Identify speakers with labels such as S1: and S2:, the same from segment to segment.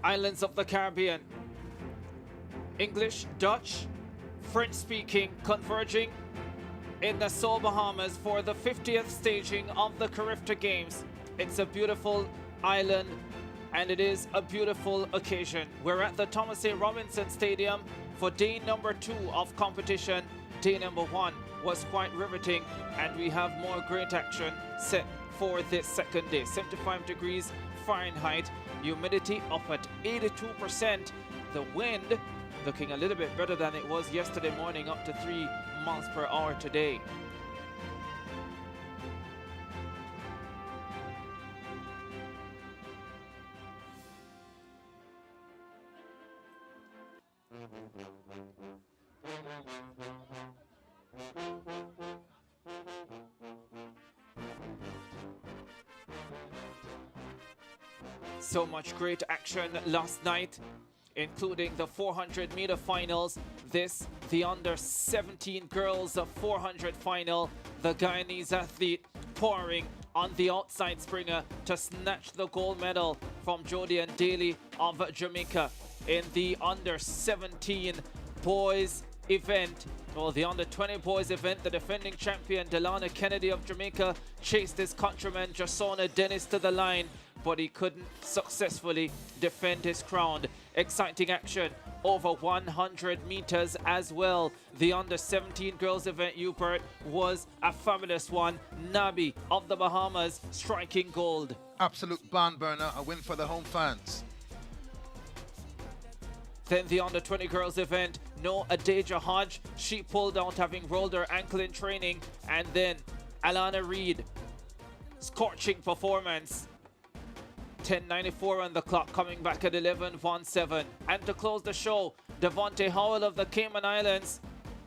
S1: islands of the Caribbean. English, Dutch, French speaking converging in Nassau, Bahamas for the 50th staging of the CARIFTA Games. It's a beautiful island and it is a beautiful occasion. We're at the Thomas A. Robinson Stadium for day number 2 of competition. Day number 1 was quite riveting and we have more great action set for this second day. 75 degrees Fahrenheit, humidity up at 82%. The wind looking a little bit better than it was yesterday morning, up to 3 miles per hour today. So much great action last night, including the 400-meter finals. This, the under-17 girls 400 final. The Guyanese athlete pouring on the outside springer to snatch the gold medal from Jody and Daly of Jamaica. In the under-17 boys event, or the under-20 boys event, the defending champion Delana Kennedy of Jamaica chased his countryman Jasona Dennis to the line, but he couldn't successfully defend his crown. Exciting action over 100 meters as well. The under-17 girls event, Hubert, was a fabulous one. Nabi of the Bahamas striking gold.
S2: Absolute barn burner, a win for the home fans.
S1: Then the under-20 girls event, no Adeja Hodge. She pulled out having rolled her ankle in training. And then Alana Reid, scorching performance. 10:94 on the clock, coming back at 11:17. And to close the show, Devontae Howell of the Cayman Islands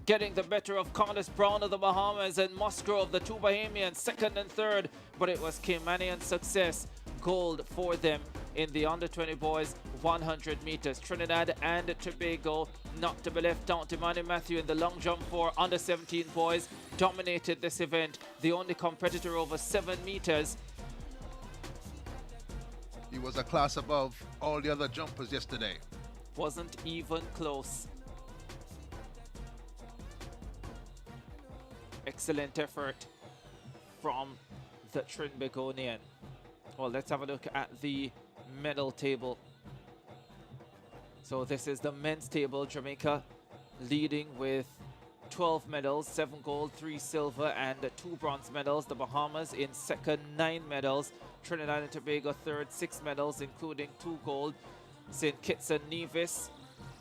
S1: getting the better of Carlos Brown of the Bahamas and Musgrove, the two Bahamians, second and third. But it was Caymanian success, gold for them in the under-20 boys 100 meters. Trinidad and Tobago, not to be left out. Emmanuel Matthew in the long jump for under-17 boys dominated this event, the only competitor over 7 meters.
S2: He was a class above all the other jumpers yesterday.
S1: Wasn't even close. Excellent effort from the Trinbagonian. Well, let's have a look at the medal table. So this is the men's table. Jamaica leading with 12 medals, 7 gold, 3 silver and 2 bronze medals. The Bahamas in second, 9 medals. Trinidad and Tobago third, 6 medals including 2 gold. St. Kitts and Nevis,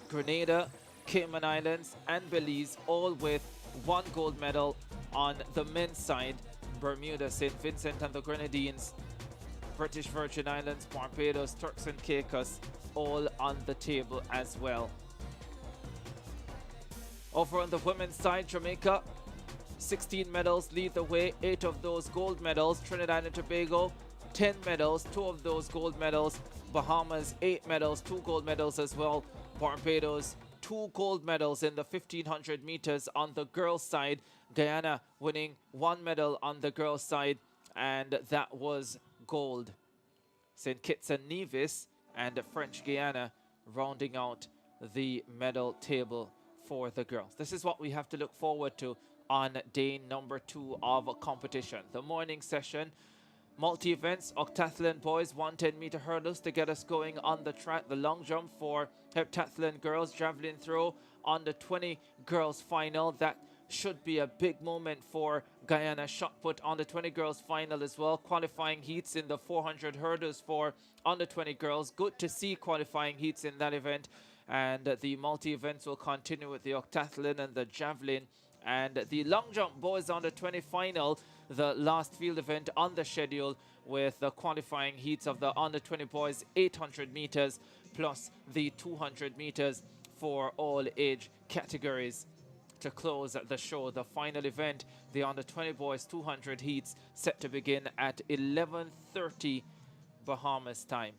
S1: Grenada, Cayman Islands and Belize all with 1 gold medal on the men's side. Bermuda, St. Vincent and the Grenadines, British Virgin Islands, Barbados, Turks and Caicos all on the table as well. Over on the women's side, Jamaica, 16 medals lead the way, 8 of those gold medals. Trinidad and Tobago, 10 medals, 2 of those gold medals. Bahamas, 8 medals, 2 gold medals as well. Barbados, 2 gold medals in the 1500 meters on the girls' side. Guyana winning 1 medal on the girls' side, and that was gold. St. Kitts and Nevis and French Guiana rounding out the medal table for the girls. This is what we have to look forward to on day number 2 of competition. The morning session, multi-events, octathlon boys, 110-meter hurdles to get us going on the track. The long jump for heptathlon girls, javelin throw on the 20 girls final. That should be a big moment for Guyana. Shot put on the 20 girls final as well. Qualifying heats in the 400 hurdles for under 20 girls. Good to see qualifying heats in that event. And the multi-events will continue with the octathlon and the javelin. And the long jump boys under 20 final, the last field event on the schedule, with the qualifying heats of the under 20 boys 800 meters plus the 200 meters for all age categories. To close the show, the final event, the under 20 boys 200 heats, set to begin at 11:30 Bahamas time.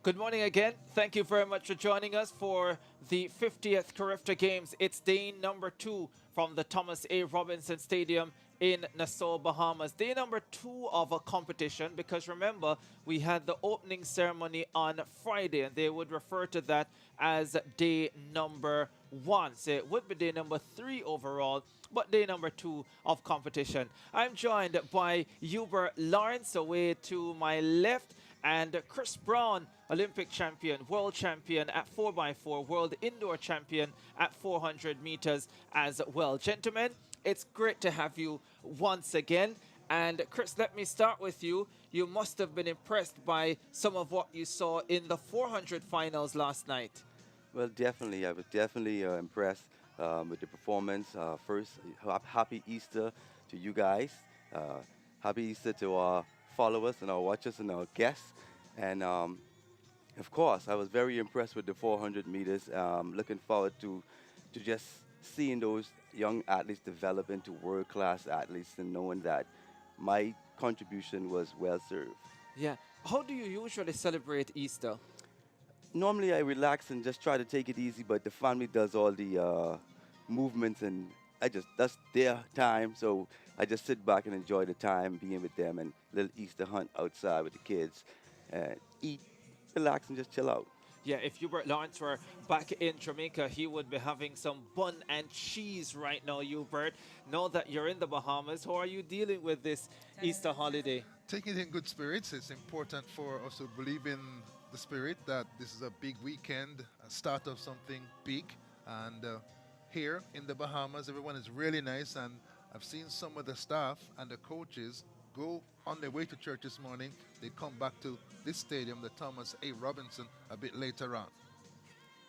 S1: Good morning again. Thank you very much for joining us for the 50th CARIFTA Games. It's day number 2 from the Thomas A. Robinson Stadium in Nassau, Bahamas. Day number 2 of a competition, because remember, we had the opening ceremony on Friday, and they would refer to that as day number 1. So it would be day number 3 overall, but day number 2 of competition. I'm joined by Hubert Lawrence away to my left, and Chris Brown, Olympic champion, world champion at 4x4, world indoor champion at 400 meters as well. Gentlemen, it's great to have you once again. And Chris, let me start with you. You must have been impressed by some of what you saw in the 400 finals last night.
S3: Well, definitely. I was definitely impressed with the performance. First, happy Easter to you guys. Happy Easter to our followers and our watchers and our guests. And of course, I was very impressed with the 400 meters. Looking forward to just seeing those young athletes develop into world-class athletes and knowing that my contribution was well served.
S1: Yeah. How do you usually celebrate Easter?
S3: Normally I relax and just try to take it easy, but the family does all the movements and that's their time, so I just sit back and enjoy the time being with them and little Easter hunt outside with the kids and eat, relax and just chill out.
S1: Yeah, if Hubert Lawrence were back in Jamaica, he would be having some bun and cheese right now, Hubert. Know that you're in the Bahamas. How are you dealing with this Easter holiday?
S2: Taking it in good spirits. It's important for us to believe in the spirit that this is a big weekend, a start of something big. And here in the Bahamas, everyone is really nice. And I've seen some of the staff and the coaches go on their way to church this morning. They come back to this stadium, the Thomas A. Robinson, a bit later on.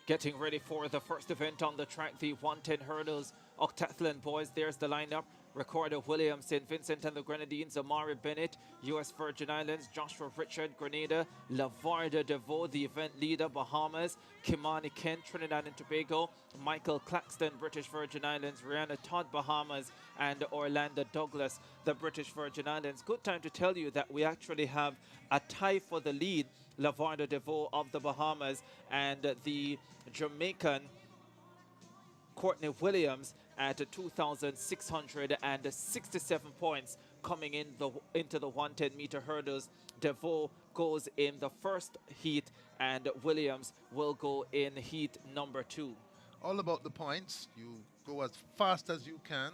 S1: Getting ready for the first event on the track, the 110 hurdles octathlon boys. There's the lineup. Ricardo Williams, St. Vincent and the Grenadines, Amari Bennett, U.S. Virgin Islands, Joshua Richard, Grenada, Lavarda DeVoe, the event leader, Bahamas, Kimani Kent, Trinidad and Tobago, Michael Claxton, British Virgin Islands, Rihanna Todd, Bahamas, and Orlando Douglas, the British Virgin Islands. Good time to tell you that we actually have a tie for the lead, Lavarda DeVoe of the Bahamas and the Jamaican Courtney Williams at 2,667 points coming into the 110-meter hurdles. DeVoe goes in the first heat and Williams will go in heat number 2.
S2: All about the points. You go as fast as you can.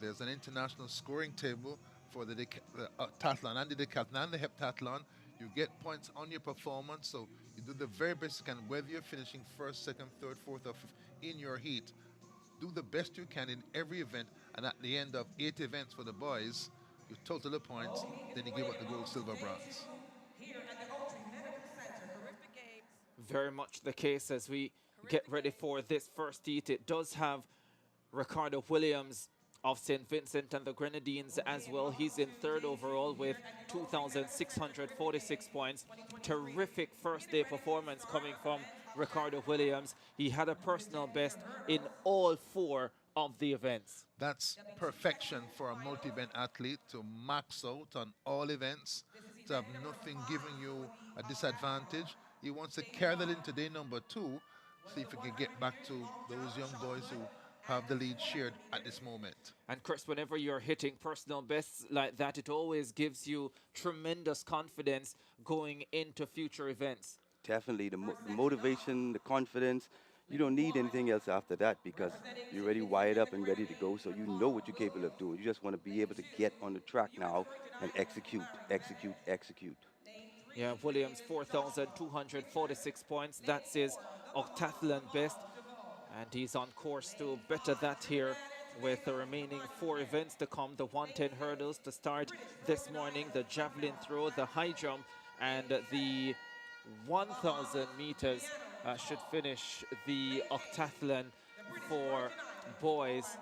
S2: There's an international scoring table for the decathlon and the decathlon and the heptathlon. You get points on your performance, so you do the very best you can, whether you're finishing first, second, third, fourth, or fifth in your heat. Do the best you can in every event, and at the end of 8 events for the boys, you total the points, then you give up the gold, silver, bronze.
S1: Very much the case as we get ready for this first heat. It does have Ricardo Williams of St. Vincent and the Grenadines as well. He's in 3rd overall with 2,646 points. Terrific first day performance coming from Ricardo Williams. He had a personal best in all 4 of the events.
S2: That's perfection for a multi-event athlete, to max out on all events, to have nothing giving you a disadvantage. He wants to carry that into day number 2, see if he can get back to those young boys who have the lead shared at this moment.
S1: And Chris, whenever you're hitting personal bests like that, it always gives you tremendous confidence going into future events.
S3: Definitely, the motivation, the confidence. You don't need anything else after that because you're already wired up and ready to go, so you know what you're capable of doing. You just want to be able to get on the track now and execute, execute, execute.
S1: Yeah, Williams, 4,246 points. That's his octathlon best. And he's on course to better that here with the remaining 4 events to come. The 110 hurdles to start this morning, the javelin throw, the high jump, and the 1,000 meters should finish the octathlon for boys.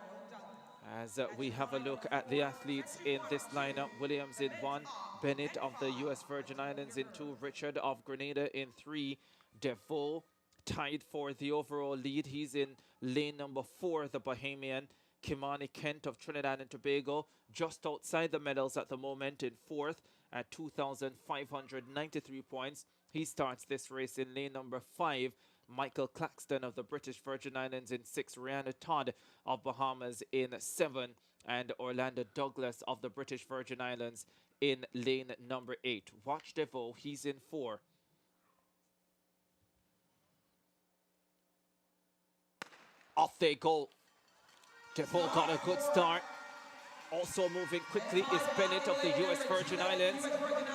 S1: As we have a look at the athletes in this lineup, Williams in 1, Bennett of the U.S. Virgin Islands in 2, Richard of Grenada in 3, DeVoe tied for the overall lead. He's in lane number 4, the Bahamian. Kimani Kent of Trinidad and Tobago just outside the medals at the moment in 4th at 2,593 points. He starts this race in lane number 5. Michael Claxton of the British Virgin Islands in 6, Rihanna Todd of Bahamas in 7, and Orlando Douglas of the British Virgin Islands in lane number 8. Watch Devo, he's in 4. Off they go. Devo got a good start. Also moving quickly is Bennett of the US Virgin Islands.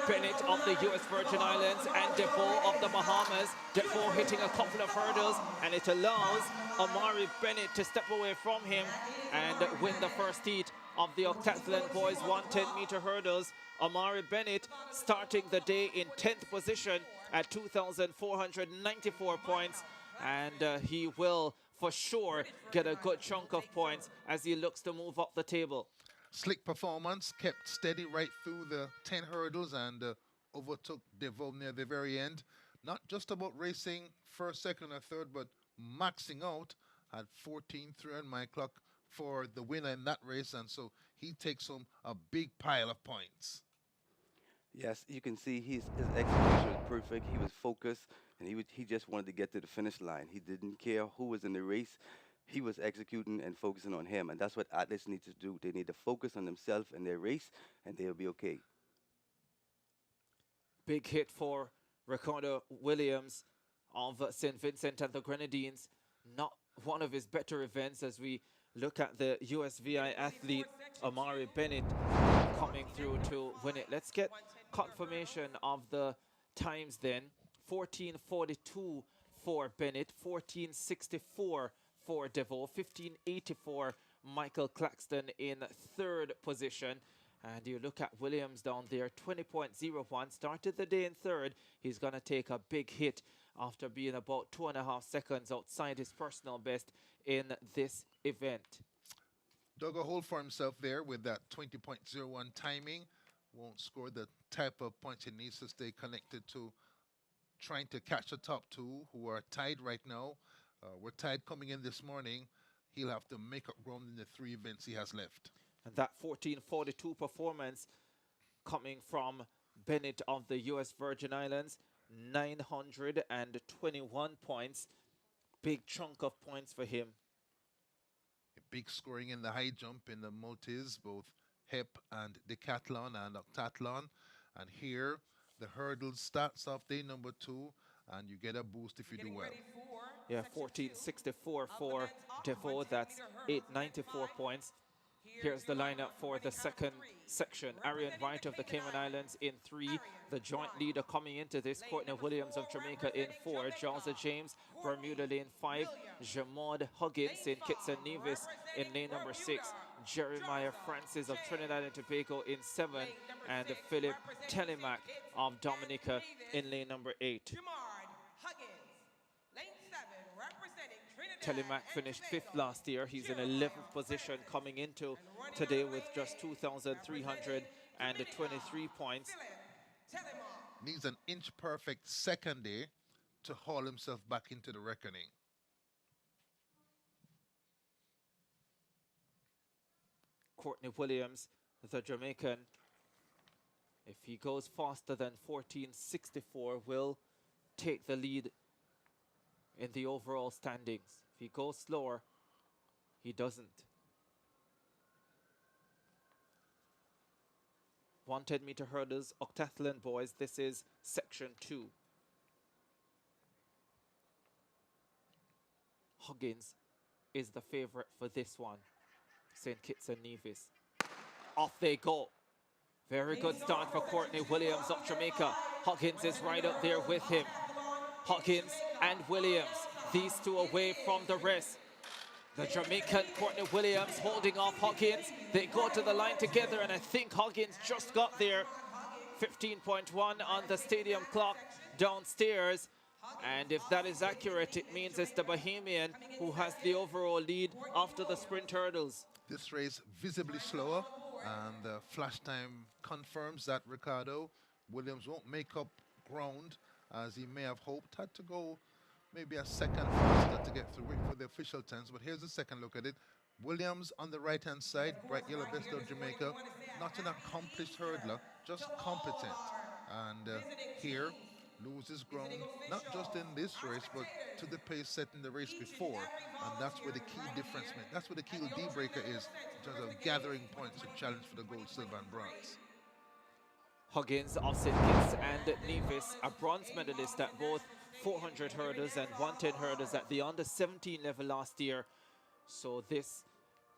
S1: Bennett of the US Virgin Islands and Devo of the Bahamas. Devo hitting a couple of hurdles, and it allows Amari Bennett to step away from him and win the first heat of the octathlon boys 110-meter hurdles. Amari Bennett starting the day in 10th position at 2,494 points, and he will for sure get a good chunk of points as he looks to move up the table.
S2: Slick performance, kept steady right through the 10 hurdles and overtook Devo near the very end. Not just about racing first, second, or third, but maxing out at 14.3 on my clock for the winner in that race, and so he takes home a big pile of points.
S3: Yes, you can see his execution was perfect. He was focused, and he just wanted to get to the finish line. He didn't care who was in the race. He was executing and focusing on him, and that's what athletes need to do. They need to focus on themselves and their race, and they'll be okay.
S1: Big hit for Ricardo Williams of St. Vincent and the Grenadines. Not one of his better events as we look at the USVI athlete Amari Bennett coming through to win it. Let's get confirmation of the times then. 14:42 for Bennett, 14:64 for Devo, 15:84 Michael Claxton in 3rd position. And you look at Williams down there, 20.01, started the day in 3rd. He's going to take a big hit after being about 2.5 seconds outside his personal best in this event.
S2: Dug a hole for himself there with that 20.01 timing. Won't score the type of points he needs to stay connected to trying to catch the top two who are tied right now. We're tied coming in this morning. He'll have to make up ground in the 3 events he has left.
S1: And that 14:42 performance coming from Bennett of the US Virgin Islands, 921 points. Big chunk of points for him.
S2: A big scoring in the high jump in the multis, both hep and decathlon and octathlon. And here, the hurdle starts off day number 2, and you get a boost if you do well.
S1: Yeah, 14:64 for Devo. That's 894 points. Here's the lineup for the second section. Arian Wright of the Cayman Islands in 3. The joint leader coming into this, Courtney Williams of Jamaica in 4. Jalza James, Bermuda lane 5. Jamad Huggins in Kitts and Nevis in lane number 6. Jeremiah Francis of Trinidad and Tobago in 7. And Philip Telemac of Dominica in lane number 8. Telemac finished 5th last year. He's in 11th position coming into today with just 2,323 points.
S2: Needs an inch perfect second day to haul himself back into the reckoning.
S1: Courtney Williams, the Jamaican, if he goes faster than 14:64, will take the lead in the overall standings. If he goes slower, he doesn't. 110-meter hurdles, octathlon boys. This is section 2. Huggins is the favorite for this one. St. Kitts and Nevis. Off they go. Very good start for Courtney Williams of Jamaica. Huggins is right up there with him. Huggins and Williams, these two away from the rest. The Jamaican Courtney Williams holding off Huggins. They go to the line together, and I think Huggins just got there. 15.1 on the stadium clock downstairs. And if that is accurate, it means it's the Bahamian who has the overall lead after the sprint hurdles.
S2: This race visibly slower, and the flash time confirms that Ricardo Williams won't make up ground as he may have hoped. Had to go maybe a second faster to get through, wait for the official times. But here's a second look at it. Williams on the right-hand side, bright yellow vest of Jamaica, not an accomplished hurdler, just competent. And here, loses ground, not just in this race, but to the pace set in the race before. And that's where the key difference made. That's where the key deal breaker is in terms of gathering points to challenge for the gold, silver, and bronze.
S1: Huggins of St. Kitts and Nevis, a bronze medalist at both 400 hurdles and 110 hurdles at the under 17 level last year. So this,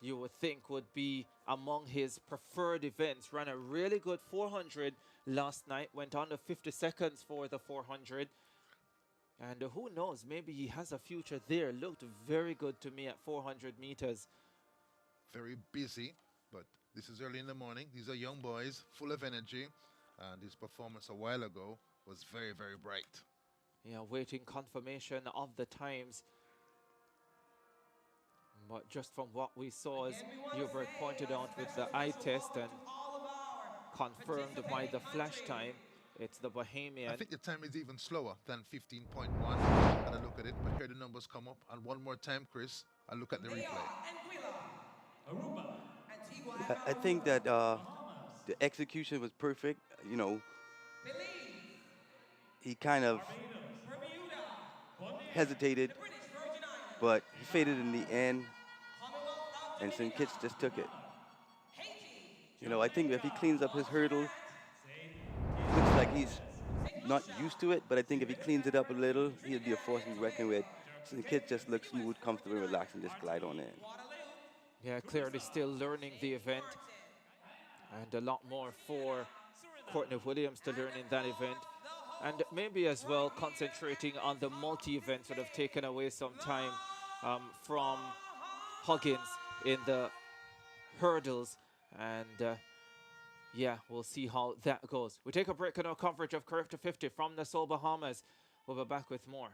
S1: you would think, would be among his preferred events. Ran a really good 400 last night, went under 50 seconds for the 400. And who knows, maybe he has a future there. Looked very good to me at 400 meters.
S2: Very busy, but this is early in the morning. These are young boys, full of energy. And his performance a while ago was very, very bright.
S1: Yeah, waiting confirmation of the times. But just from what we saw, as Hubert pointed out with the eye test and confirmed by the flash time, it's the Bahamian.
S2: I think the time is even slower than 15.1 when I look at it, but here the numbers come up. And one more time, Chris, I look at the replay.
S3: I think that the execution was perfect. You know, he kind of hesitated, but he faded in the end, and St. Kitts just took it. You know, I think if he cleans up his hurdle, looks like he's not used to it, but I think if he cleans it up a little, he'll be a force to be reckoned with. St. Kitts just looks smooth, comfortable, relaxed, and just glide on in.
S1: Yeah, clearly still learning the event. And a lot more for Courtney Williams to learn in that event. And maybe as well concentrating on the multi-events would have taken away some time from Huggins in the hurdles. And yeah, we'll see how that goes. We take a break on our coverage of CARIFTA 50 from Nassau, Bahamas. We'll be back with more.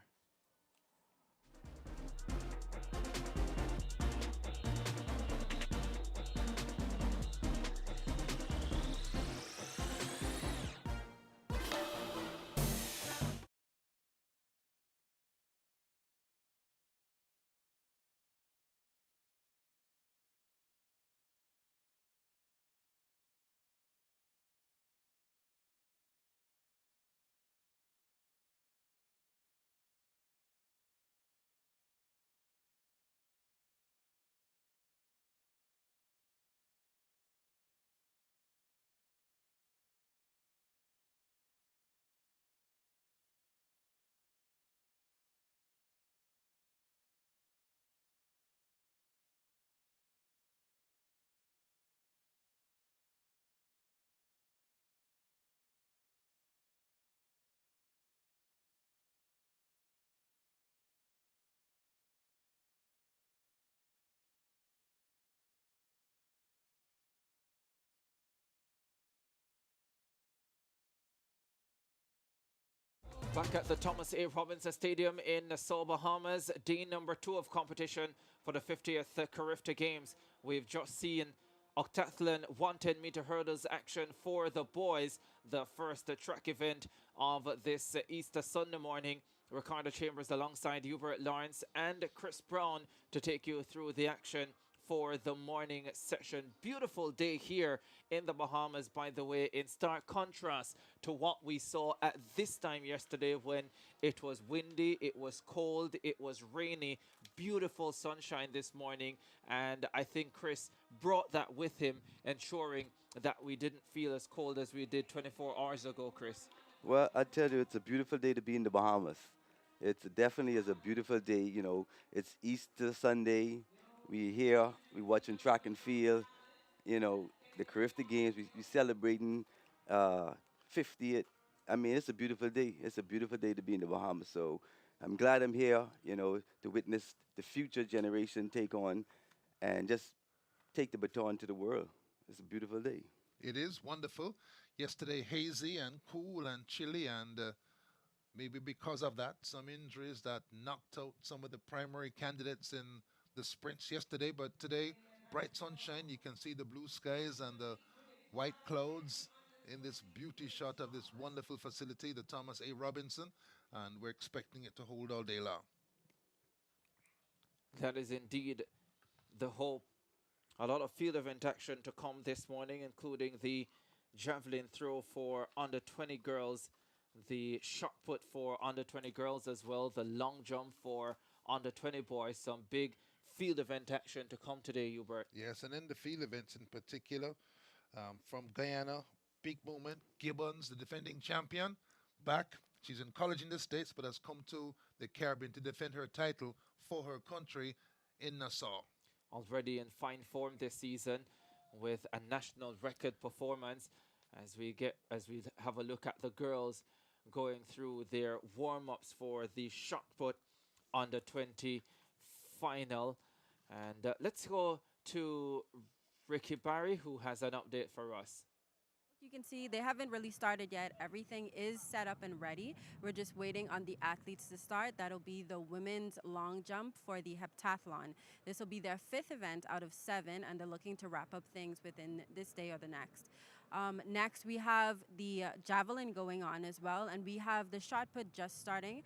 S1: Back at the Thomas A. Robinson Stadium in Nassau, Bahamas, day number 2 of competition for the 50th CARIFTA Games. We've just seen octathlon 110-meter hurdles action for the boys, the first track event of this Easter Sunday morning. Ricardo Chambers alongside Hubert Lawrence and Chris Brown to take you through the action for the morning session. Beautiful day here in the Bahamas, by the way, in stark contrast to what we saw at this time yesterday when it was windy, it was cold, it was rainy. Beautiful sunshine this morning, and I think Chris brought that with him, ensuring that we didn't feel as cold as we did 24 hours ago, Chris.
S3: Well, I tell you, it's a beautiful day to be in the Bahamas. It definitely is a beautiful day. You know, it's Easter Sunday. We here, we watching track and field. You know, the CARIFTA Games. We celebrating 50th. I mean, it's a beautiful day. It's a beautiful day to be in the Bahamas. So I'm glad I'm here. You know, to witness the future generation take on, and just take the baton to the world. It's a beautiful day.
S2: It is wonderful. Yesterday, hazy and cool and chilly, and maybe because of that, some injuries that knocked out some of the primary candidates in the sprints yesterday. But today, bright sunshine. You can see the blue skies and the white clouds in this beauty shot of this wonderful facility, the Thomas A. Robinson, and we're expecting it to hold all day long.
S1: That is indeed the hope. A lot of field event action to come this morning, including the javelin throw for under 20 girls the shot put for under 20 girls as well, the long jump for under 20 boys. Some big field event action to come today, Hubert.
S2: Yes, and in the field events in particular, from Guyana, big moment. Gibbons, the defending champion, back. She's in college in the States, but has come to the Caribbean to defend her title for her country in Nassau.
S1: Already in fine form this season with a national record performance as we have a look at the girls going through their warm-ups for the shot put under 20 final. And let's go to Ricky Barry, who has an update for us.
S4: You can see they haven't really started yet. Everything is set up and ready. We're just waiting on the athletes to start. That'll be the women's long jump for the heptathlon. This will be their 5th event out of 7, and they're looking to wrap up things within this day or the next. Next, we have the javelin going on as well, and we have the shot put just starting.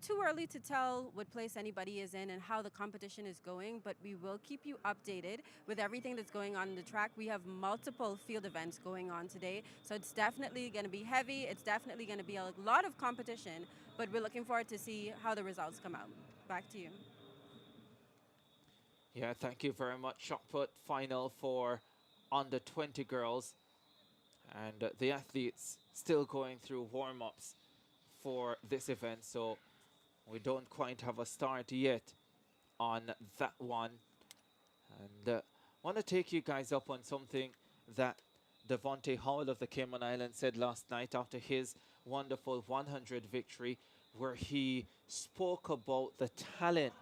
S4: Too early to tell what place anybody is in and how the competition is going, but we will keep you updated with everything that's going on in the track. We have multiple field events going on today, so it's definitely going to be heavy. It's definitely going to be a lot of competition, but we're looking forward to see how the results come out. Back to you.
S1: Yeah, thank you very much. Shot put final for under 20 girls, and the athletes still going through warm-ups for this event, so we don't quite have a start yet on that one. And want to take you guys up on something that Devontae Howell of the Cayman Islands said last night after his wonderful 100 victory, where he spoke about the talent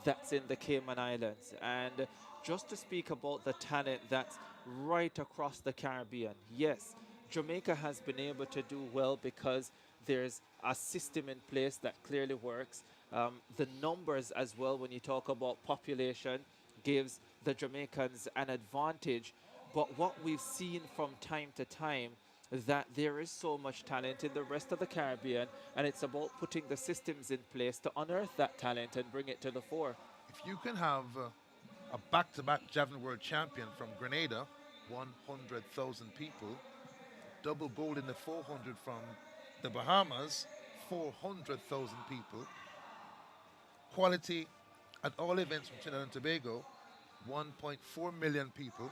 S1: that's in the Cayman Islands. And just to speak about the talent that's right across the Caribbean. Yes, Jamaica has been able to do well because there's a system in place that clearly works. The numbers as well, when you talk about population, gives the Jamaicans an advantage. But what we've seen from time to time, that there is so much talent in the rest of the Caribbean, and it's about putting the systems in place to unearth that talent and bring it to the fore.
S2: If you can have a back-to-back javelin world champion from Grenada, 100,000 people, double gold in the 400 from the Bahamas, 400,000 people, quality at all events from Trinidad and Tobago, 1.4 million people,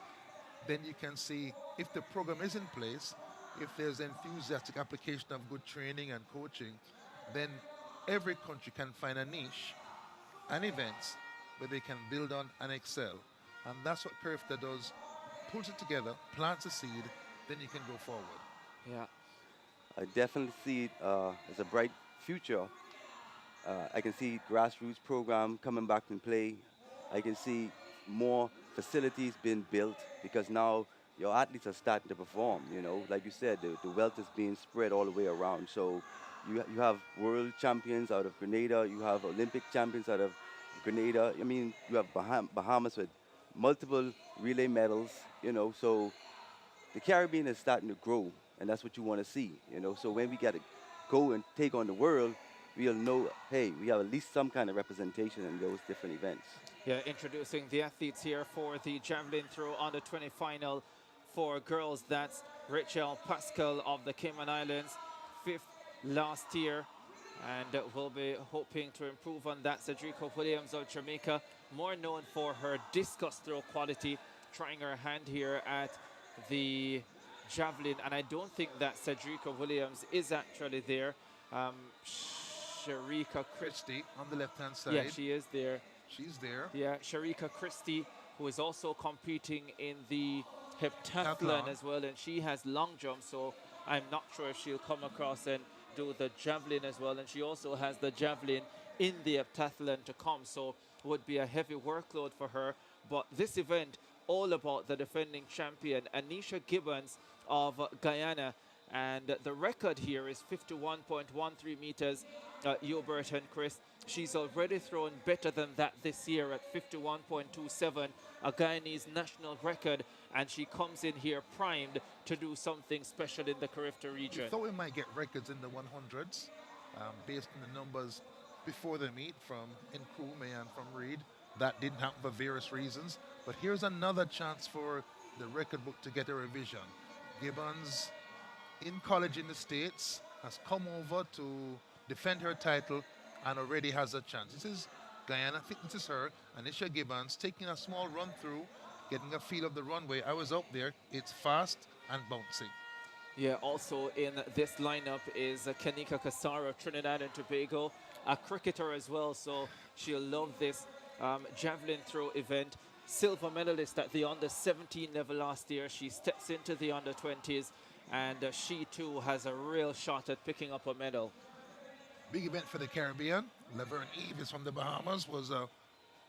S2: then you can see if the program is in place, if there's enthusiastic application of good training and coaching, then every country can find a niche and events where they can build on and excel. And that's what CARIFTA does, pulls it together, plants a seed, then you can go forward.
S1: Yeah.
S3: I definitely see it as a bright future. I can see grassroots program coming back in play. I can see more facilities being built because now your athletes are starting to perform. You know, like you said, the wealth is being spread all the way around. So you have world champions out of Grenada. You have Olympic champions out of Grenada. I mean, you have Bahamas with multiple relay medals. You know, so the Caribbean is starting to grow. And that's what you want to see, you know. So when we got to go and take on the world, we'll know, hey, we have at least some kind of representation in those different events.
S1: Yeah, introducing the athletes here for the javelin throw under 20 final for girls. That's Rachel Pascal of the Cayman Islands, 5th last year. And we'll be hoping to improve on that. Cedrica Williams of Jamaica, more known for her discus throw quality, trying her hand here at the javelin, and I don't think that Cedrica Williams is actually there. Sharika
S2: Christie on the left-hand side.
S1: Yeah, she is there.
S2: She's there.
S1: Yeah, Sharika Christie, who is also competing in the heptathlon as well, and she has long jump, so I'm not sure if she'll come across and do the javelin as well. And she also has the javelin in the heptathlon to come, so it would be a heavy workload for her. But this event, all about the defending champion, Anisha Gibbons of Guyana. And the record here is 51.13 meters, Hubert and Chris. She's already thrown better than that this year at 51.27, a Guyanese national record. And she comes in here primed to do something special in the CARIFTA region.
S2: We thought we might get records in the 100s based on the numbers before the meet from Nkrumah and from Reed. That didn't happen for various reasons. But here's another chance for the record book to get a revision. Gibbons in college in the States has come over to defend her title and already has a chance. This is Guyana, I think this is her, Anisha Gibbons, taking a small run through, getting a feel of the runway. I was up there. It's fast and bouncy.
S1: Yeah, also in this lineup is Kanika Kasara, Trinidad and Tobago, a cricketer as well, so she'll love this javelin throw event. Silver medalist at the under 17 level last year. She steps into the under 20s, and she too has a real shot at picking up a medal.
S2: Big event for the Caribbean. Laverne Eve is from the Bahamas, was a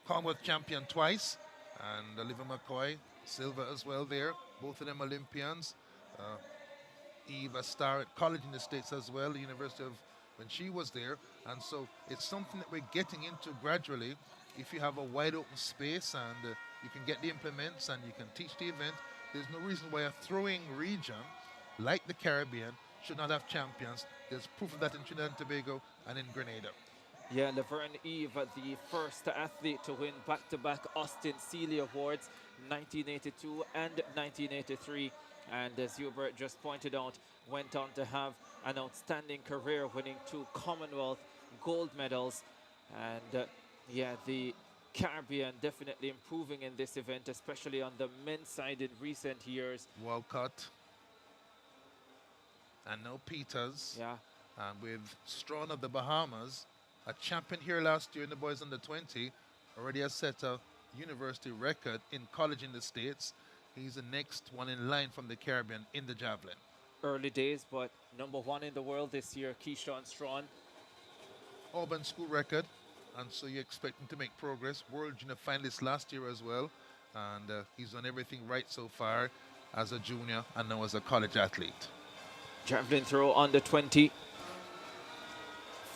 S2: Commonwealth champion twice, and Olivia McCoy, silver as well there. Both of them Olympians. Eve a star at college in the States as well, the University of when she was there. And so it's something that we're getting into gradually. If you have a wide open space and you can get the implements and you can teach the event, there's no reason why a throwing region like the Caribbean should not have champions. There's proof of that in Trinidad and Tobago and in Grenada.
S1: Yeah, Laverne Eve, the first athlete to win back-to-back Austin Seeley Awards, 1982 and 1983. And as Hubert just pointed out, went on to have an outstanding career, winning 2 Commonwealth gold medals. And yeah, the Caribbean definitely improving in this event, especially on the men's side in recent years.
S2: Walcott and now Peters.
S1: Yeah.
S2: And with Strawn of the Bahamas, a champion here last year in the boys under 20, already has set a university record in college in the States. He's the next one in line from the Caribbean in the javelin.
S1: Early days, but #1 in the world this year, Keyshawn Strawn.
S2: Auburn school record, and so you expect him to make progress. World Junior finalist last year as well, and he's done everything right so far as a junior and now as a college athlete.
S1: Javelin throw under 20.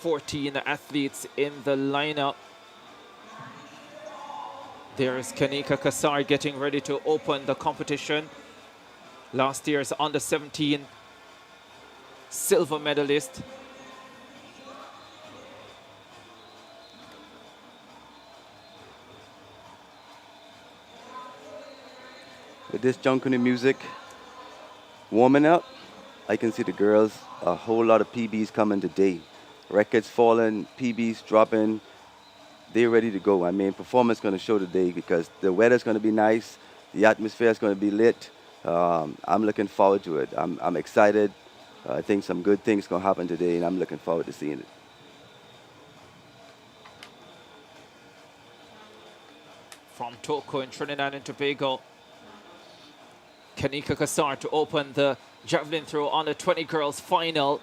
S1: 14 athletes in the lineup. There's Kanika Kasar getting ready to open the competition. Last year's under 17 silver medalist.
S3: With this junketing music warming up, I can see the girls, a whole lot of PBs coming today. Records falling, PBs dropping. They're ready to go. I mean, performance going to show today because the weather's going to be nice. The atmosphere is going to be lit. I'm looking forward to it. I'm excited. I think some good things going to happen today, and I'm looking forward to seeing it.
S1: From Toko in Trinidad and Tobago, Kanika Kasar to open the javelin throw on the 20 girls final.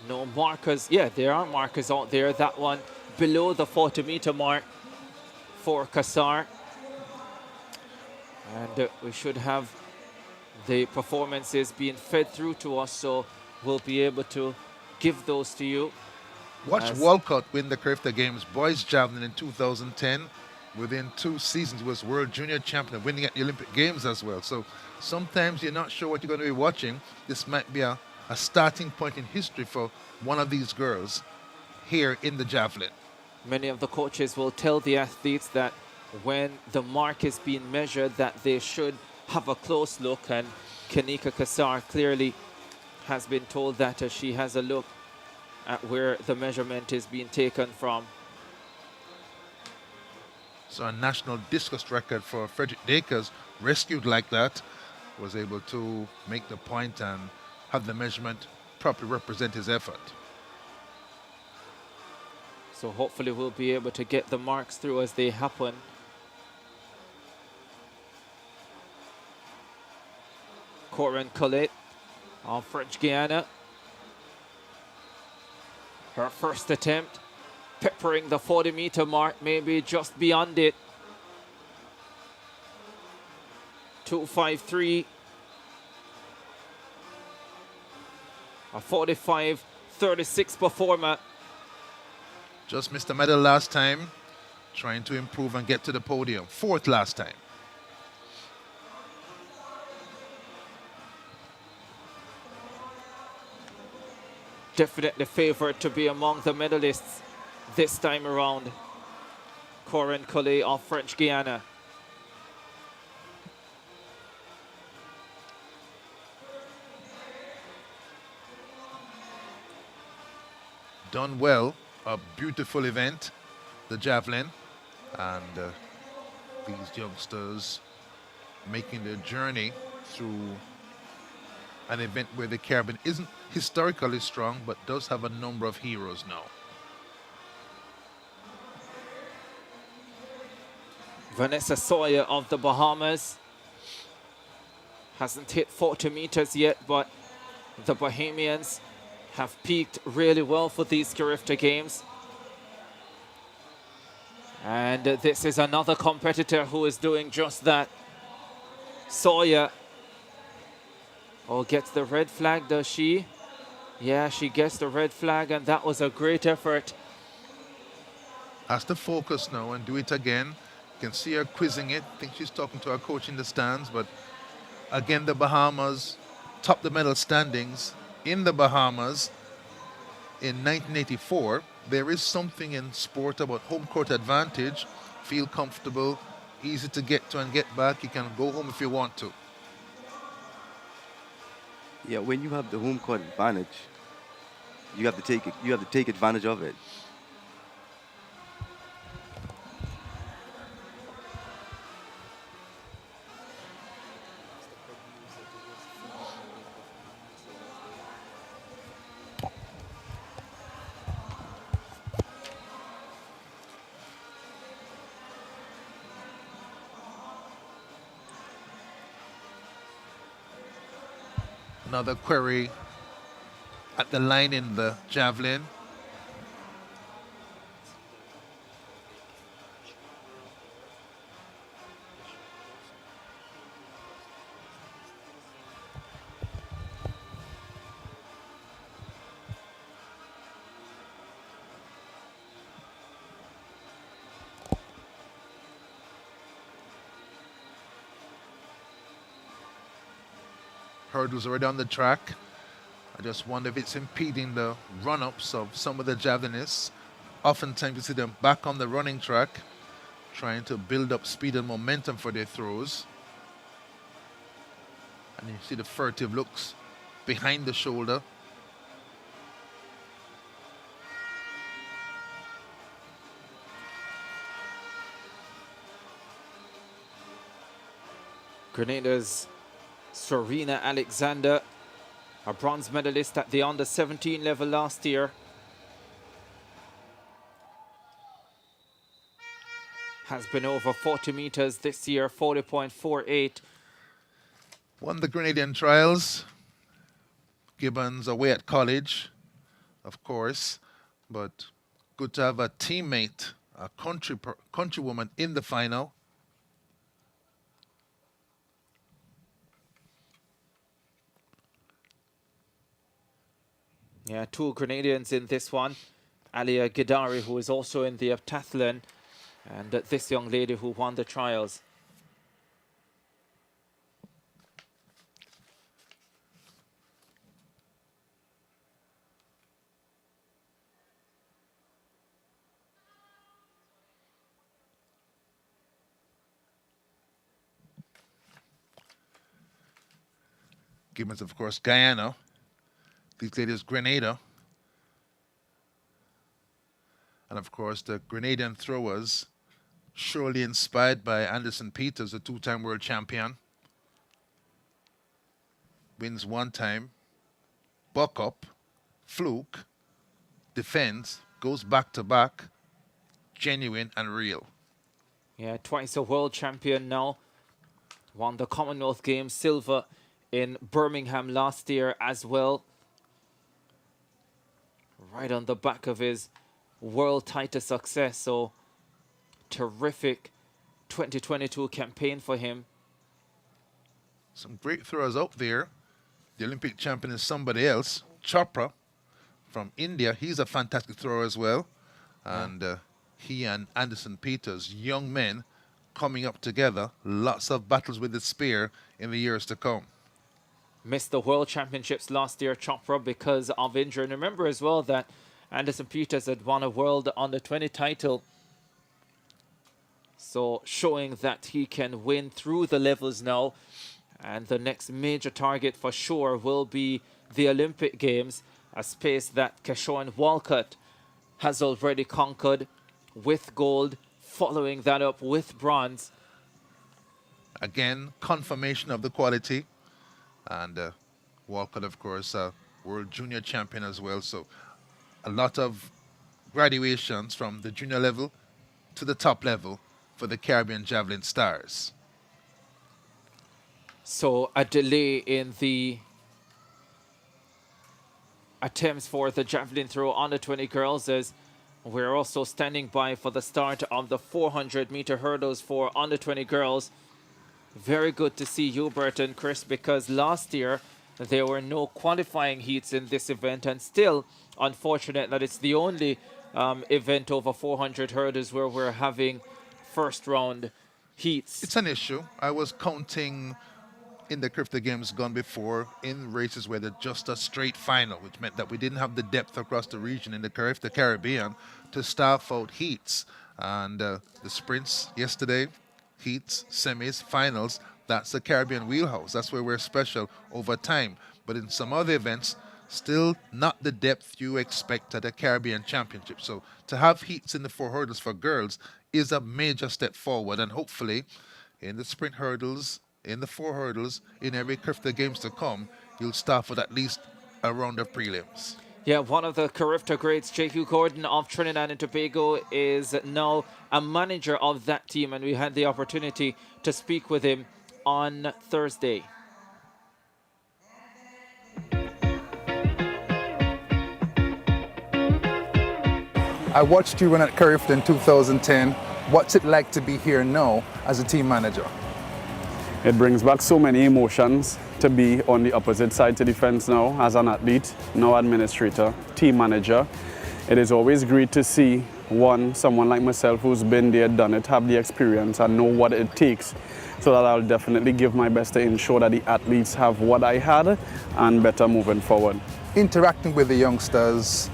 S1: No markers. Yeah, there are markers out there. That one below the 40-meter mark for Kasar. And we should have the performances being fed through to us, so we'll be able to give those to you.
S2: Watch Walcott win the CARIFTA Games boys javelin in 2010. Within 2 seasons, was world junior champion, winning at the Olympic Games as well. So sometimes you're not sure what you're going to be watching. This might be a starting point in history for one of these girls here in the javelin.
S1: Many of the coaches will tell the athletes that when the mark is being measured that they should have a close look, and Kanika Kasar clearly has been told that as she has a look at where the measurement is being taken from.
S2: So a national discus record for Frederick Dakers, rescued like that, was able to make the point and have the measurement properly represent his effort.
S1: So hopefully we'll be able to get the marks through as they happen. Corinne Colette of French Guiana. Her first attempt, peppering the 40-meter mark, maybe just beyond it. 2:53. A 45:36 performer.
S2: Just missed the medal last time, trying to improve and get to the podium. 4th last time.
S1: Definitely favored to be among the medalists this time around. Corinne Collet of French Guiana.
S2: done well. A beautiful event, the javelin, and these youngsters making their journey through an event where the Caribbean isn't historically strong, but does have a number of heroes now.
S1: Vanessa Sawyer of the Bahamas hasn't hit 40 meters yet, but the Bahamians have peaked really well for these CARIFTA Games. And this is another competitor who is doing just that. Sawyer. Oh, gets the red flag, does she? Yeah, she gets the red flag, and that was a great effort.
S2: Has to focus now and do it again. You can see her quizzing it. I think she's talking to her coach in the stands, but again, the Bahamas top the medal standings in the Bahamas in 1984. There is something in sport about home court advantage. Feel comfortable, easy to get to and get back. You can go home if you want to.
S3: Yeah, when you have the home court advantage, you have to take it. You have to take advantage of it.
S2: Another query at the line in the javelin. Hurdles already on the track. I just wonder if it's impeding the run-ups of some of the javelinists. Oftentimes you see them back on the running track, trying to build up speed and momentum for their throws. And you see the furtive looks behind the shoulder.
S1: Grenada's Serena Alexander, a bronze medalist at the under-17 level last year, has been over 40 meters this year, 40.48.
S2: Won the Grenadian trials. Gibbons away at college, of course, but good to have a teammate, a countrywoman in the final.
S1: Yeah, two Grenadians in this one. Alia Gidari, who is also in the heptathlon, and this young lady who won the trials.
S2: Gibbons, of course, Guyana. These ladies, Grenada. And of course, the Grenadian throwers, surely inspired by Anderson Peters, a two-time world champion. Wins one time, buck up, fluke, defends, goes back to back, genuine and real.
S1: Yeah, twice a world champion now. Won the Commonwealth Games silver in Birmingham last year as well. Right on the back of his world title success. So terrific 2022 campaign for him.
S2: Some great throwers out there. The Olympic champion is somebody else. Chopra from India. He's a fantastic thrower as well. And he and Anderson Peters, young men coming up together. Lots of battles with the spear in the years to come.
S1: Missed the World Championships last year, Chopra, because of injury. And remember as well that Anderson Peters had won a World Under-20 title. So showing that he can win through the levels now. And the next major target for sure will be the Olympic Games. a space that Keshawn Walcott has already conquered with gold, following that up with bronze.
S2: Again, confirmation of the quality. And Walcott, of course, world junior champion as well. So a lot of graduations from the junior level to the top level for the Caribbean Javelin Stars.
S1: So a delay in the attempts for the javelin throw under 20 girls, as we're also standing by for the start of the 400-meter hurdles for under 20 girls. Very good to see Hubert and Chris, because last year there were no qualifying heats in this event, and still unfortunate that it's the only event over 400 hurdles where we're having first round heats.
S2: It's an issue. I was counting in the CARIFTA Games gone before in races where they're just a straight final, which meant that we didn't have the depth across the region in the CARIFTA Caribbean to staff out heats. And the sprints yesterday, heats, semis, finals, that's the Caribbean wheelhouse. That's where we're special over time. But in some other events, still not the depth you expect at a Caribbean championship. So to have heats in the 4 hurdles for girls is a major step forward. And hopefully in the sprint hurdles, in the 4 hurdles, in every CARIFTA Games to come, you'll start with at least a round of prelims.
S1: Yeah, one of the CARIFTA greats, J.Q. Gordon of Trinidad and Tobago, is now a manager of that team, and we had the opportunity to speak with him on Thursday.
S5: I watched you run at CARIFTA in 2010. What's it like to be here now as a team manager?
S6: It brings back so many emotions to be on the opposite side to the fence now as an athlete, now administrator, team manager. It is always great to see someone like myself who's been there, done it, have the experience and know what it takes, so that I'll definitely give my best to ensure that the athletes have what I had and better moving forward.
S5: Interacting with the youngsters,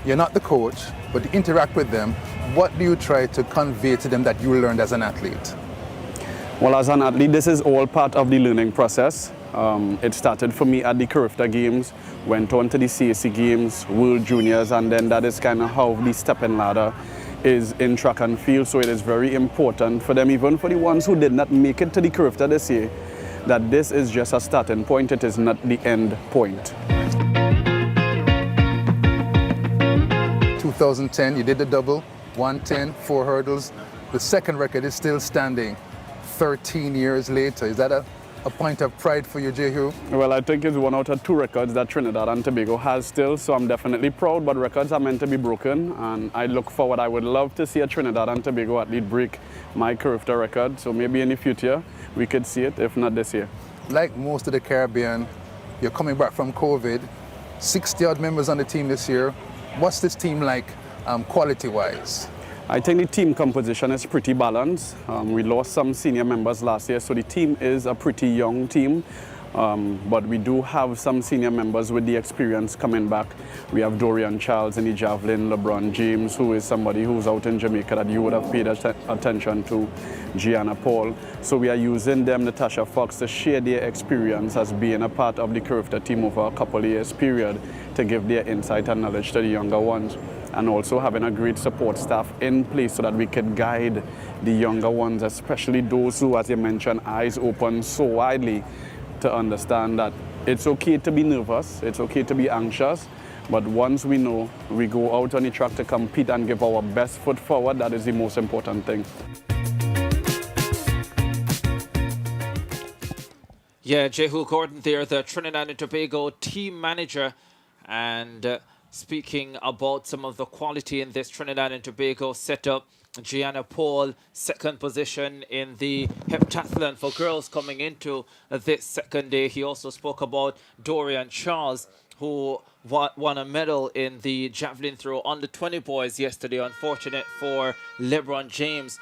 S5: you're not the coach, but you interact with them. What do you try to convey to them that you learned as an athlete?
S6: Well, as an athlete, this is all part of the learning process. It started for me at the CARIFTA Games, went on to the CAC Games, World Juniors, and then that is kind of how the stepping ladder is in track and field. So it is very important for them, even for the ones who did not make it to the CARIFTA this year, that this is just a starting point, it is not the end point.
S5: 2010, you did the double, 110, 4 hurdles. The second record is still standing 13 years later. Is that a point of pride for you, Jehu?
S6: Well, I think it's 1 out of 2 records that Trinidad and Tobago has still, so I'm definitely proud, but records are meant to be broken, and I look forward. I would love to see a Trinidad and Tobago athlete break my CARIFTA record, so maybe in the future we could see it, if not this year.
S5: Like most of the Caribbean, you're coming back from COVID, 60-odd members on the team this year. What's this team like quality-wise?
S6: I think the team composition is pretty balanced. We lost some senior members last year, so the team is a pretty young team. But we do have some senior members with the experience coming back. We have Dorian Charles in the javelin, LeBron James, who is somebody who's out in Jamaica that you would have paid attention to, Gianna Paul. So we are using them, Natasha Fox, to share their experience as being a part of the CARIFTA team over a couple of years period to give their insight and knowledge to the younger ones. And also having a great support staff in place so that we can guide the younger ones, especially those who, as you mentioned, eyes open so widely to understand that it's okay to be nervous, it's okay to be anxious, but once we know we go out on the track to compete and give our best foot forward, that is the most important thing.
S1: Yeah, Jehu Gordon there, the Trinidad and Tobago team manager, and speaking about some of the quality in this Trinidad and Tobago setup. Gianna Paul, second position in the heptathlon for girls coming into this second day. He also spoke about Dorian Charles, who won a medal in the javelin throw under 20 boys yesterday. Unfortunate for LeBron James,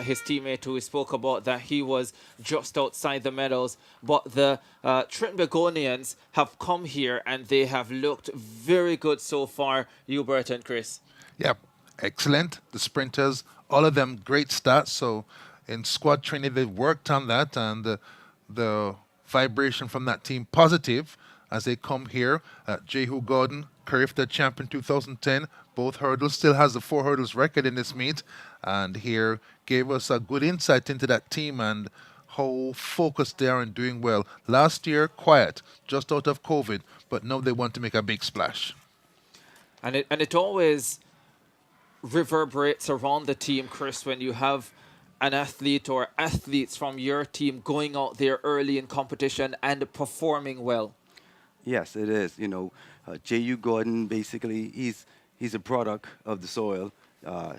S1: his teammate, who we spoke about, that he was just outside the medals. But the Trinbagonians have come here and they have looked very good so far, Hubert and Chris.
S2: Yeah, excellent. The sprinters, all of them great stats. So in squad training, they worked on that, and the vibration from that team positive as they come here. Jehu Gordon, CARIFTA champion 2010, both hurdles, still has the 4 hurdles record in this meet, and here gave us a good insight into that team and how focused they are and doing well. Last year, quiet, just out of COVID, but now they want to make a big splash.
S1: And it always reverberates around the team, Chris, when you have an athlete or athletes from your team going out there early in competition and performing well.
S3: Yes, it is. J.U. Gordon, basically, he's a product of the soil.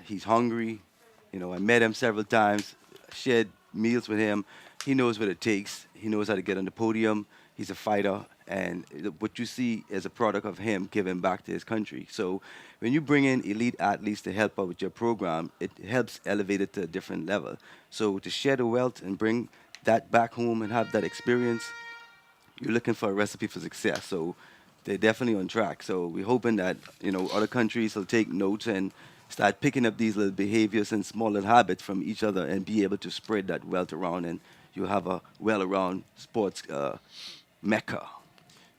S3: He's hungry. I met him several times, shared meals with him. He knows what it takes. He knows how to get on the podium. He's a fighter. And what you see is a product of him giving back to his country. So when you bring in elite athletes to help out with your program, it helps elevate it to a different level. So to share the wealth and bring that back home and have that experience, you're looking for a recipe for success. So they're definitely on track. So we're hoping that, other countries will take notes and start picking up these little behaviors and small little habits from each other and be able to spread that wealth around, and you'll have a well-around sports mecca.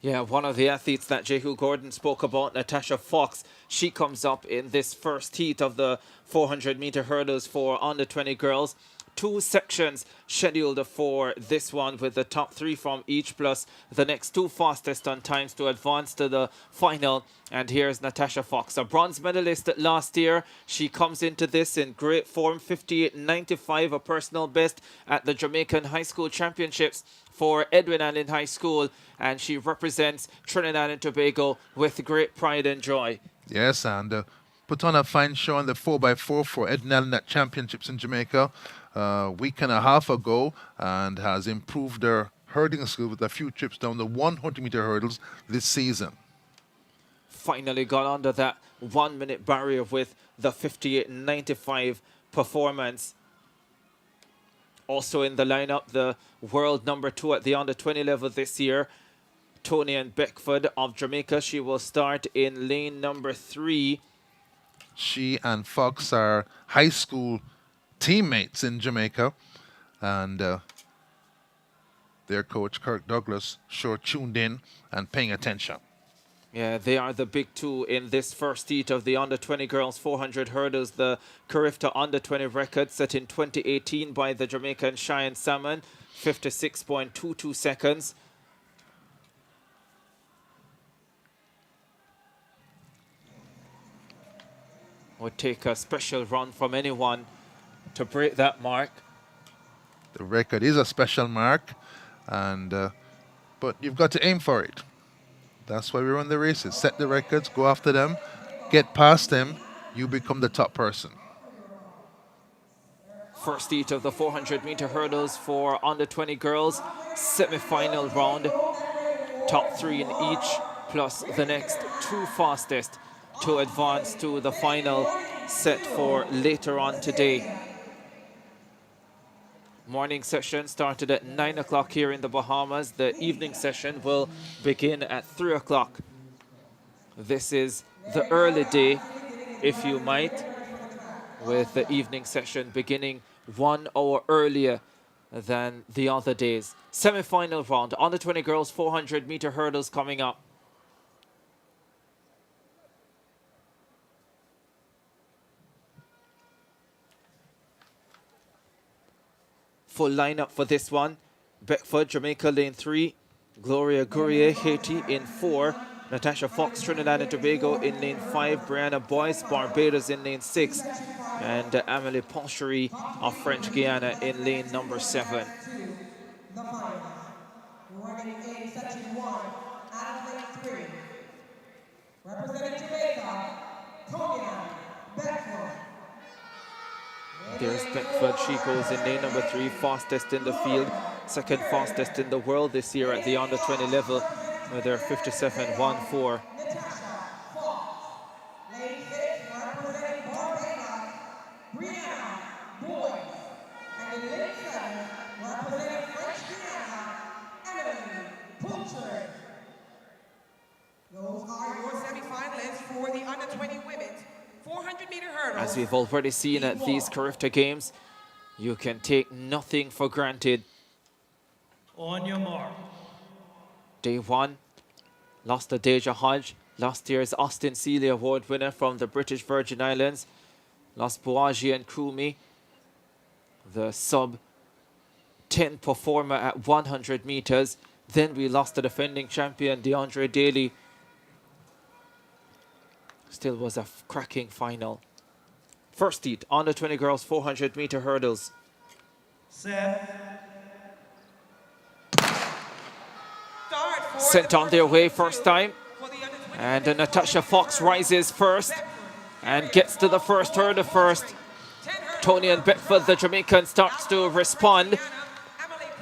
S1: Yeah, one of the athletes that Jehu Gordon spoke about, Natasha Fox, she comes up in this first heat of the 400-meter hurdles for under-20 girls. 2 sections scheduled for this one, with the top 3 from each plus the next 2 fastest on times to advance to the final. And here's Natasha Fox, a bronze medalist last year. She comes into this in great form, 58.95, a personal best at the Jamaican High School Championships for Edwin Allen High School, and she represents Trinidad and Tobago with great pride and joy.
S2: Yes, and put on a fine show on the 4x4 for Edwin Allen at Championships in Jamaica a week and a half ago, and has improved her hurdling skill with a few trips down the 100-meter hurdles this season.
S1: Finally got under that 1-minute barrier with the 58.95 performance. Also in the lineup, the world number 2 at the under-20 level this year, Tony Ann Beckford of Jamaica. She will start in lane number 3.
S2: She and Fox are high school teammates in Jamaica, and their coach, Kirk Douglas, sure tuned in and paying attention.
S1: Yeah, they are the big 2 in this first heat of the under-20 girls 400 hurdles. The CARIFTA under-20 record set in 2018 by the Jamaican Cheyenne Salmon, 56.22 seconds. Would take a special run from anyone to break that mark.
S2: The record is a special mark, and but you've got to aim for it. That's why we run the races. Set the records, go after them, get past them, you become the top person.
S1: First heat of the 400-meter hurdles for under-20 girls, semi-final round. Top 3 in each, plus the next 2 fastest to advance to the final, set for later on today. Morning session started at 9 o'clock here in the Bahamas. The evening session will begin at 3 o'clock. This is the early day, if you might, with the evening session beginning 1 hour earlier than the other days. Semi-final round, under 20 girls 400-meter hurdles coming up. Full lineup for this one. Beckford, Jamaica, lane 3. Gloria Gourier, Haiti, in 4. Natasha Fox, Trinidad and Tobago, in lane 5. Brianna Boyce, Barbados, in lane 6. And Amélie Ponchery of French Guiana in lane number 7. There's Beckford. She goes in lane number 3, fastest in the field, second fastest in the world this year at the under 20 level with her 57.14. As we've already seen at these CARIFTA Games, you can take nothing for granted.
S7: On your mark.
S1: Day 1, lost to Deja Hodge, Last year's Austin Seeley Award winner from the British Virgin Islands. Lost Bouagie and Krumi, the sub-10 performer at 100 meters. Then we lost the defending champion, DeAndre Daly. Still was a cracking final. First heat, under 20 girls 400 meter hurdles. Sent on their way first time. And Natasha Fox rises first and gets to the first hurdle first. Tony and Beckford, the Jamaican, starts to respond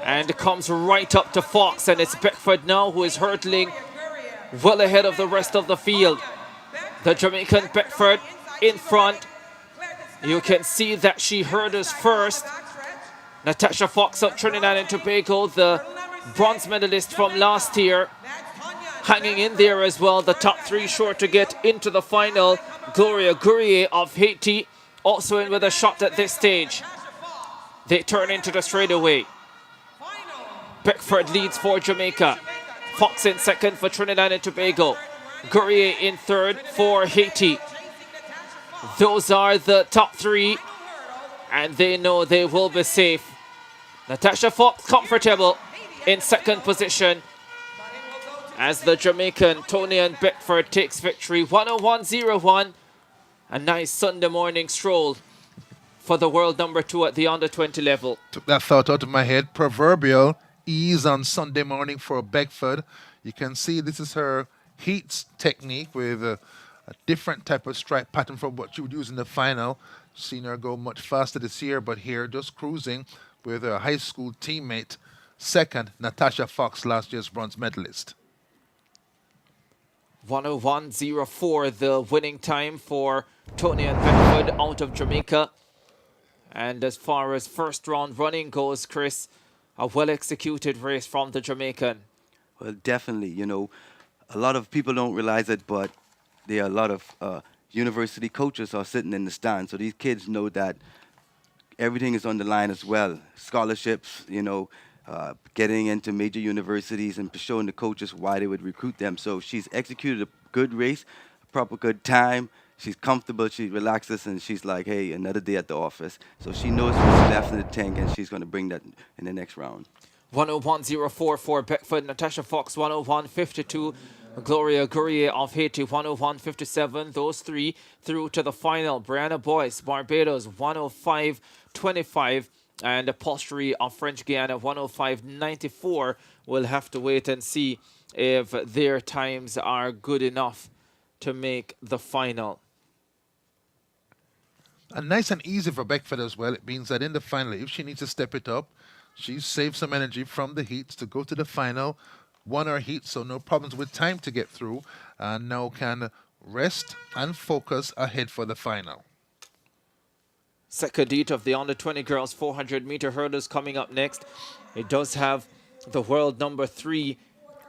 S1: and comes right up to Fox, and it's Beckford now who is hurdling well ahead of the rest of the field. The Jamaican Beckford in front. You can see that she hurdles first. Natasha Fox of Trinidad and Tobago, the bronze medalist from last year, hanging in there as well. The top three sure to get into the final. Gloria Gourier of Haiti also in with a shot at this stage. They turn into the straightaway. Beckford leads for Jamaica. Fox in second for Trinidad and Tobago. Gourier in third for Haiti. Those are the top three, and they know they will be safe. Natasha Fox comfortable in second position as the Jamaican Tony and Beckford takes victory 101.01. A nice Sunday morning stroll for the world number 2 at the under 20 level.
S2: Took that thought out of my head. Proverbial ease on Sunday morning for Beckford. You can see this is her heats technique with a different type of strike pattern from what she would use in the final. Seen her go much faster this year, but here just cruising with her high school teammate, second, Natasha Fox, last year's bronze medalist.
S1: 101.04 the winning time for Tony and Beckford out of Jamaica. And as far as first round running goes, Chris, a well-executed race from the Jamaican.
S3: Well, definitely, you know, a lot of people don't realize it, but there are a lot of university coaches are sitting in the stand. So these kids know that everything is on the line as well. Scholarships, you know, getting into major universities and showing the coaches why they would recruit them. So she's executed a good race, a proper good time. She's comfortable, she relaxes, and she's like, hey, another day at the office. So she knows what's left in the tank, and she's going to bring that in the next round.
S1: 101.04 for Beckford. Natasha Fox 101.52. Gloria Gourier of Haiti 101.57. Those three through to the final. Brianna Boyce, Barbados 105.25. And Upholstery of French Guiana 105.94. We'll have to wait and see if their times are good enough to make the final.
S2: And nice and easy for Beckford as well. It means that in the final, if she needs to step it up, she's saved some energy from the heats to go to the final. Won her heat, so no problems with time to get through. And now can rest and focus ahead for the final.
S1: Second heat of the under 20 girls 400 meter hurdles coming up next. It does have the world number 3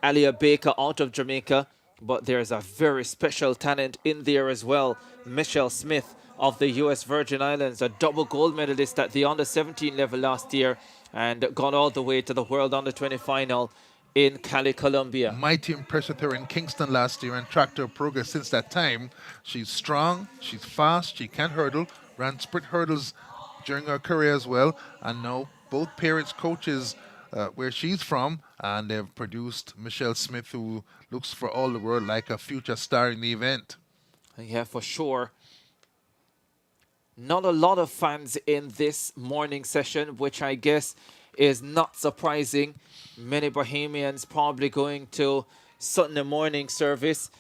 S1: Alia Baker out of Jamaica, but there's a very special talent in there as well. Michelle Smith of the US Virgin Islands, a double gold medalist at the under 17 level last year and gone all the way to the world under 20 final in Cali, Colombia.
S2: Mighty impressed with her in Kingston last year and tracked her progress since that time. She's strong, she's fast, she can hurdle, ran sprint hurdles during her career as well, and now both parents coaches where she's from, and they've produced Michelle Smith, who looks for all the world like a future star in the event.
S1: Yeah, for sure. Not a lot of fans in this morning session, which I guess is not surprising. Many Bahamians probably going to Sunday morning service,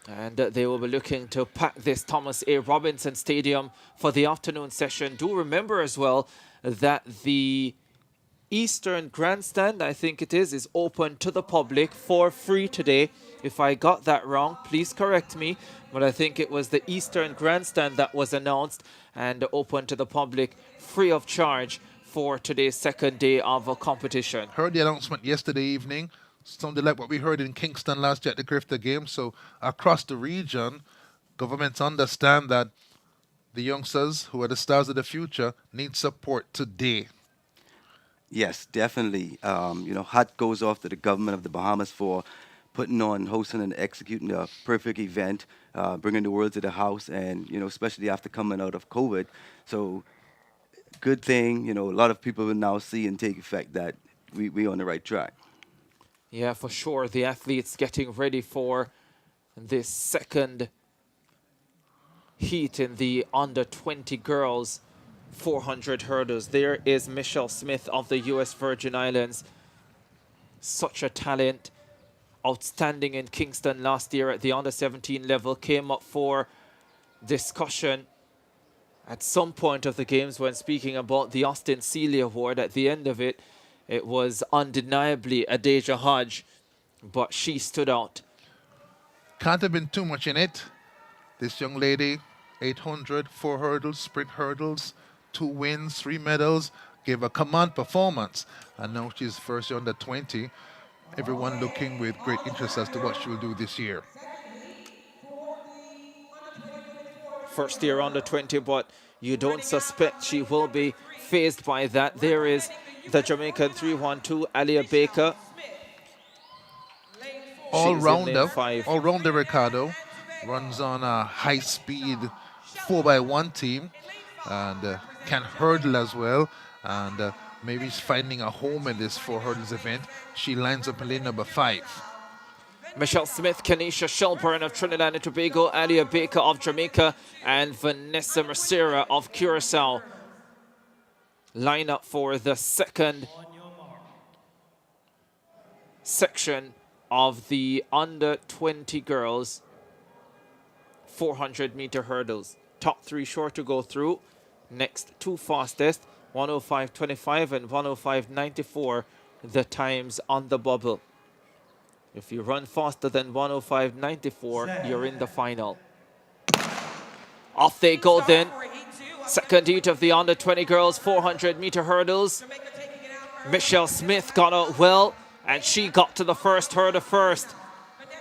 S1: and they will be looking to pack this Thomas A. Robinson Stadium for the afternoon session. Do remember as well that the Eastern Grandstand, I think it is open to the public for free today. If I got that wrong, please correct me, but I think it was the Eastern Grandstand that was announced and open to the public free of charge for today's second day of a competition.
S2: Heard the announcement yesterday evening. Sounded like what we heard in Kingston last year at the CARIFTA Games. So across the region, governments understand that the youngsters who are the stars of the future need support today.
S3: Yes, definitely. You know, hat goes off to the government of the Bahamas for putting on, hosting, and executing a perfect event, bringing the world to the house, and especially after coming out of COVID. So good thing, a lot of people will now see and take effect that we on the right track.
S1: Yeah, for sure. The athletes getting ready for this second heat in the under 20 girls 400 hurdles. There is Michelle Smith of the US Virgin Islands. Such a talent. Outstanding in Kingston last year at the under 17 level. Came up for discussion at some point of the games when speaking about the Austin Seeley Award. At the end of it, it was undeniably Adeja Hodge, but she stood out.
S2: Can't have been too much in it. This young lady, 800, 4 hurdles, sprint hurdles, 2 wins, 3 medals, gave a command performance. And now she's first under 20. Everyone looking with great interest as to what she will do this year.
S1: First year under 20, but you don't suspect she will be phased by that. There is the Jamaican 312, Alia Baker.
S2: All-rounder Ricardo. Runs on a high-speed 4x1 team and can hurdle as well. And maybe he's finding a home in this 4 hurdles event. She lines up in lane number 5.
S1: Michelle Smith, Kanisha Shelburne of Trinidad and Tobago, Alia Baker of Jamaica, and Vanessa Mercera of Curacao line up for the second section of the under 20 girls 400-meter hurdles. Top 3 sure to go through. Next 2 fastest, 105.25 and 105.94, the times on the bubble. If you run faster than 105.94, you're in the final. Off they go then. Second heat of the under 20 girls 400-meter hurdles. Michelle Smith got out well, and she got to the first hurdle first.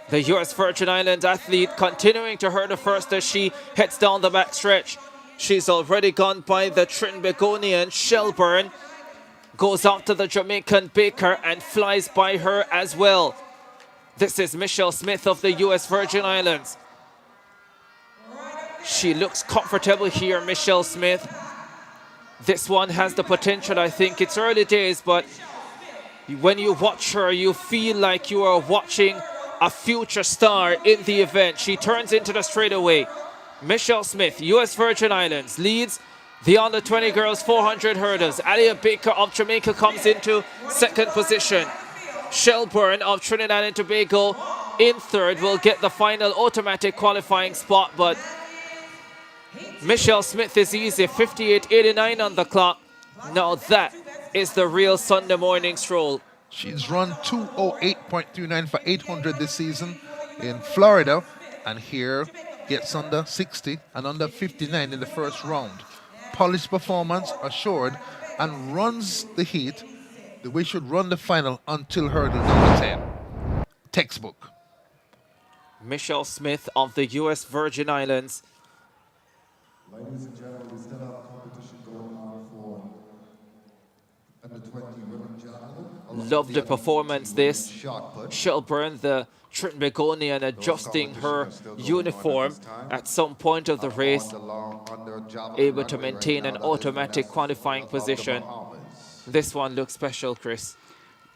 S1: The US Virgin Islands athlete continuing to hurdle first as she heads down the back stretch. She's already gone by the Trinbagonian Shelburne. Goes out to the Jamaican Baker and flies by her as well. This is Michelle Smith of the US Virgin Islands. She looks comfortable here, Michelle Smith. This one has the potential, I think. It's early days, but when you watch her, you feel like you are watching a future star in the event. She turns into the straightaway. Michelle Smith, US Virgin Islands, leads the under 20 girls 400 hurdles. Alia Baker of Jamaica comes into second position. Shelburne of Trinidad and Tobago in third will get the final automatic qualifying spot, but Michelle Smith is easy, 58.89 on the clock. Now that is the real Sunday morning stroll.
S2: She's run 2:08.29 for 800 this season in Florida, and here gets under 60 and under 59 in the first round. Polished performance assured, and runs the heat the way she should run the final until hurdle number 10. Textbook.
S1: Michelle Smith of the US Virgin Islands.
S7: Ladies and gentlemen, we still have competition going on for under 20 women javelin.
S1: Love the performance this. Shelburne, the Trinbagonian, adjusting her uniform at some point of the race, able to maintain an automatic qualifying position. This one looks special, Chris.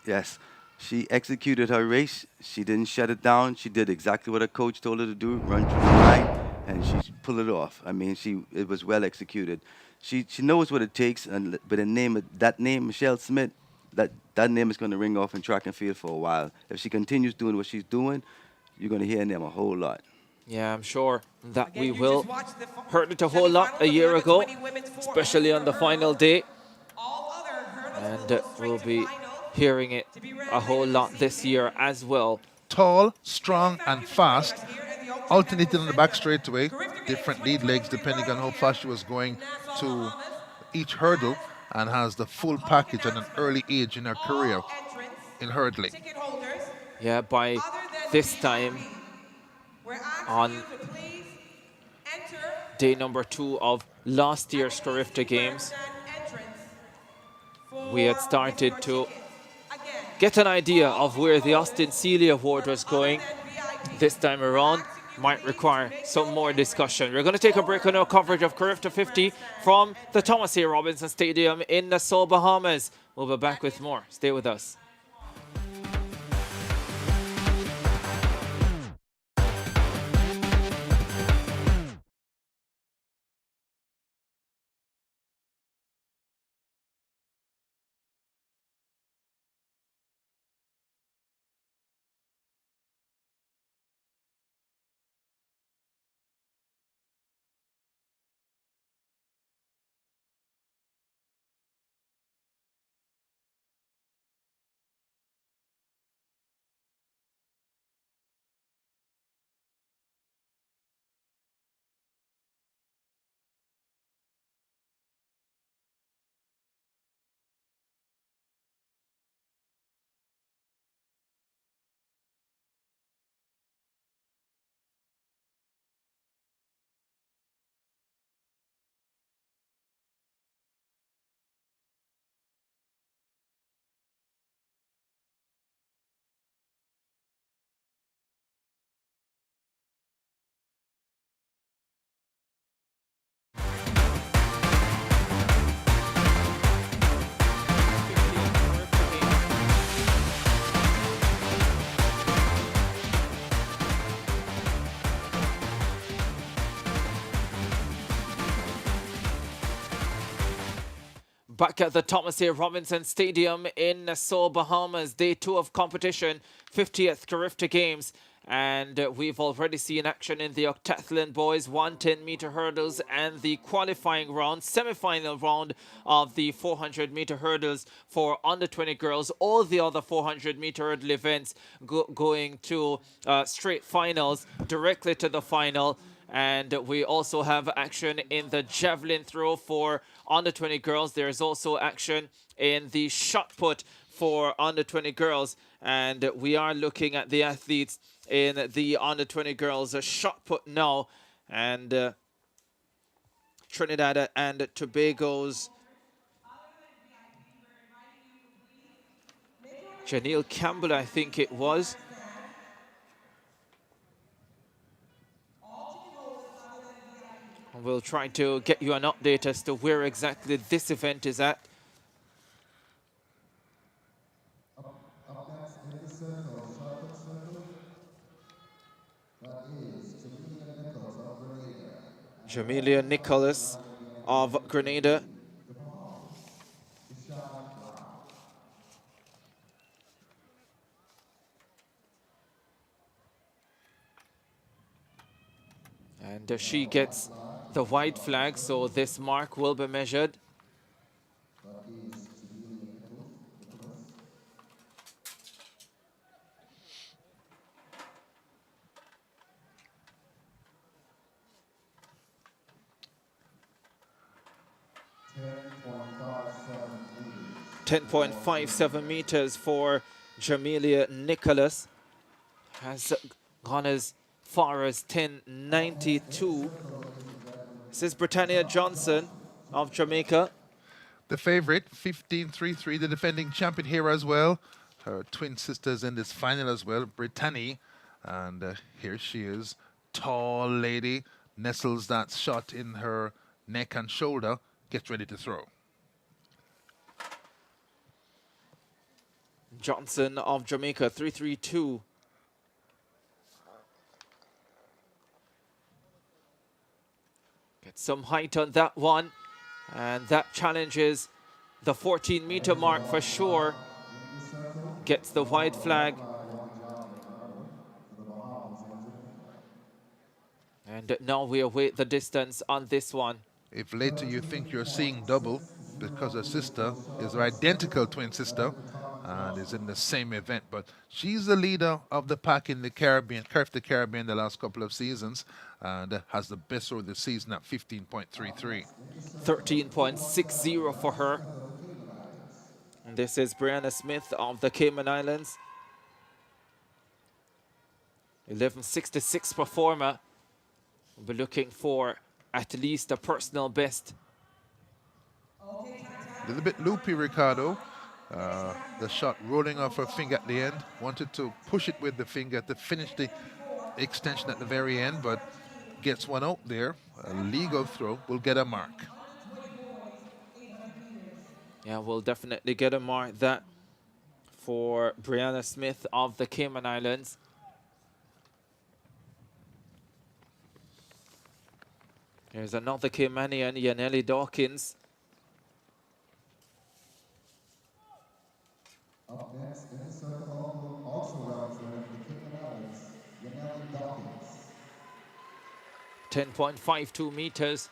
S3: Yes, she executed her race. She didn't shut it down. She did exactly what her coach told her to do, run through the line, and she pulled it off. I mean, it was well executed. She knows what it takes, and but that name, Michelle Smith, that name is going to ring off in track and field for a while. If she continues doing what she's doing, you're going to hear her name a whole lot.
S1: Yeah, I'm sure that we will. Heard it a whole lot a year ago, especially on the final day. And we'll be hearing it a whole lot this year as well.
S2: Tall, strong, and fast. Alternated on the back straightaway. Different lead legs depending on how fast she was going to each hurdle, and has the full package at an early age in her career in hurdling.
S1: Yeah, by this time on day number 2 of last year's CARIFTA Games, we had started to get an idea of where the Austin Seeley Award was going this time around might require some more discussion. We're going to take a break on our coverage of CARIFTA 50 from the Thomas A. Robinson Stadium in Nassau, Bahamas. We'll be back with more. Stay with us. Back at the Thomas A. Robinson Stadium in Nassau, Bahamas, day 2 of competition, 50th CARIFTA Games. And we've already seen action in the octathlon boys, 110-meter hurdles, and the qualifying round, semi-final round of the 400-meter hurdles for under-20 girls. All the other 400-meter hurdle events going to straight finals, directly to the final. And we also have action in the javelin throw for under 20 girls. There's also action in the shot put for under 20 girls. And we are looking at the athletes in the under 20 girls shot put now. And Trinidad and Tobago's Janelle Campbell, I think it was. We'll try to get you an update as to where exactly this event is at. Jamelia Nicholas of Grenada. And she gets the white flag, so this mark will be measured. .57 meters for Jamelia Nicholas. Has gone as far as 10.92. This is Britannia Johnson of Jamaica.
S2: The favorite, 15.33, the defending champion here as well. Her twin sisters in this final as well, Brittany. And here she is, tall lady, nestles that shot in her neck and shoulder, gets ready to throw.
S1: Johnson of Jamaica, 3.32. Get some height on that one. And that challenges the 14-meter mark for sure. Gets the white flag. And now we await the distance on this one.
S2: If later you think you're seeing double, because her sister is her identical twin sister and is in the same event, but she's the leader of the pack in the Caribbean, CARIFTA Caribbean, the last couple of seasons, and has the best score of the season at 15.33.
S1: 13.60 for her. And this is Brianna Smith of the Cayman Islands. 11.66 performer. We'll be looking for at least a personal best.
S2: A little bit loopy, Ricardo. The shot rolling off her finger at the end. Wanted to push it with the finger to finish the extension at the very end, but gets one out there. A legal throw will get a mark.
S1: Yeah, we'll definitely get a mark that for Brianna Smith of the Cayman Islands. Here's another Caymanian, Yaneli Dawkins.
S7: Up next, in the circle, also representing the Cayman Islands, Yaneli Dawkins.
S1: 10.52 meters.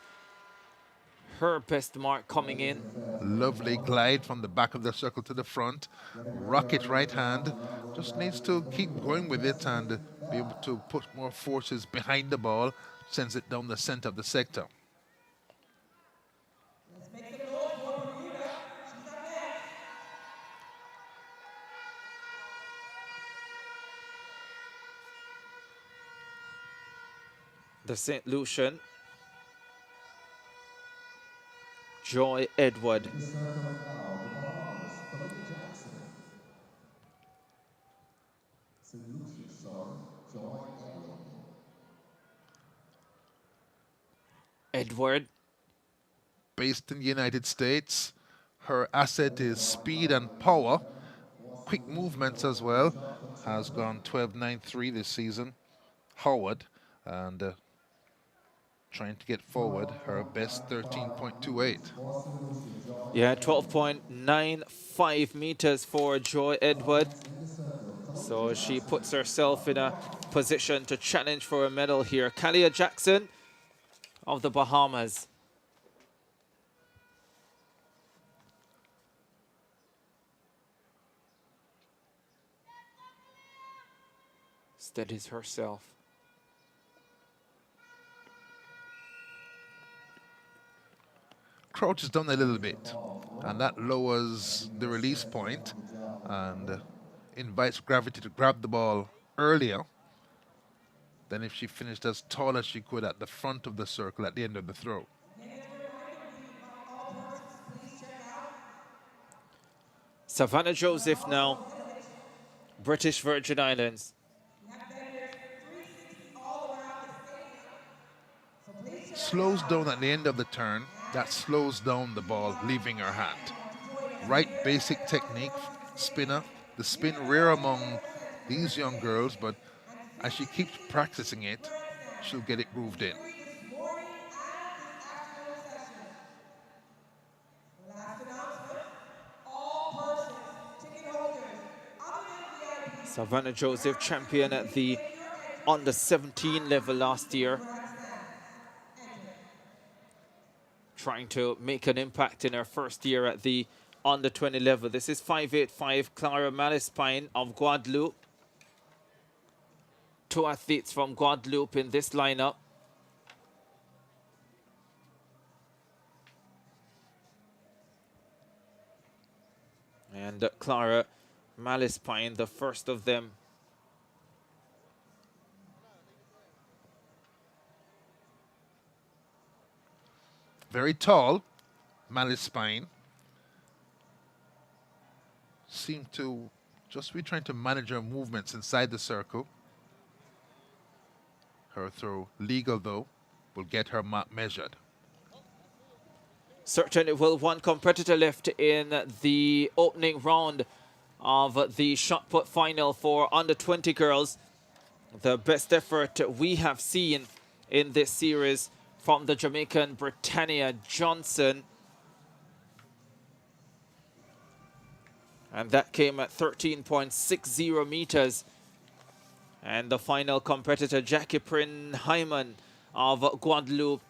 S1: Her best mark coming in.
S2: Lovely glide from the back of the circle to the front. Rocket right hand. Just needs to keep going with it and be able to put more forces behind the ball. Sends it down the center of the sector.
S1: The St. Lucian, Joy Edward.
S7: In the circle now, the Bahamas, Jackson. St. Lucia's son, Joy Edward.
S1: Edward.
S2: Based in the United States, her asset is speed and power. Quick movements as well. Has gone 12.93 this season. Howard, and trying to get forward, her best 13.28.
S1: Yeah, 12.95 meters for Joy Edward. So she puts herself in a position to challenge for a medal here. Kalia Jackson of the Bahamas. Steadies herself.
S2: Crouches down a little bit, and that lowers the release point and invites gravity to grab the ball earlier than if she finished as tall as she could at the front of the circle at the end of the throw.
S1: Savannah Joseph now, British Virgin Islands.
S2: Slows down at the end of the turn. That slows down the ball, leaving her hand. Right basic technique, spinner. The spin rare among these young girls, but as she keeps practicing it, she'll get it grooved in.
S1: Savannah Joseph, champion at the under 17 level last year. Trying to make an impact in her first year at the under 20 level. This is 5'8" Clara Malispine of Guadeloupe. Two athletes from Guadeloupe in this lineup. And Clara Malispine, the first of them.
S2: Very tall, Malispine. Seemed to just be trying to manage her movements inside the circle. Her throw, legal though, will get her mark measured.
S1: Certainly will. One competitor left in the opening round of the shot put final for under 20 girls. The best effort we have seen in this series from the Jamaican Britannia Johnson. And that came at 13.60 meters. And the final competitor, Jackie Prin Hyman of Guadeloupe,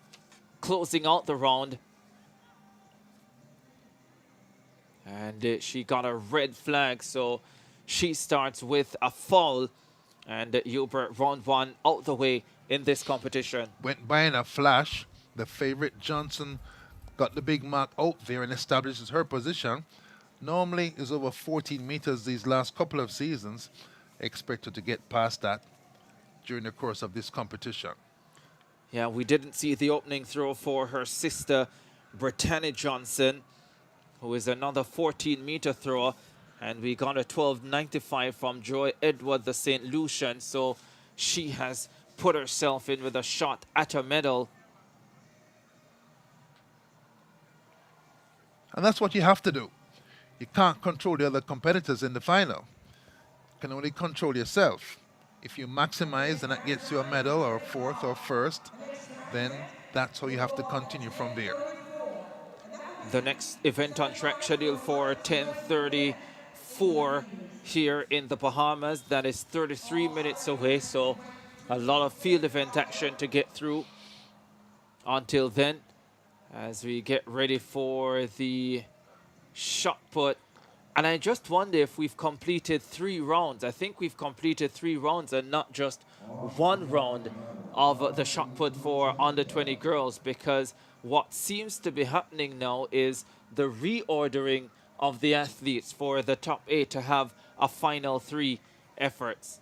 S1: closing out the round. And she got a red flag, so she starts with a foul. And Hubert, round one out the way in this competition.
S2: Went by in a flash. The favorite Johnson got the big mark out there and establishes her position. Normally is over 14 meters these last couple of seasons. Expected to get past that during the course of this competition.
S1: Yeah, we didn't see the opening throw for her sister, Britannia Johnson, who is another 14-meter thrower. And we got a 12.95 from Joy Edward, the St. Lucian. So she has put herself in with a shot at a medal.
S2: And that's what you have to do. You can't control the other competitors in the final. You can only control yourself. If you maximize and that gets you a medal or fourth or first, then that's how you have to continue from there.
S1: The next event on track scheduled for 10:34 here in the Bahamas. That is 33 minutes away, so a lot of field event action to get through until then, as we get ready for the shot put. And I just wonder if we've completed 3 rounds. I think we've completed 3 rounds and not just 1 round of the shot put for under 20 girls, because what seems to be happening now is the reordering of the athletes for the top 8 to have a final 3 efforts.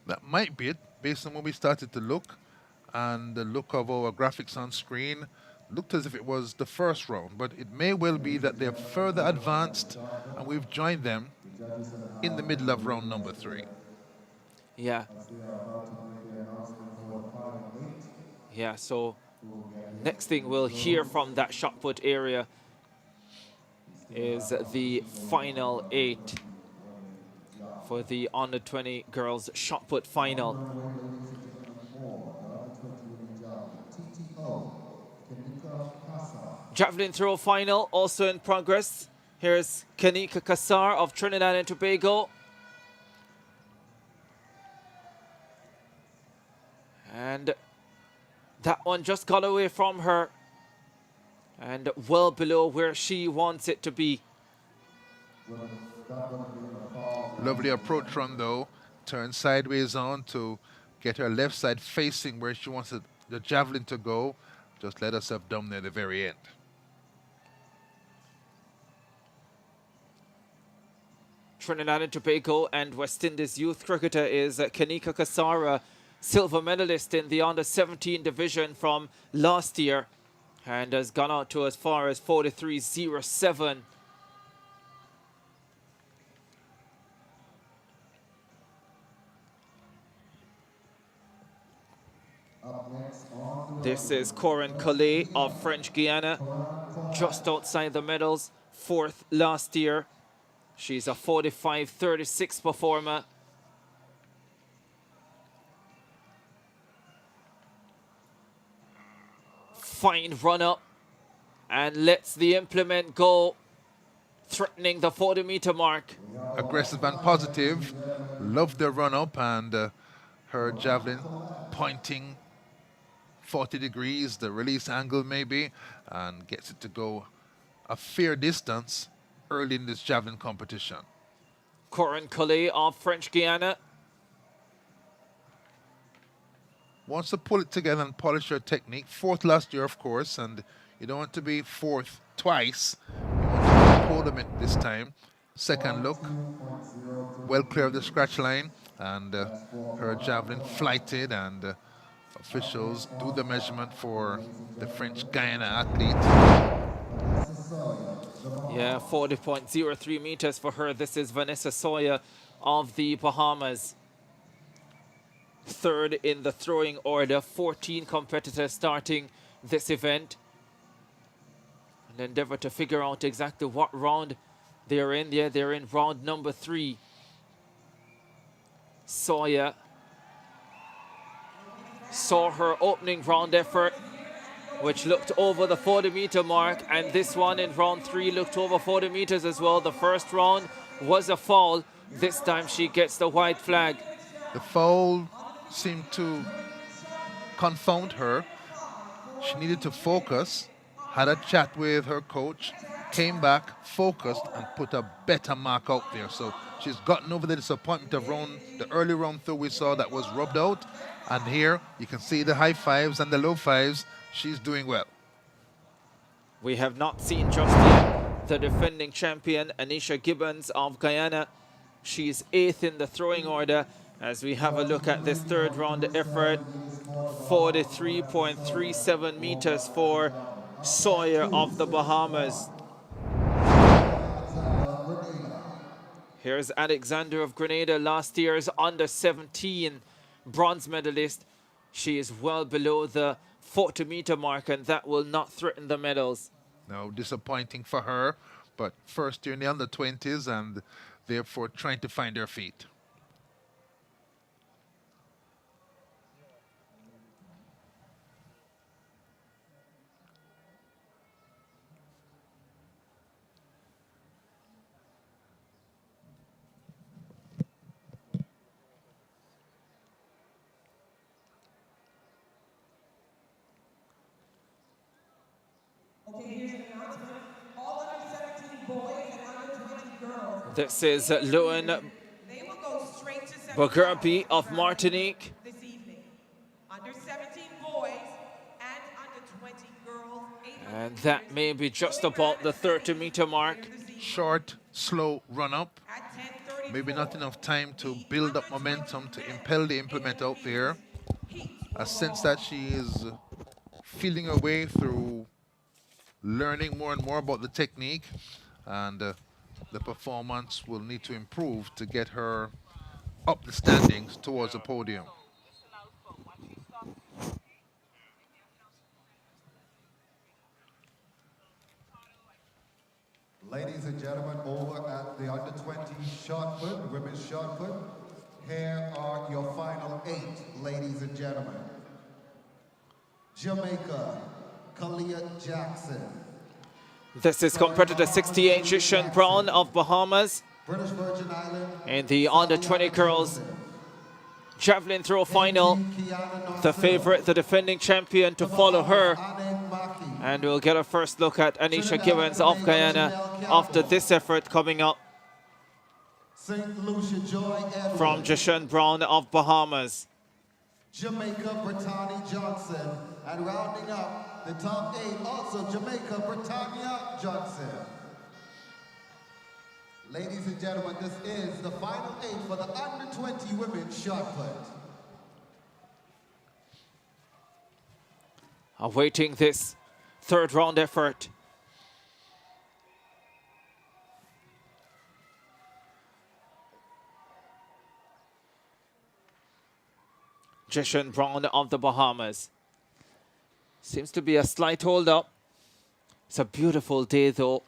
S2: That might be it, based on when we started to look, and the look of our graphics on screen looked as if it was the first round, but it may well be that they're further advanced and we've joined them in the middle of round number 3.
S1: Yeah. Yeah, so next thing we'll hear from that shot put area is the final 8 for the under 20 girls shot put final. Javelin throw final also in progress. Here's Kanika Kassar of Trinidad and Tobago. And that one just got away from her and well below where she wants it to be.
S2: Lovely approach run though. Turn sideways on to get her left side facing where she wants the javelin to go. Just let herself down there at the very end.
S1: Trinidad and Tobago and West Indies youth cricketer is Kanika Kassara, silver medalist in the under-17 division from last year, and has gone out to as far as 43.07. This is Corinne Collet of French Guiana, just outside the medals, 4th last year. She's a 45.36 performer. Fine run up and lets the implement go, threatening the 40-meter mark.
S2: Aggressive and positive. Loved the run up and her javelin pointing 40 degrees, the release angle maybe, and gets it to go a fair distance early in this javelin competition.
S1: Corinne Collet of French Guiana
S2: wants to pull it together and polish her technique. 4th last year, of course, and you don't want to be 4th twice. You want to pull them in this time. Second look, well clear of the scratch line, and her javelin flighted, and officials do the measurement for the French Guiana athlete.
S1: Yeah, 40.03 meters for her. This is Vanessa Sawyer of the Bahamas. 3rd in the throwing order, 14 competitors starting this event. And endeavor to figure out exactly what round they're in. Yeah, they're in round number 3. Sawyer saw her opening round effort, which looked over the 40-meter mark, and this one in round 3 looked over 40 meters as well. The first round was a foul. This time she gets the white flag.
S2: The foul seemed to confound her. She needed to focus, had a chat with her coach, came back, focused, and put a better mark out there. So she's gotten over the disappointment of the early round throw we saw that was rubbed out. And here you can see the high fives and the low fives. She's doing well.
S1: We have not seen just yet the defending champion, Anisha Gibbons of Guyana. She's 8th in the throwing order as we have a look at this 3rd round effort. 43.37 meters for Sawyer of the Bahamas. Here's Alexander of Grenada, last year's under-17 bronze medalist. She is well below the 40-meter mark, and that will not threaten the medals.
S2: No, disappointing for her, but first year in the under-20s and therefore trying to find her feet.
S1: This is Loan Bogerbi of Martinique.
S8: This evening. Under 17 boys and under 20 girls.
S1: And that may be just about the 30-meter mark.
S2: Short, slow run-up. Maybe not enough time to build up momentum to impel the implement out there. I sense that she is feeling her way through learning more and more about the technique, and the performance will need to improve to get her up the standings towards the podium.
S7: Ladies and gentlemen, over at the under-20 shot put, women's shot put, here are your final 8, ladies and gentlemen. Jamaica, Kalia Jackson.
S1: This is competitor 68, Jishan Brown of Bahamas.
S7: British Virgin Islands.
S1: In the under-20 girls javelin throw final, the favorite, the defending champion, to follow her. And we'll get a first look at Anisha Gibbons of Guyana after this effort coming up
S7: St. Lucia Joy Edwards.
S1: from Jishan Brown of Bahamas.
S7: Jamaica, Brittany Johnson. And rounding up the top 8, also Jamaica, Britannia Johnson. Ladies and gentlemen, this is the final 8 for the under-20 women's shot put.
S1: Awaiting this third round effort. Jishan Brown of the Bahamas. Seems to be a slight hold up. It's a beautiful day though.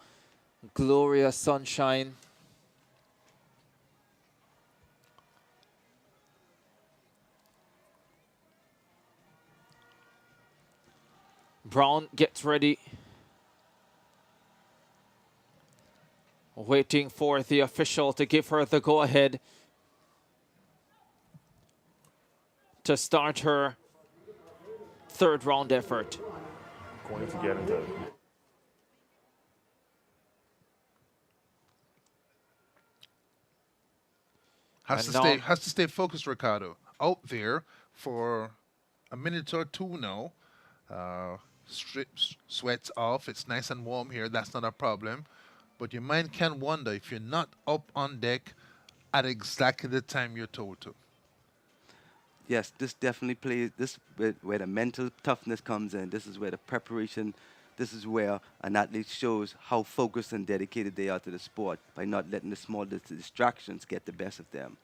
S1: Glorious sunshine. Brown gets ready. Waiting for the official to give her the go-ahead to start her third round effort.
S9: Going to get into
S2: Has to stay focused, Ricardo. Out there for a minute or two now. Strips sweats off. It's nice and warm here. That's not a problem. But your mind can wonder if you're not up on deck at exactly the time you're told to.
S3: Yes, this definitely plays, this where the mental toughness comes in. This is where the preparation, this is where an athlete shows how focused and dedicated they are to the sport by not letting the small distractions get the best of them.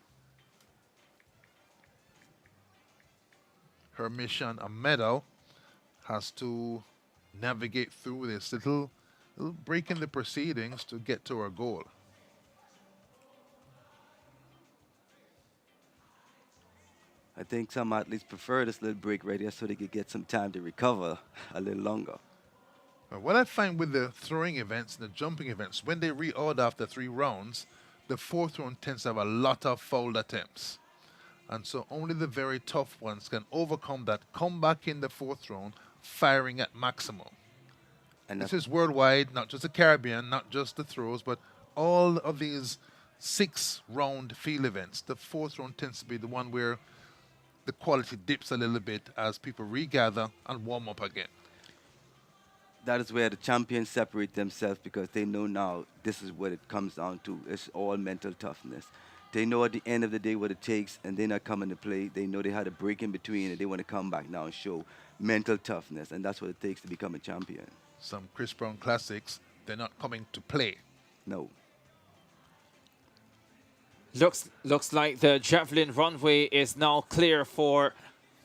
S2: Her mission, a medal, has to navigate through this little break in the proceedings to get to her goal.
S3: I think some athletes prefer this little break right here so they could get some time to recover a little longer.
S2: What I find with the throwing events and the jumping events, when they reorder after 3 rounds, the 4th round tends to have a lot of foul attempts. And so only the very tough ones can overcome that, come back in the 4th round, firing at maximum. And this is worldwide, not just the Caribbean, not just the throws, but all of these 6-round field events. The 4th round tends to be the one where the quality dips a little bit as people regather and warm up again.
S3: That is where the champions separate themselves because they know now this is what it comes down to. It's all mental toughness. They know at the end of the day what it takes, and they're not coming to play. They know they had a break in between, and they want to come back now and show mental toughness, and that's what it takes to become a champion.
S2: Some Chris Brown classics, they're not coming to play.
S3: No.
S1: Looks like the javelin runway is now clear for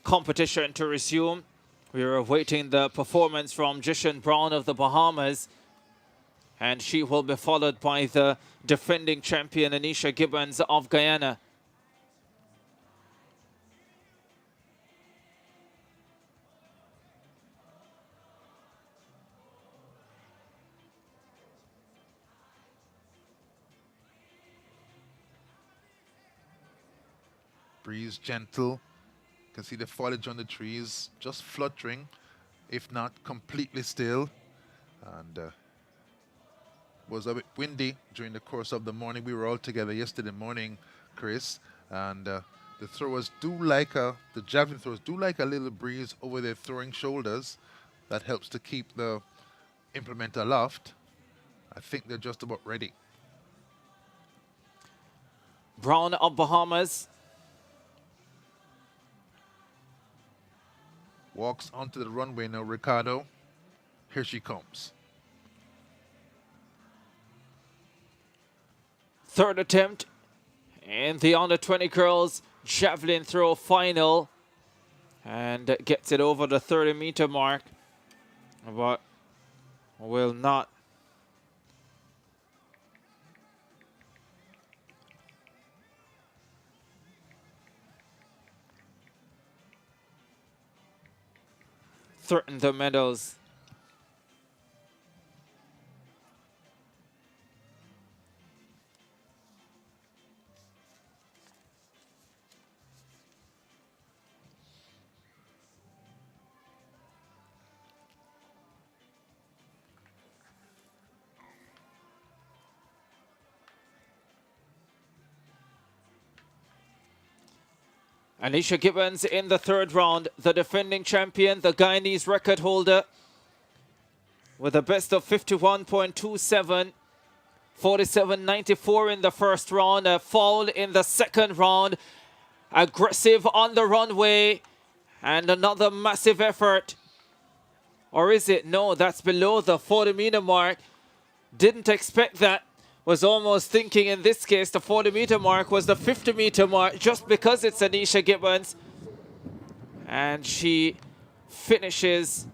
S1: competition to resume. We are awaiting the performance from Jishan Brown of the Bahamas, and she will be followed by the defending champion Anisha Gibbons of Guyana.
S2: Breeze gentle. You can see the foliage on the trees just fluttering, if not completely still. And was a bit windy during the course of the morning. We were all together yesterday morning, Chris, and the throwers do like the javelin throwers do like a little breeze over their throwing shoulders. That helps to keep the implement aloft. I think they're just about ready.
S1: Brown of Bahamas
S2: walks onto the runway now, Ricardo. Here she comes.
S1: Third attempt in the under-20 girls javelin throw final, and gets it over the 30-meter mark, but will not. Threaten the medals. Anisha Gibbons in the third round, the defending champion, the Guyanese record holder, with a best of 51.27, 47.94 in the first round, a foul in the second round, aggressive on the runway, and another massive effort. Or is it? No, that's below the 40-meter mark. Didn't expect that. Was almost thinking in this case the 40-meter mark was the 50-meter mark, just because it's Anisha Gibbons. And she finishes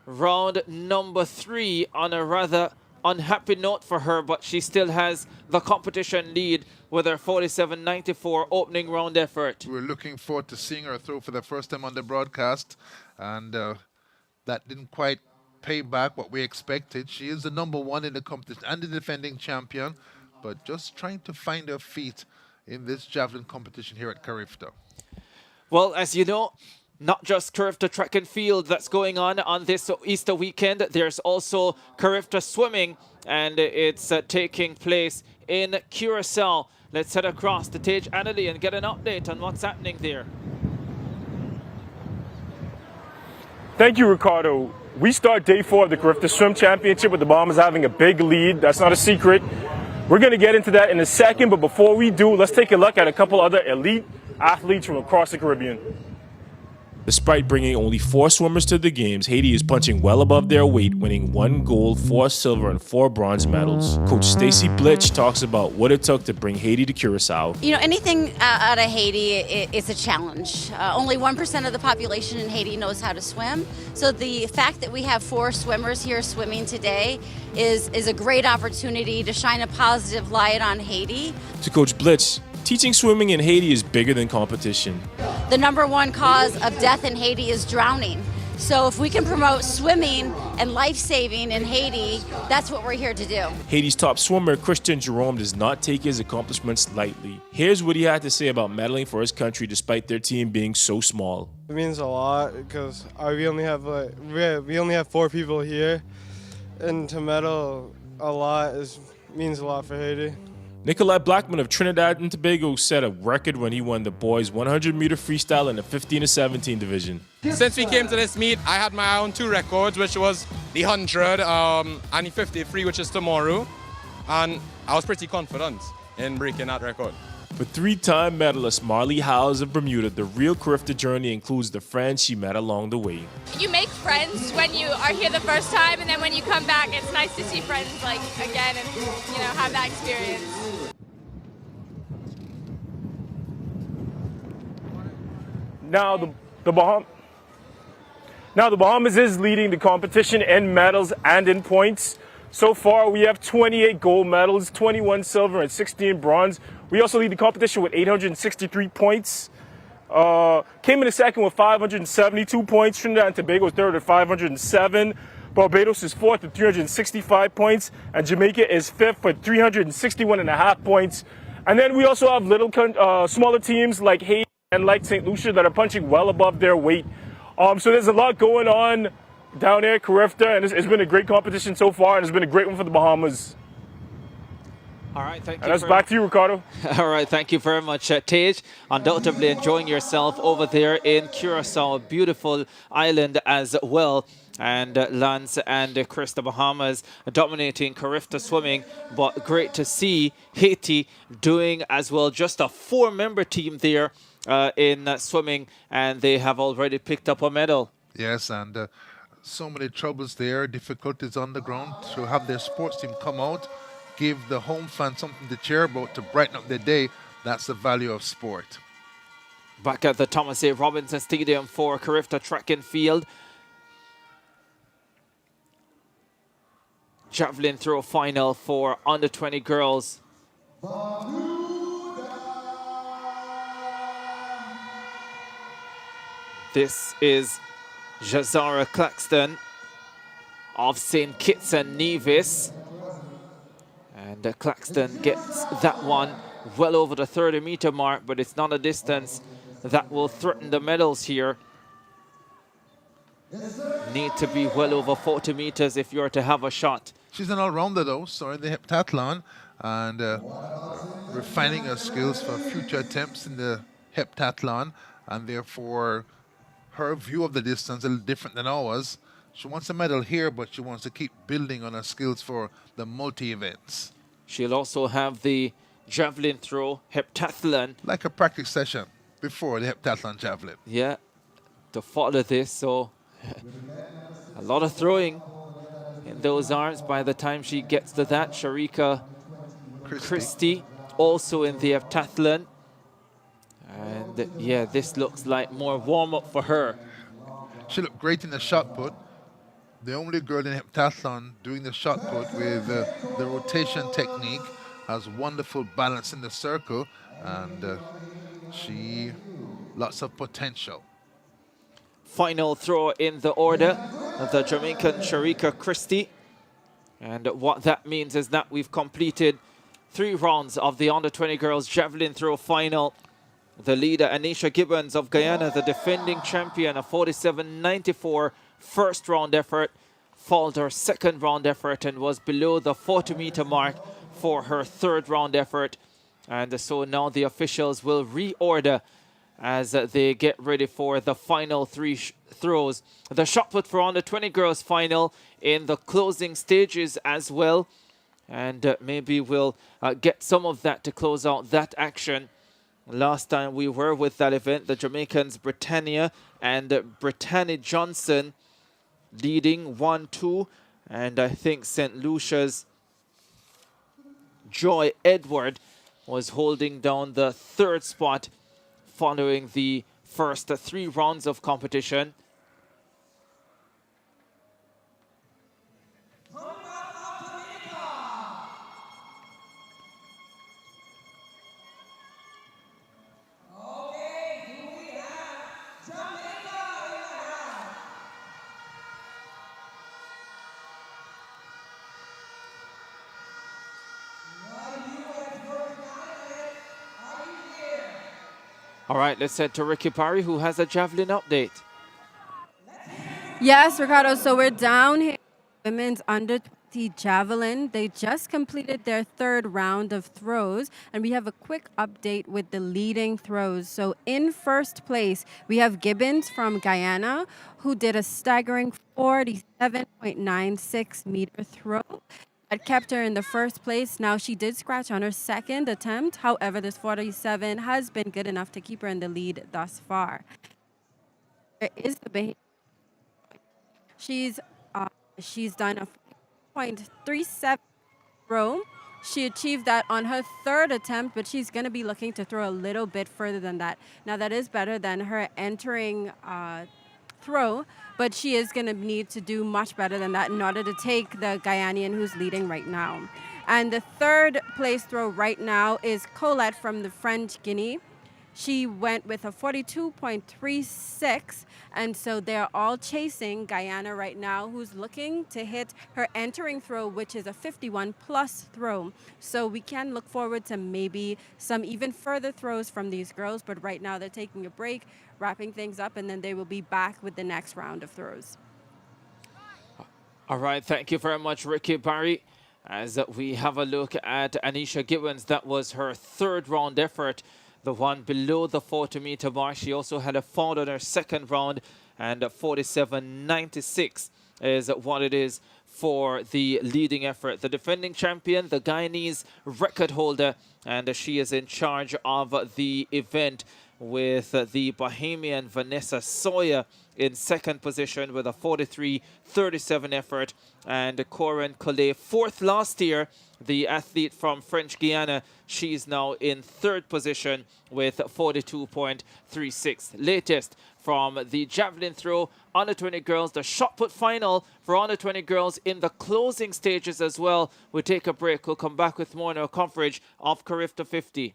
S1: round number 3 on a rather unhappy note for her, but she still has the competition lead with her 47.94 opening round effort.
S2: We're looking forward to seeing her throw for the first time on the broadcast, and that didn't quite pay back what we expected. She is the #1 in the competition and the defending champion, but just trying to find her feet in this javelin competition here at CARIFTA.
S1: Well, as you know, not just CARIFTA track and field that's going on this Easter weekend. There's also CARIFTA swimming, and it's taking place in Curacao. Let's head across to Tage Annaly and get an update on what's happening there.
S9: Thank you, Ricardo. We start day 4 of the CARIFTA Swim Championship with the Bahamas having a big lead. That's not a secret. We're going to get into that in a second, but before we do, let's take a look at a couple other elite athletes from across the Caribbean.
S10: Despite bringing only 4 swimmers to the games, Haiti is punching well above their weight, winning 1 gold, 4 silver, and 4 bronze medals. Coach Stacy Blitch talks about what it took to bring Haiti to Curacao.
S11: You know, anything out of Haiti is a challenge. Only 1% of the population in Haiti knows how to swim. So the fact that we have 4 swimmers here swimming today is a great opportunity to shine a positive light on Haiti.
S10: To Coach Blitch, teaching swimming in Haiti is bigger than competition.
S11: The #1 cause of death in Haiti is drowning. So if we can promote swimming and life-saving in Haiti, that's what we're here to do.
S10: Haiti's top swimmer, Christian Jerome, does not take his accomplishments lightly. Here's what he had to say about medaling for his country despite their team being so small.
S12: It means a lot because we only have 4 people here, and to medal a lot means a lot for Haiti.
S10: Nikolai Blackman of Trinidad and Tobago set a record when he won the boys 100-meter freestyle in the 15 to 17 division.
S13: Since we came to this meet, I had my own 2 records, which was the 100 and the 50 free, which is tomorrow. And I was pretty confident in breaking that record.
S10: For 3-time medalist Marley Howes of Bermuda, the real CARIFTA journey includes the friends she met along the way.
S14: You make friends when you are here the first time, and then when you come back, it's nice to see friends again and have that experience.
S9: Now the Bahamas is leading the competition in medals and in points. So far, we have 28 gold medals, 21 silver, and 16 bronze. We also lead the competition with 863 points. Came in second with 572 points. Trinidad and Tobago is third at 507. Barbados is fourth at 365 points. And Jamaica is fifth with 361.5 points. And then we also have smaller teams like Haiti and like St. Lucia that are punching well above their weight. So there's a lot going on down there at CARIFTA, and it's been a great competition so far, and it's been a great one for the Bahamas.
S1: All right, thank you.
S9: And that's back to you, Ricardo.
S1: All right, thank you very much, Tej. Undoubtedly enjoying yourself over there in Curacao, a beautiful island as well. And Lance and Chris, the Bahamas, dominating CARIFTA swimming. But great to see Haiti doing as well. Just a 4-member team there in swimming, and they have already picked up a medal.
S2: Yes, and so many troubles there, difficulties on the ground. To have their sports team come out, give the home fans something to cheer about, to brighten up their day, that's the value of sport.
S1: Back at the Thomas A. Robinson Stadium for CARIFTA track and field. Javelin throw final for under 20 girls. This is Jazara Claxton of St. Kitts and Nevis. And Claxton gets that one well over the 30-meter mark, but it's not a distance that will threaten the medals here. Need to be well over 40 meters if you're to have a shot.
S2: She's an all-rounder though, so in the heptathlon, and refining her skills for future attempts in the heptathlon, and therefore her view of the distance is a little different than ours. She wants a medal here, but she wants to keep building on her skills for the multi-events.
S1: She'll also have the javelin throw heptathlon.
S2: Like a practice session before the heptathlon javelin.
S1: Yeah, to follow this, so a lot of throwing in those arms by the time she gets to that. Sharika Christie also in the heptathlon. And yeah, this looks like more warm-up for her.
S2: She looked great in the shot put. The only girl in heptathlon doing the shot put with the rotation technique, has wonderful balance in the circle, and she lots of potential.
S1: Final throw in the order of the Jamaican Sharika Christie. And what that means is that we've completed 3 rounds of the under-20 girls javelin throw final. The leader, Anisha Gibbons of Guyana, the defending champion, a 47.94 first round effort, failed her second round effort and was below the 40-meter mark for her third round effort. And so now the officials will reorder as they get ready for the final 3 throws. The shot put for under 20 girls final in the closing stages as well. And maybe we'll get some of that to close out that action. Last time we were with that event, the Jamaicans Britannia and Brittany Johnson leading 1-2. And I think St. Lucia's Joy Edward was holding down the 3rd spot following the first 3 rounds of competition. All right, let's head to Ricky Parry, who has a javelin update.
S4: Yes, Ricardo, so we're down here. Women's under 20 javelin. They just completed their 3rd round of throws, and we have a quick update with the leading throws. So in first place, we have Gibbons from Guyana, who did a staggering 47.96 meter throw. That kept her in the first place. Now, she did scratch on her 2nd attempt. However, this 47 has been good enough to keep her in the lead thus far. There is the behavior. She's done a 0.37 throw She achieved that on her third attempt, but she's going to be looking to throw a little bit further than that. Now, that is better than her entering throw, but she is going to need to do much better than that in order to take the Guyanian who's leading right now. And the third place throw right now is Colette from the French Guinea. She went with a 42.36, and so they're all chasing Guyana right now, who's looking to hit her entering throw, which is a 51-plus throw. So we can look forward to maybe some even further throws from these girls, but right now they're taking a break, wrapping things up, and then they will be back with the next round of throws.
S1: All right, thank you very much, Ricky Barry. As we have a look at Anisha Gibbons, that was her third round effort, the one below the 40-meter mark. She also had a fall on her second round, and 47.96 is what it is for the leading effort. The defending champion, the Guyanese record holder, and she is in charge of the event with the Bahamian Vanessa Sawyer in second position with a 43.37 effort, and Corinne Collet, fourth last year, the athlete from French Guiana. She's now in third position with 42.36. Latest from the javelin throw, under 20 girls, the shot put final for under 20 girls in the closing stages as well. We'll take a break. We'll come back with more in our coverage of CARIFTA 50.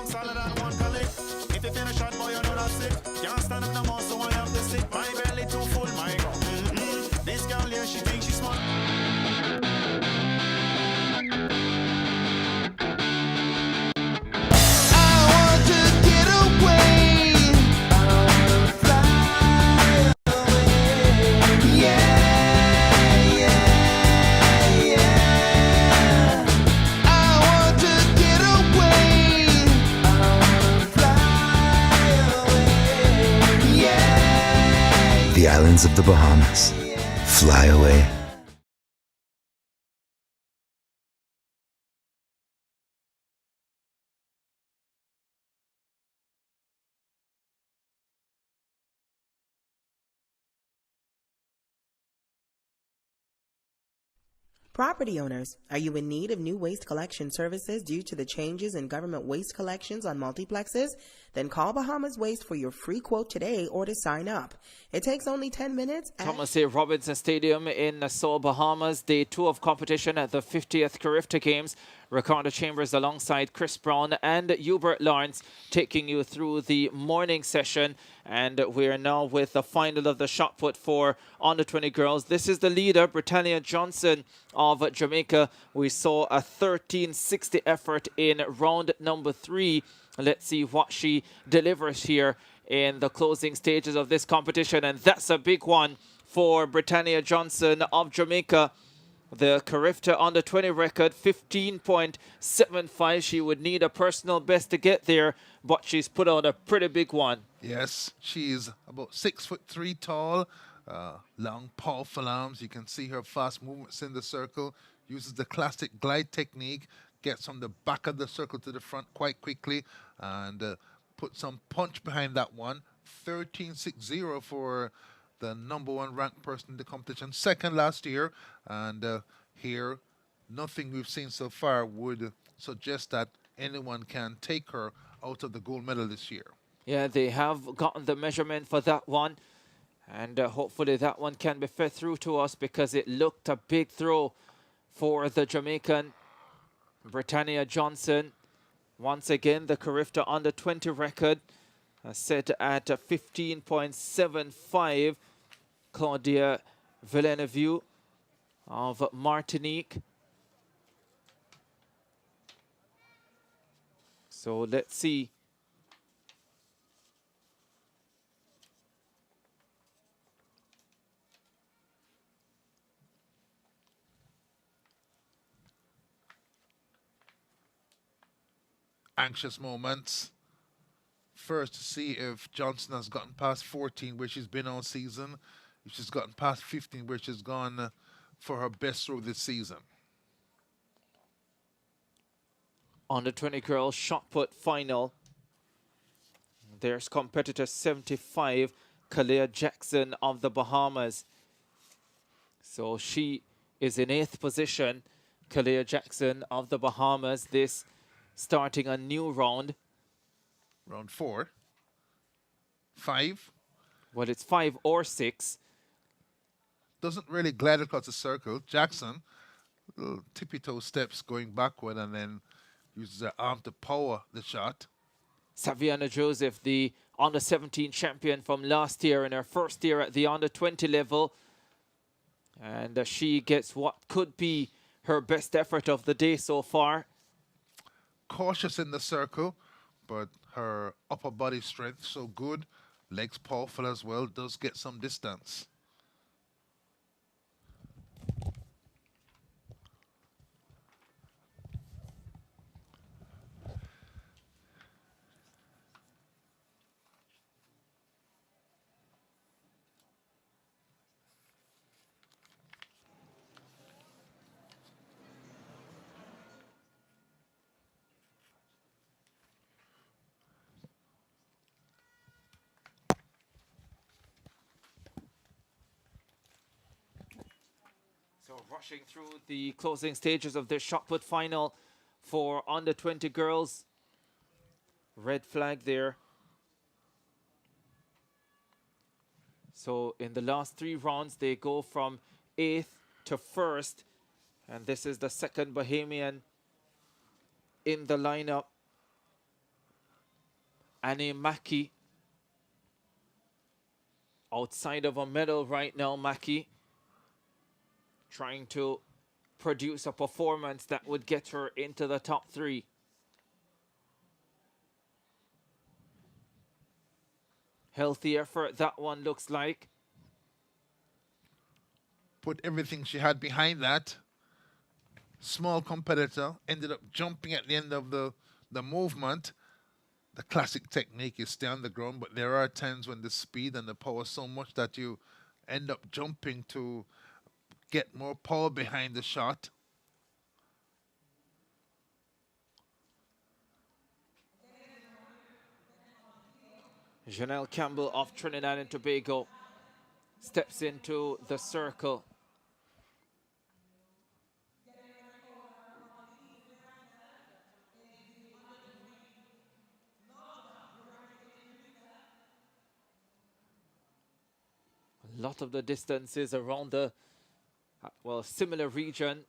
S15: Solid and one collect. If you finish shot, boy, you know that's it. Can't stand up no more, so I have to sit. My belly too full, my God. This girl here, she thinks she's smart.
S16: The islands of the Bahamas. Fly away.
S17: Property owners, are you in need of new waste collection services due to the changes in government waste collections on multiplexes? Then call Bahamas Waste for your free quote today or to sign up. It takes only 10 minutes.
S1: Thomas A. Robinson Stadium in Nassau, Bahamas. Day 2 of competition at the 50th CARIFTA Games. Ricardo Chambers alongside Chris Brown and Hubert Lawrence taking you through the morning session. And we're now with the final of the shot put for under 20 girls. This is the leader, Britannia Johnson of Jamaica. We saw a 13.60 effort in round number 3. Let's see what she delivers here in the closing stages of this competition. And that's a big one for Britannia Johnson of Jamaica. The CARIFTA under 20 record, 15.75. She would need a personal best to get there, but she's put out a pretty big one.
S2: Yes, she's about 6'3" tall, long, powerful arms. You can see her fast movements in the circle. Uses the classic glide technique, gets from the back of the circle to the front quite quickly, and put some punch behind that one. 13.60 for the #1 ranked person in the competition, second last year. And here, nothing we've seen so far would suggest that anyone can take her out of the gold medal this year.
S1: Yeah, they have gotten the measurement for that one. And hopefully that one can be fed through to us, because it looked a big throw for the Jamaican Britannia Johnson. Once again, the CARIFTA under 20 record set at 15.75. Claudia Villeneuve of Martinique. So let's see.
S2: Anxious moments. First, to see if Johnson has gotten past 14, where she's been all season. If she's gotten past 15, where she's gone for her best throw this season.
S1: Under 20 girls shot put final. There's competitor 75, Kalia Jackson of the Bahamas. So she is in 8th position. Kalia Jackson of the Bahamas, this starting a new round.
S2: Round 4. 5.
S1: Well, it's 5 or 6.
S2: Doesn't really glide across the circle. Jackson, little tippy-toe steps going backward and then uses her arm to power the shot.
S1: Saviana Joseph, the under-17 champion from last year in her first year at the under-20 level. And she gets what could be her best effort of the day so far.
S2: Cautious in the circle, but her upper body strength so good. Legs powerful as well, does get some distance.
S1: So rushing through the closing stages of this shot put final for under-20 girls. Red flag there. So in the last 3 rounds, they go from 8th to 1st. And this is the second Bahamian in the lineup. Annie Mackey. Outside of a medal right now, Mackey. Trying to produce a performance that would get her into the top 3. Healthy effort, that one looks like.
S2: Put everything she had behind that. Small competitor, ended up jumping at the end of the movement. The classic technique is stay on the ground, but there are times when the speed and the power so much that you end up jumping to get more power behind the shot.
S1: Janelle Campbell of Trinidad and Tobago steps into the circle. A lot of the distances around the similar region.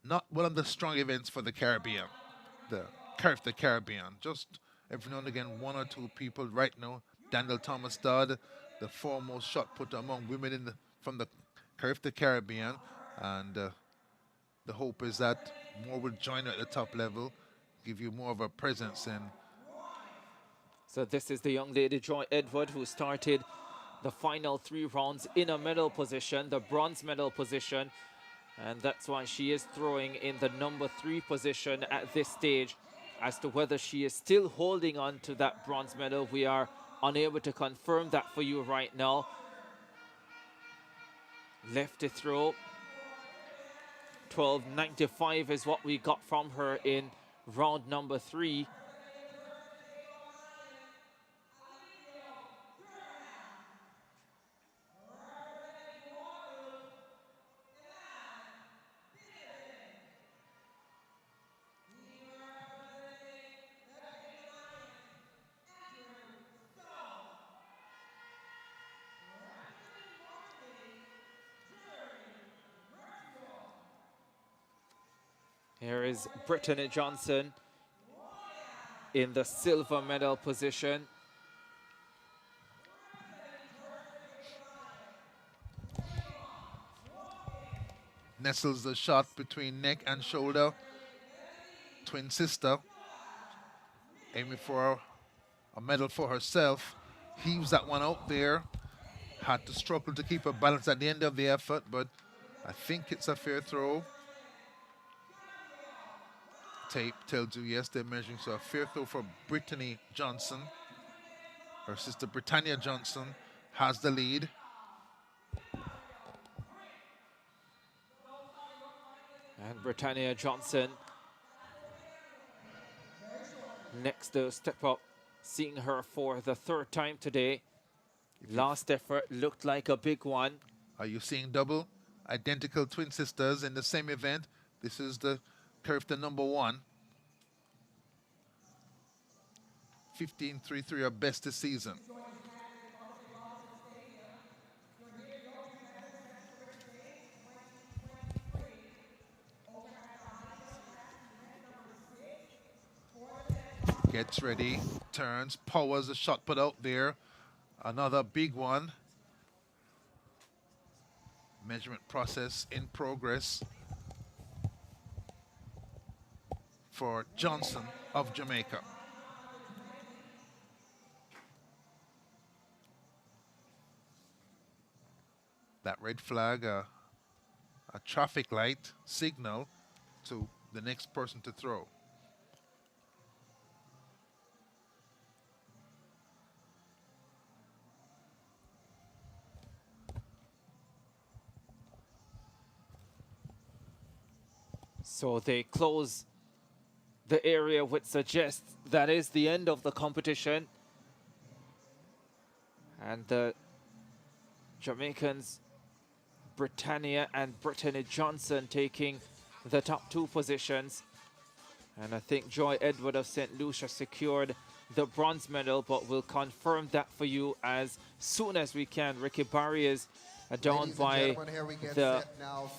S2: Not one of the strong events for the Caribbean, the CARIFTA Caribbean. Just every now and again, 1 or 2 people right now. Daniel Thomas Dodd, the foremost shot putter among women from the CARIFTA Caribbean. And the hope is that more will join her at the top level, give you more of a presence in.
S1: So this is the young lady, Joy Edward, who started the final 3 rounds in a medal position, the bronze medal position. And that's why she is throwing in the number 3 position at this stage. As to whether she is still holding on to that bronze medal, we are unable to confirm that for you right now. Left to throw. 12.95 is what we got from her in round number 3. Here is Brittany Johnson in the silver medal position.
S2: Nestles the shot between neck and shoulder. Twin sister, aiming for a medal for herself. Heaves that one out there. Had to struggle to keep her balance at the end of the effort, but I think it's a fair throw. Tape tells you, yes, they're measuring. So a fair throw for Brittany Johnson. Her sister Britannia Johnson has the lead.
S1: And Britannia Johnson next to step up Seeing her for the third time today. Last effort looked like a big one.
S2: Are you seeing double? Identical twin sisters in the same event. This is the CARIFTA number 1. 15.33, her best this season. Gets ready, turns, powers the shot put out there. Another big one. Measurement process in progress for Johnson of Jamaica. That red flag, a traffic light signal to the next person to throw.
S1: So they close the area, which suggests that is the end of the competition. And the Jamaicans, Britannia and Brittany Johnson, taking the top 2 positions. And I think Joy Edward of St. Lucia secured the bronze medal, but we'll confirm that for you as soon as we can. Ricky Barry is down by the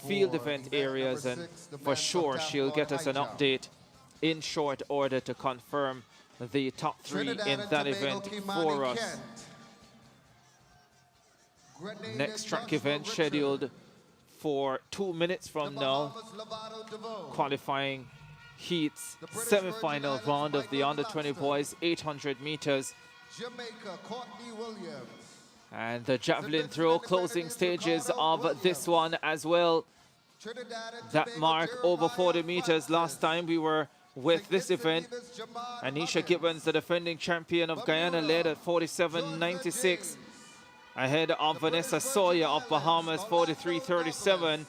S1: field event areas, and for sure she'll get us an update in short order to confirm the top 3 in that event for us. Next track event scheduled for 2 minutes from now. Qualifying heats, semi-final round of the under-20 boys 800 meters.
S7: Jamaica, Courtney Williams.
S1: And the javelin throw, closing stages of this one as well. That mark over 40 meters. Last time we were with this event, Anisha Gibbons, the defending champion of Guyana, led at 47.96, ahead of Vanessa Sawyer of Bahamas, 43.37.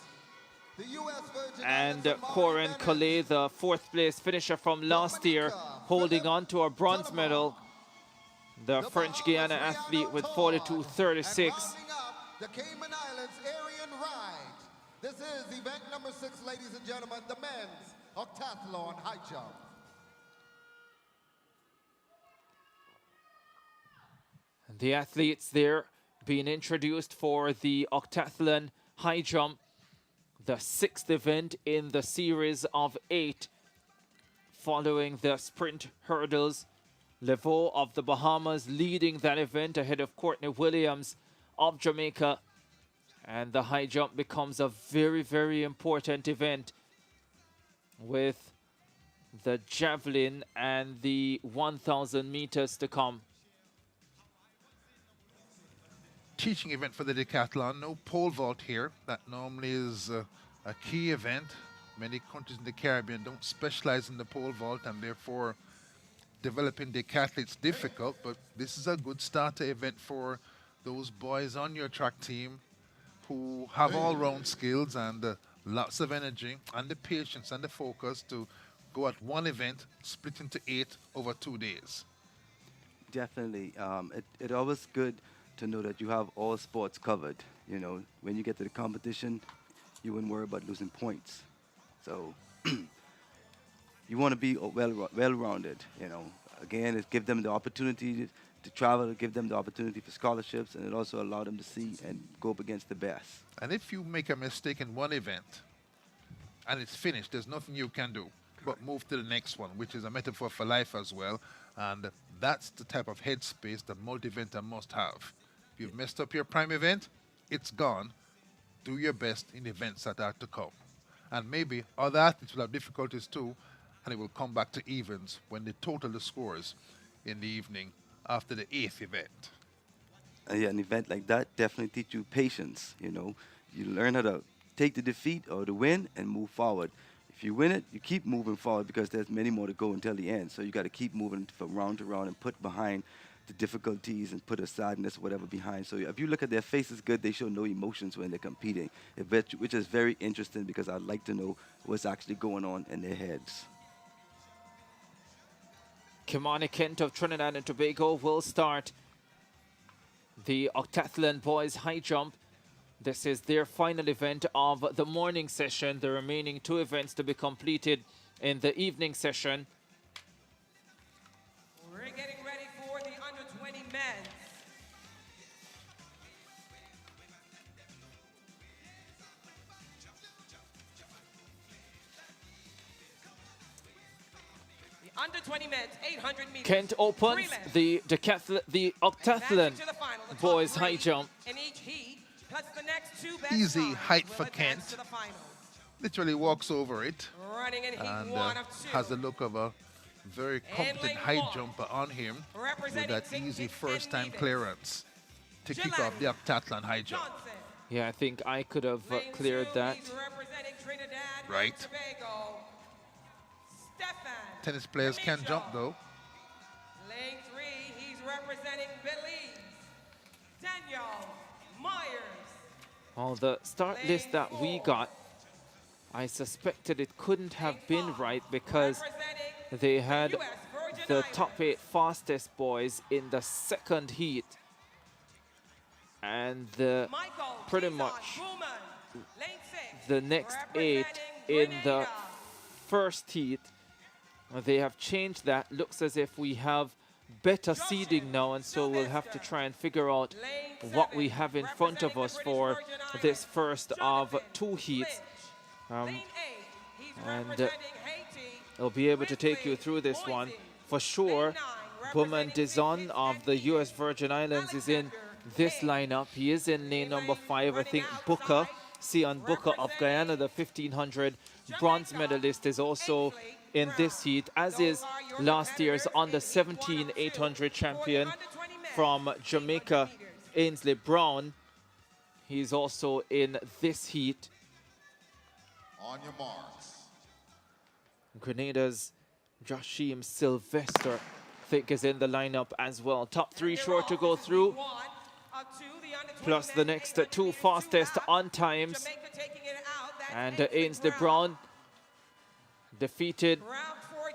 S1: And Corinne Collet, the 4th place finisher from last year, holding on to a bronze medal. The French Guiana athlete with 42.36.
S7: The Cayman Islands Aryan Ride. This is event number 6, ladies and gentlemen, the men's octathlon high jump.
S1: The athletes there being introduced for the octathlon high jump, the 6th event in the series of 8, following the sprint hurdles. Leveau of the Bahamas leading that event ahead of Courtney Williams of Jamaica. And the high jump becomes a very, very important event with the javelin and the 1,000 meters to come.
S2: Teaching event for the decathlon, no pole vault here. That normally is a key event. Many countries in the Caribbean don't specialize in the pole vault, and therefore developing decathletes difficult, but this is a good starter event for those boys on your track team who have all-round skills and lots of energy and the patience and the focus to go at one event split into 8 over 2 days.
S3: Definitely. It's always good to know that you have all sports covered. You know, when you get to the competition, you wouldn't worry about losing points. So you want to be well-rounded, you know. Again, it give them the opportunity to travel, give them the opportunity for scholarships, and it also allow them to see and go up against the best.
S2: And if you make a mistake in one event and it's finished, there's nothing you can do but move to the next one, which is a metaphor for life as well. And that's the type of headspace that multi-eventer must have. If you've messed up your prime event, it's gone. Do your best in events that are to come. And maybe other athletes will have difficulties too, and it will come back to evens when they total the scores in the evening after the 8th event.
S3: Yeah, an event like that definitely teach you patience, you know. You learn how to take the defeat or the win and move forward. If you win it, you keep moving forward because there's many more to go until the end. So you got to keep moving from round to round and put behind the difficulties and put a sadness, whatever, behind. So if you look at their faces good, they show no emotions when they're competing, which is very interesting because I'd like to know what's actually going on in their heads.
S1: Kimani Kent of Trinidad and Tobago will start the octathlon boys high jump. This is their final event of the morning session. The remaining 2 events to be completed in the evening session.
S8: We're getting ready for the under-20 men. The under-20 men's 800 meters.
S1: Kent opens the octathlon boys high jump.
S8: In each heat, plus the next 2 best
S2: Easy
S8: times
S2: height
S8: will
S2: for
S8: advance
S2: Kent.
S8: to the finals.
S2: Literally walks over it
S8: Running in heat
S2: and
S8: 1 of 2.
S2: has the look of a very competent height jumper on him with that easy first-time clearance to kick off the octathlon high jump.
S1: Yeah, I think I could have cleared that.
S2: Right. Tennis players can jump though.
S8: Lane 3, he's representing Belize. Daniel Myers.
S1: On the start list that we got, I suspected it couldn't have been right because they had the top 8 fastest boys in the second heat. And pretty much the next 8 in the first heat. They have changed that. Looks as if we have better seeding now, and so we'll have to try and figure out what we have in front of us for this first of 2 heats. And I'll be able to take you through this one. For sure, Bowman Dizon of the U.S. Virgin Islands is in this lineup. He is in lane number 5. I think Booker, Sion Booker of Guyana, the 1500 bronze medalist, is also in this heat, as is last year's under 17 800 champion from Jamaica, Ainsley Brown. He's also in this heat.
S7: On your marks.
S1: Grenada's Joshim Sylvester, I think, is in the lineup as well. Top 3 short to go through, plus the next 2 fastest on times. And Ainsley Brown defeated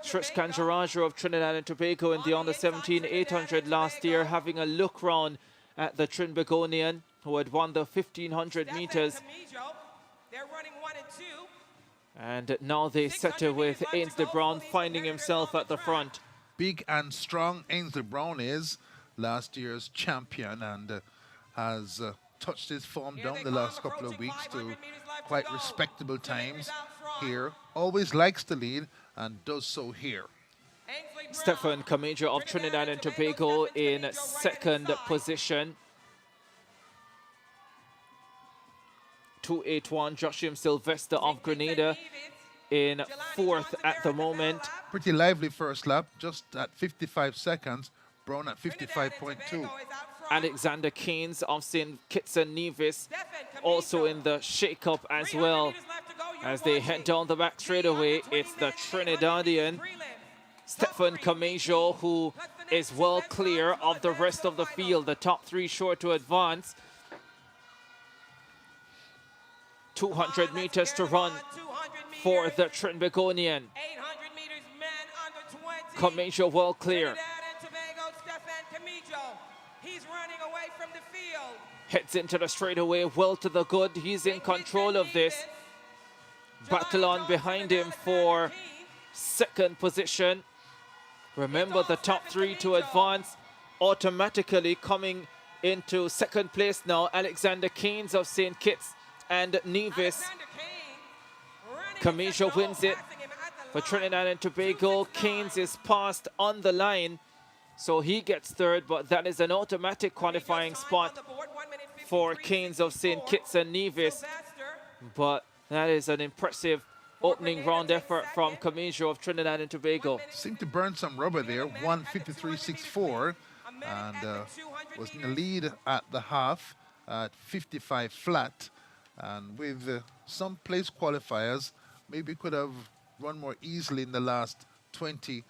S1: Trish Kanjaraju of Trinidad and Tobago in the under 17 800 last year, having a look round at the Trinbagonian who had won the 1500 meters.
S8: They're running 1 and 2.
S1: And now they settle with Ainsley Brown finding himself at the front.
S2: Big and strong Ainsley Brown is last year's champion and has touched his form down the last couple of weeks to quite respectable times here. Always likes to lead and does so here.
S1: Stefan Kamaja of Trinidad and Tobago in second position. 281 Joshim Sylvester of Grenada in 4th at the moment.
S2: Pretty lively first lap, just at 55 seconds. Brown at 55.2.
S1: Alexander Keynes of St. Kitts and Nevis also in the shake-up as well. As they head down the back straightaway, it's the Trinidadian Stefan Kamajo who is well clear of the rest of the field. The top 3 short to advance. 200 meters to run for the Trinbagonian. Kamajo well clear.
S8: He's running away from the field.
S1: Heads into the straightaway, well to the good. He's in control of this. Battle on behind him for second position. Remember, the top 3 to advance automatically coming into second place now. Alexander Keynes of St. Kitts and Nevis. Kamajo wins it for Trinidad and Tobago. Keynes is passed on the line, so he gets third, but that is an automatic qualifying spot for Keynes of St. Kitts and Nevis. But that is an impressive opening round effort from Kamajo of Trinidad and Tobago.
S2: Seemed to burn some rubber there, 1:53.64, and was in the lead at the half at 55 flat. And with some place qualifiers, maybe could have run more easily in the last 20,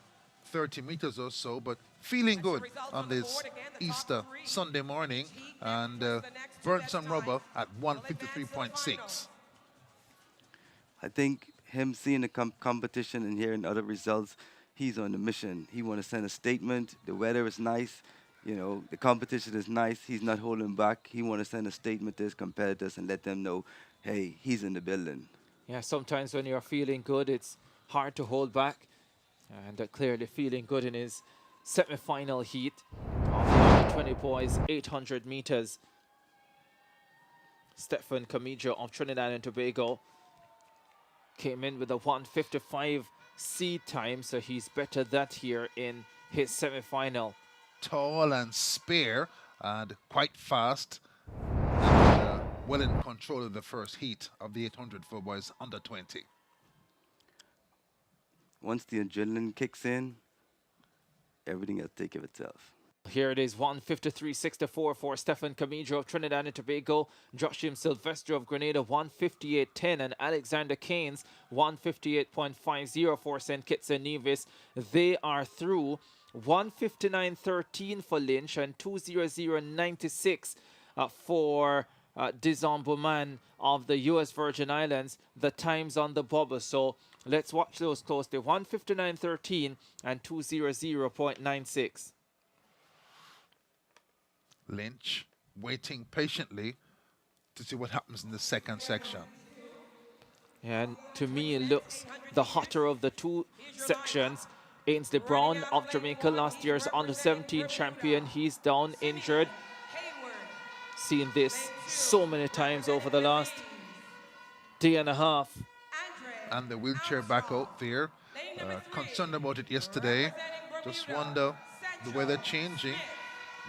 S2: 30 meters or so, but feeling good on this Easter Sunday morning and burnt some rubber at 1:53.6.
S3: I think him seeing the competition and hearing other results, he's on the mission. He want to send a statement. The weather is nice. You know, the competition is nice. He's not holding back. He want to send a statement to his competitors and let them know, hey, he's in the building.
S1: Yeah, sometimes when you're feeling good, it's hard to hold back. And clearly feeling good in his semi-final heat of the under-20 boys, 800 meters. Stephen Camijo of Trinidad and Tobago came in with a 1:55 seed time, so he's better that here in his semi-final.
S2: Tall and spare and quite fast. And, well in control of the first heat of the 800 for boys under 20.
S3: Once the adrenaline kicks in, everything will take care of itself.
S1: Here it is, 1:53.64 for Stephen Camijo of Trinidad and Tobago, Joshim Silvestre of Grenada, 1:58.10, and Alexander Keynes, 1:58.50 for St. Kitts and Nevis. They are through. 1:59.13 for Lynch and 2:00.96 for Dizon Bowman of the U.S. Virgin Islands. The times on the bubble, so let's watch those closely. 1:59.13 and 2:00.96.
S2: Lynch waiting patiently to see what happens in the second section.
S1: And to me, it looks the hotter of the two sections. Ainsley Brown of Jamaica, last year's under-17 champion. He's down, injured. Seen this so many times over the last day and a half.
S2: And the wheelchair back out there. Concerned about it yesterday. Just wonder, the weather changing.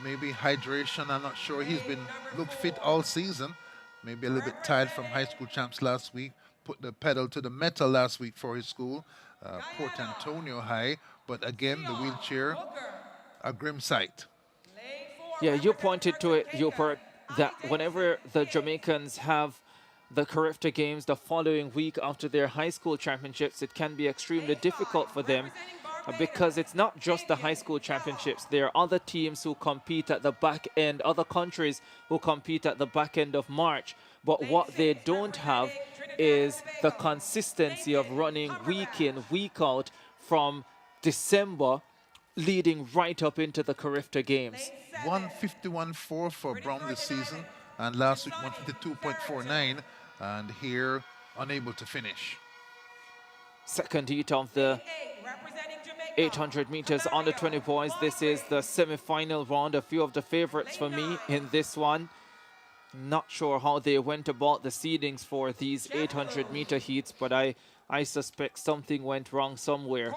S2: Maybe hydration, I'm not sure. He's been looked fit all season. Maybe a little bit tired from high school champs last week. Put the pedal to the metal last week for his school, Port Antonio High. But again, the wheelchair, a grim sight.
S1: Yeah, you pointed to it, Hubert, that whenever the Jamaicans have the CARIFTA Games the following week after their high school championships, it can be extremely difficult for them. Because it's not just the high school championships. There are other teams who compete at the back end, other countries who compete at the back end of March. But what they don't have is the consistency of running week in, week out from December leading right up into the CARIFTA Games.
S2: 151.4 for Brown this season, and last week 152.49, and here unable to finish.
S1: Second heat of the 800 meters under 20 boys. This is the semi-final round. A few of the favorites for me in this one. Not sure how they went about the seedings for these 800 meter heats, but I suspect something went wrong somewhere.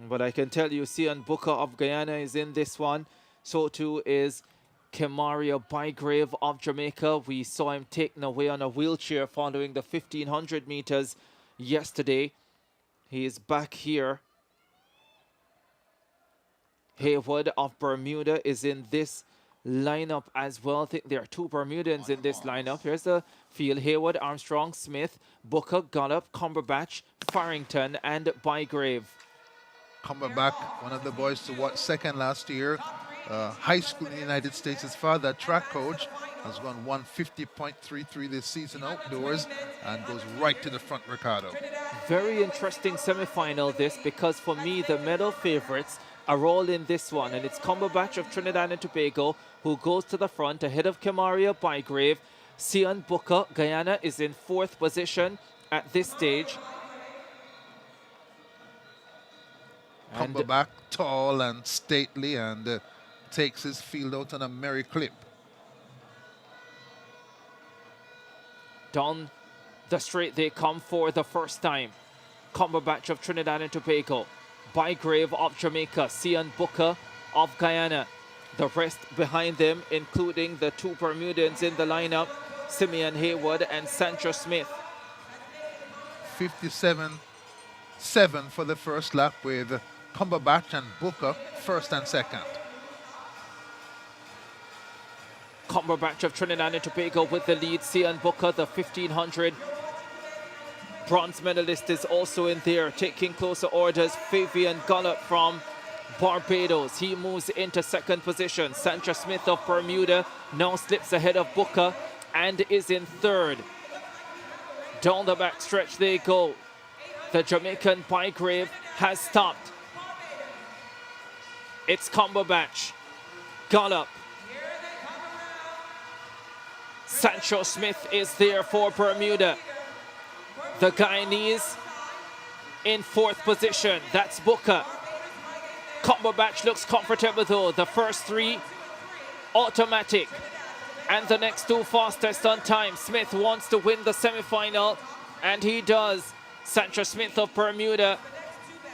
S1: But I can tell you, Sian Booker of Guyana is in this one. So too is Kemaria Bygrave of Jamaica. We saw him taken away on a wheelchair following the 1500 meters yesterday. He is back here. Haywood of Bermuda is in this lineup as well. I think there are two Bermudans in this lineup. Here's the field. Haywood, Armstrong, Smith, Booker, Gollop, Cumberbatch, Farrington, and Bygrave.
S2: Cumberbatch, one of the boys to watch second last year. High school in the United States. His father, track coach, has gone 150.33 this season outdoors and goes right to the front, Ricardo.
S1: Very interesting semi-final this, because for me the medal favorites are all in this one, and it's Cumberbatch of Trinidad and Tobago who goes to the front ahead of Kemaria Bygrave. Sian Booker, Guyana, is in fourth position at this stage.
S2: Cumberbatch, tall and stately, and takes his field out on a merry clip.
S1: Down the straight they come for the first time. Cumberbatch of Trinidad and Tobago, Bygrave of Jamaica, Sian Booker of Guyana. The rest behind them, including the two Bermudans in the lineup, Simeon Haywood and Sancho Smith.
S2: 57.7 for the first lap, with Cumberbatch and Booker first and second.
S1: Cumberbatch of Trinidad and Tobago with the lead. Sian Booker, the 1500 bronze medalist, is also in there, taking closer orders. Fabian Gollop from Barbados, he moves into second position. Sancho Smith of Bermuda now slips ahead of Booker and is in third. Down the back stretch they go. The Jamaican Bygrave has stopped. It's Cumberbatch. Gollop. Sancho Smith is there for Bermuda. The Guyanese in fourth position. That's Booker. Cumberbatch looks comfortable though. The first three automatic. And the next two fastest on time. Smith wants to win the semi-final, and he does. Sancho Smith of Bermuda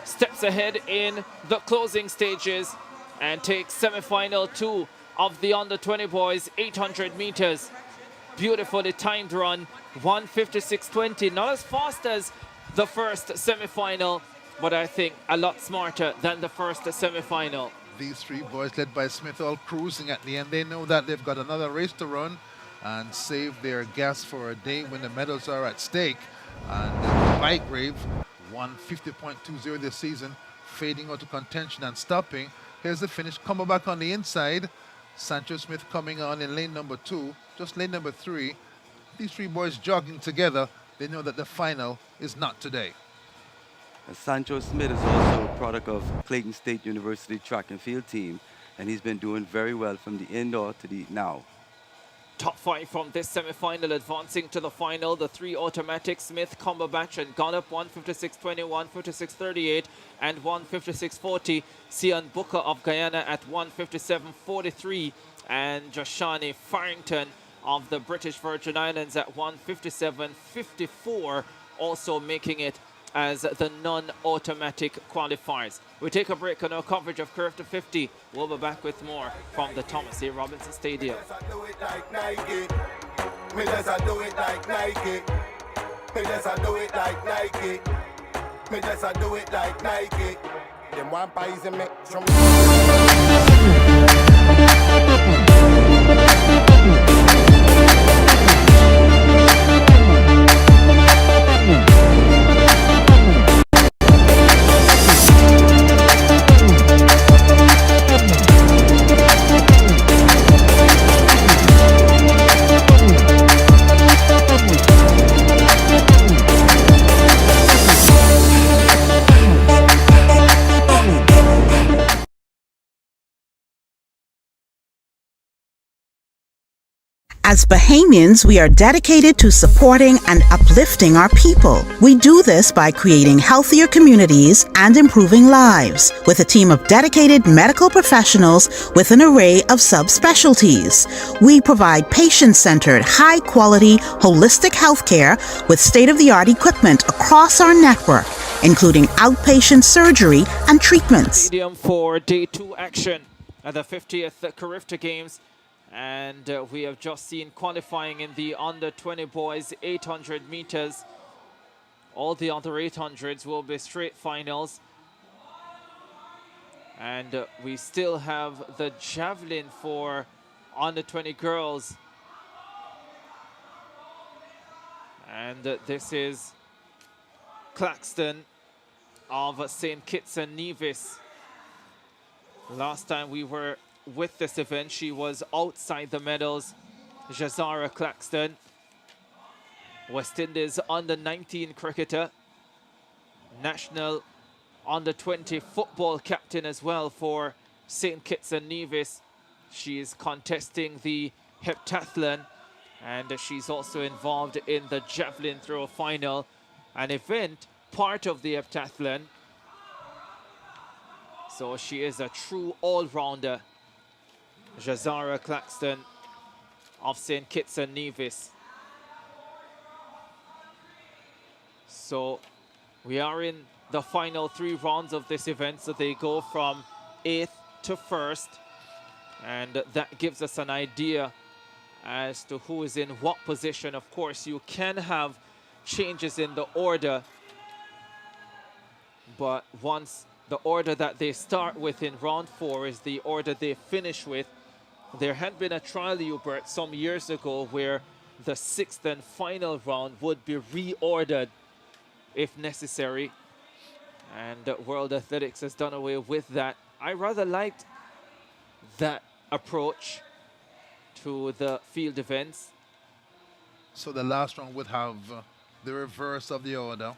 S1: steps ahead in the closing stages and takes semi-final 2 of the under-20 boys 800 meters. Beautifully timed run, 1:56.20. Not as fast as the first semi-final, but I think a lot smarter than the first semi-final.
S2: These three boys, led by Smith, all cruising at the end. They know that they've got another race to run and save their gas for a day when the medals are at stake. And Bygrave won 50.20 this season, fading out of contention and stopping. Here's the finish. Cumberbatch on the inside. Sancho Smith coming on in lane number 2, just lane number 3. These three boys jogging together. They know that the final is not today.
S3: Sancho Smith is also a product of Clayton State University track and field team, and he's been doing very well from the indoor to the now.
S1: Top 5 from this semi-final advancing to the final. The three automatic, Smith, Cumberbatch and Gollop, 1:56.20, 1:56.38 and 1:56.40. Sian Booker of Guyana at 1:57.43 and Joshani Farrington of the British Virgin Islands at 1:57.54, also making it as the non-automatic qualifiers. We take a break on our coverage of CARIFTA 50. We'll be back with more from the Thomas A. Robinson Stadium.
S18: As Bahamians, we are dedicated to supporting and uplifting our people. We do this by creating healthier communities and improving lives with a team of dedicated medical professionals with an array of subspecialties. We provide patient-centered, high-quality, holistic healthcare with state-of-the-art equipment across our network, including outpatient surgery and treatments.
S1: Stadium for day 2 action at the 50th CARIFTA Games. And we have just seen qualifying in the under-20 boys 800 meters. All the other 800s will be straight finals. And we still have the javelin for under-20 girls. And this is Claxton of St. Kitts and Nevis. Last time we were with this event, she was outside the medals. Jazara Claxton, West Indies under-19 cricketer, national under-20 football captain as well for St. Kitts and Nevis. She is contesting the heptathlon, and she's also involved in the javelin throw final, an event part of the heptathlon. So she is a true all-rounder. Jazara Claxton of St. Kitts and Nevis. So we are in the final 3 rounds of this event. So they go from 8th to 1st. And that gives us an idea as to who is in what position. Of course, you can have changes in the order. But once the order that they start with in round 4 is the order they finish with. There had been a trial, Hubert, some years ago where the 6th and final round would be reordered if necessary. And World Athletics has done away with that. I rather liked that approach to the field events.
S2: So the last round would have the reverse of the order.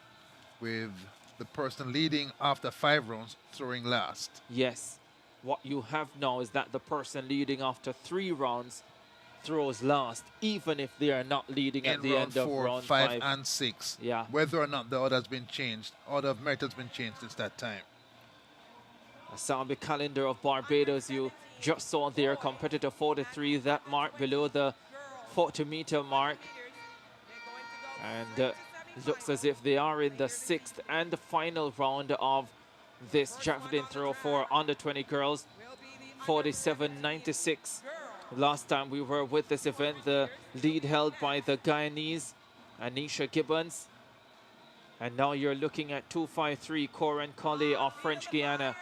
S2: with the person leading after 5 rounds throwing last.
S1: Yes. What you have now is that the person leading after 3 rounds throws last, even if they are not leading at the end of round 5
S2: and 6.
S1: Yeah.
S2: Whether or not the order has been changed, order of merit has been changed since that time.
S1: A Sambi calendar of Barbados, you just saw there, competitor 43, that mark below the 40-meter mark. And looks as if they are in the 6th and final round of this javelin throw for under 20 girls. 47.96. Last time we were with this event, the lead held by the Guyanese, Anisha Gibbons. And now you're looking at 253 Corinne Colley of French Guiana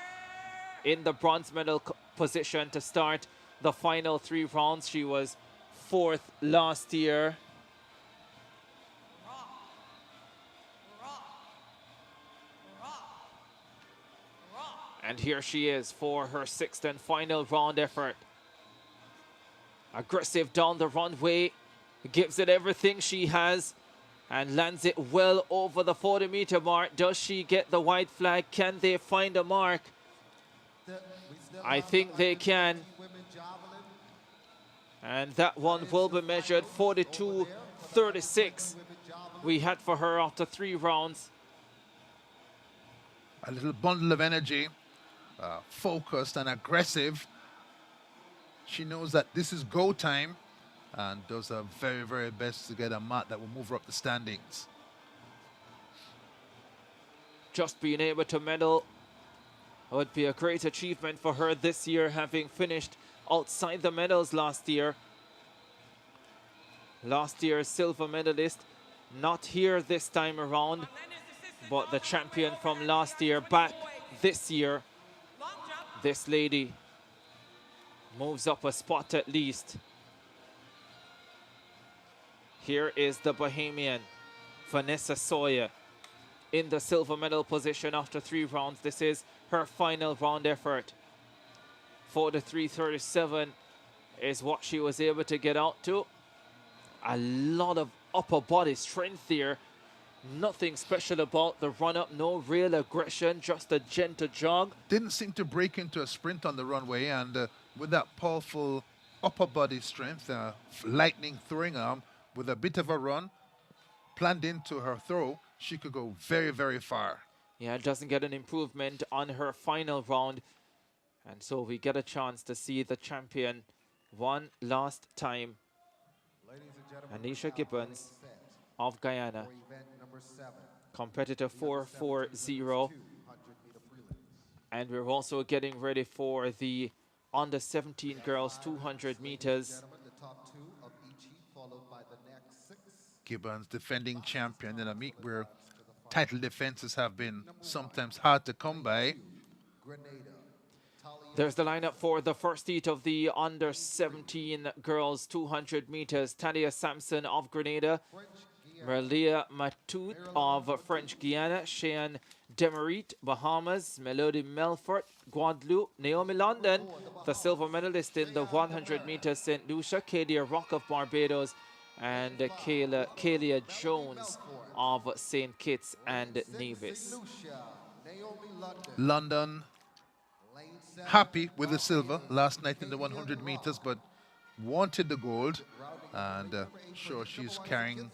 S1: in the bronze medal position to start the final 3 rounds. She was 4th last year. And here she is for her 6th and final round effort. Aggressive down the runway, gives it everything she has and lands it well over the 40-meter mark. Does she get the white flag? Can they find a mark? I think they can. And that one will be measured 42.36 we had for her after 3 rounds.
S2: A little bundle of energy, focused and aggressive. She knows that this is go time and does her very, very best to get a mark that will move her up the standings.
S1: Just being able to medal would be a great achievement for her this year, having finished outside the medals last year. Last year's silver medalist, not here this time around, but the champion from last year back this year. This lady moves up a spot at least. Here is the Bahamian, Vanessa Sawyer, in the silver medal position after 3 rounds. This is her final round effort. 43.37 is what she was able to get out to. A lot of upper body strength here. Nothing special about the run-up, no real aggression, just a gentle jog.
S2: Didn't seem to break into a sprint on the runway, and with that powerful upper body strength, lightning throwing arm, with a bit of a run planned into her throw, she could go very, very far.
S1: Yeah, doesn't get an improvement on her final round. And so we get a chance to see the champion one last time. Anisha Gibbons of Guyana, competitor 440. And we're also getting ready for the under 17 girls 200 meters.
S2: Gibbons, defending champion in a meet where title defenses have been sometimes hard to come by.
S1: There's the lineup for the first heat of the under 17 girls 200 meters. Talia Sampson of Grenada, Merlia Matout of French Guiana, Cheyenne Demerit, Bahamas, Melody Melfort, Guadeloupe, Naomi London, the silver medalist in the 100 meters St. Lucia, Kadia Rock of Barbados, and Kalia Jones of St. Kitts and Nevis.
S2: London happy with the silver last night in the 100 meters, but wanted the gold, and sure she's carrying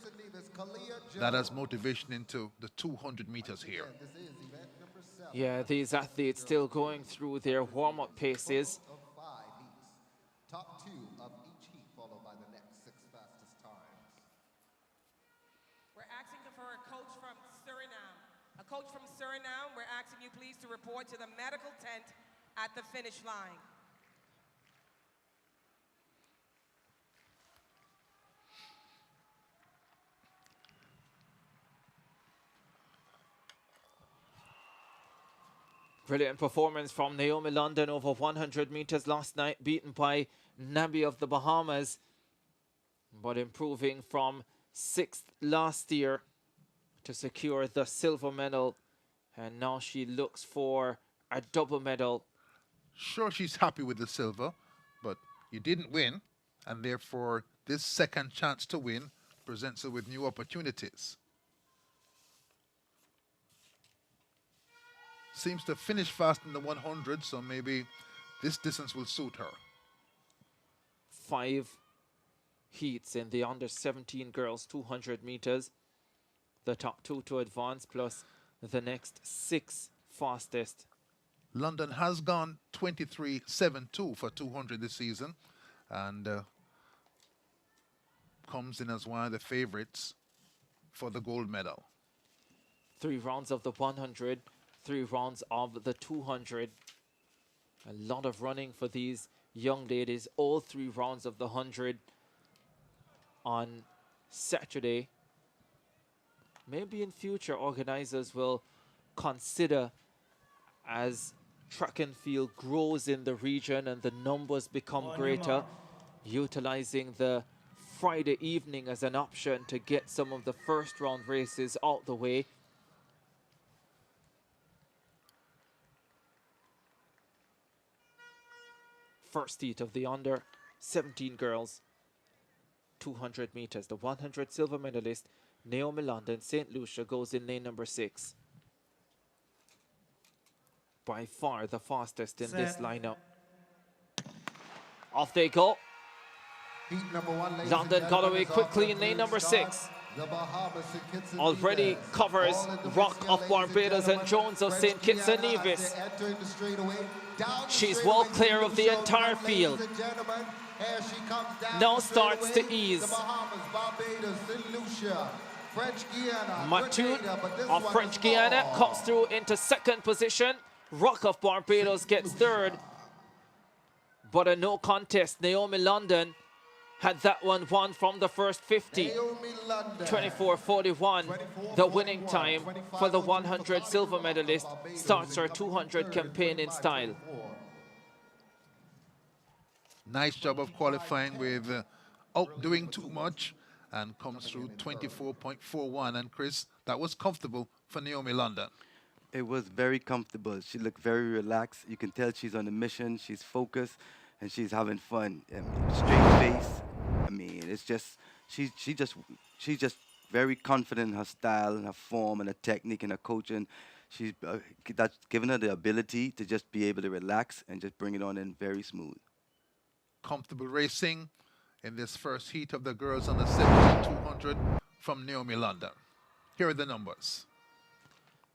S2: that as motivation into the 200 meters here.
S1: Yeah, these athletes still going through their warm-up paces.
S7: Top 2 of each heat, followed by the next 6 fastest times.
S8: We're asking for a coach from Suriname. A coach from Suriname, we're asking you please to report to the medical tent at the finish line.
S1: Brilliant performance from Naomi London over 100 meters last night, beaten by Nabi of the Bahamas, but improving from 6th last year to secure the silver medal, and now she looks for a double medal.
S2: Sure, she's happy with the silver, but you didn't win, and therefore this second chance to win presents her with new opportunities. seems to finish fast in the 100, so maybe this distance will suit her.
S1: 5 heats in the under 17 girls 200 meters. The top 2 to advance plus the next 6 fastest.
S2: London has gone 23.72 for 200 this season and comes in as one of the favorites for the gold medal.
S1: 3 rounds of the 100, 3 rounds of the 200. A lot of running for these young ladies. All 3 rounds of the 100 on Saturday. Maybe in future organizers will consider, as track and field grows in the region and the numbers become greater, utilizing the Friday evening as an option to get some of the first round races out the way. First heat of the under 17 girls 200 meters. The 100 silver medalist Naomi London, St. Lucia, goes in lane number 6. By far the fastest in this lineup. Off they go.
S7: Heat number 1,
S1: London got away quickly in lane number 6. Already covers Rock of Barbados and Jones of St. Kitts and Nevis. She's well clear of the entire field. Now starts to ease. Matute of French Guiana comes through into second position. Rock of Barbados gets third. But a no contest. Naomi London had that one won from the first 50. 24:41, the winning time for the 100 silver medalist. Starts her 200 campaign in style.
S2: Nice job of qualifying with outdoing too much and comes through 24.41. And Chris, that was comfortable for Naomi London.
S3: It was very comfortable. She looked very relaxed. You can tell she's on a mission. She's focused and she's having fun. I mean, straight face. I mean, it's just she's just very confident in her style and her form and her technique and her coaching. She's that's given her the ability to just be able to relax and just bring it on in very smooth.
S2: Comfortable racing in this first heat of the girls on the 7200 from Naomi London. Here are the numbers.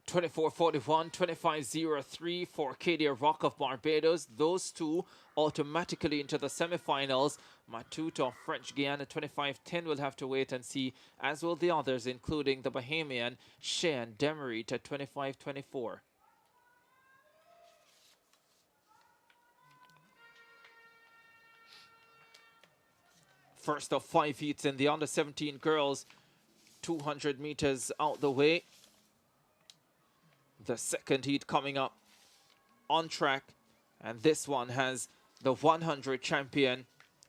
S1: 24:41, 25:03 for Arcadia Rock of Barbados. Those two automatically into the semifinals. Matute of French Guiana, 25:10. We'll have to wait and see, as will the others, including the Bahamian Cheyenne Demery at 25:24. First of 5 heats in the under 17 girls, 200 meters out the way. The second heat coming up on track, and this one has the 100 champion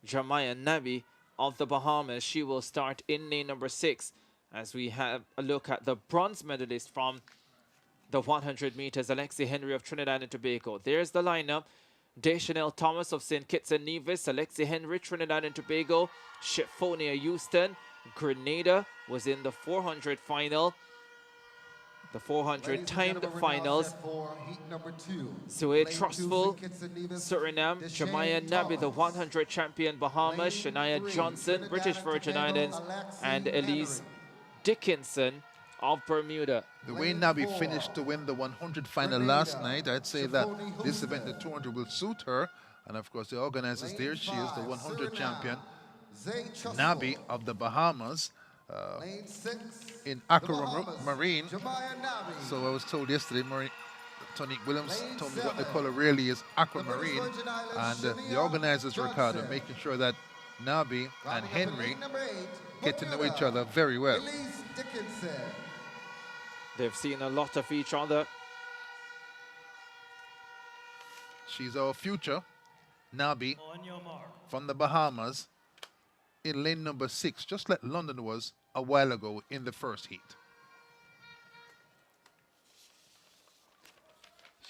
S1: Jemiah Nabi of the Bahamas. She will start in lane number 6 as we have a look at the bronze medalist from the 100 meters, Alexi Henry of Trinidad and Tobago. There's the lineup. Deschanel Thomas of St. Kitts and Nevis, Alexi Henry, Trinidad and Tobago, Shephonia Houston, Grenada was in the 400 final. The 400 timed finals. Suede Trustful, Suriname, Jemiah Nabi, the 100 champion Bahamas, Shania Johnson, British Virgin Islands, and Elise Dickinson of Bermuda.
S2: The way Nabi finished to win the 100 final last night, I'd say that this event, the 200, will suit her. And of course, the organizers there, she is the 100 champion, Nabi of the Bahamas. In aquamarine. So I was told yesterday, Tonique Williams told me what the color really is, aquamarine. And the organizers, Ricardo, making sure that Nabi and Henry get to know each other very well.
S1: They've seen a lot of each other.
S2: She's our future, Nabi, from the Bahamas, in lane number 6, just like London was a while ago in the first heat.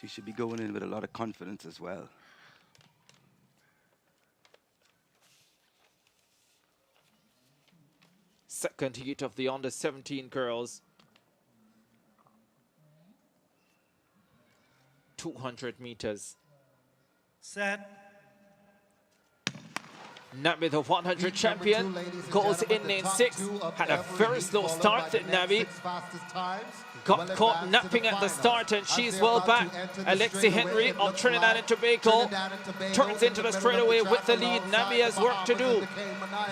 S3: She should be going in with a lot of confidence as well.
S1: Second heat of the under 17 girls. 200 meters.
S15: Set.
S1: Nabi, the 100 champion, goes in lane 6. Had a very slow start. Nabi got caught napping at the start, and she's well back. Alexi Henry of Trinidad and Tobago turns into the straightaway with the lead. Nabi has work to do.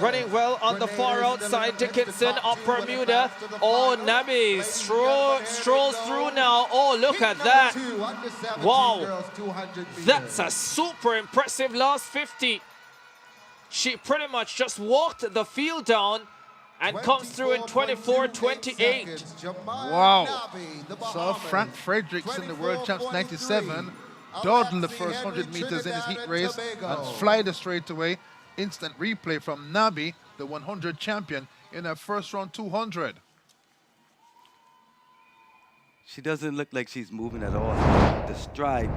S1: Running well on the far outside. Dickinson of Bermuda. Oh, Nabi strolls through now. Oh, look at that. Wow. That's a super impressive last 50. She pretty much just walked the field down and comes through in 24:28.
S2: Wow. Saw Frank Fredericks in the World Champs 97 dawdle the first 100 meters in his heat race and fly the straightaway. Instant replay from Nabi, the 100 champion, in her first round 200.
S3: She doesn't look like she's moving at all. The stride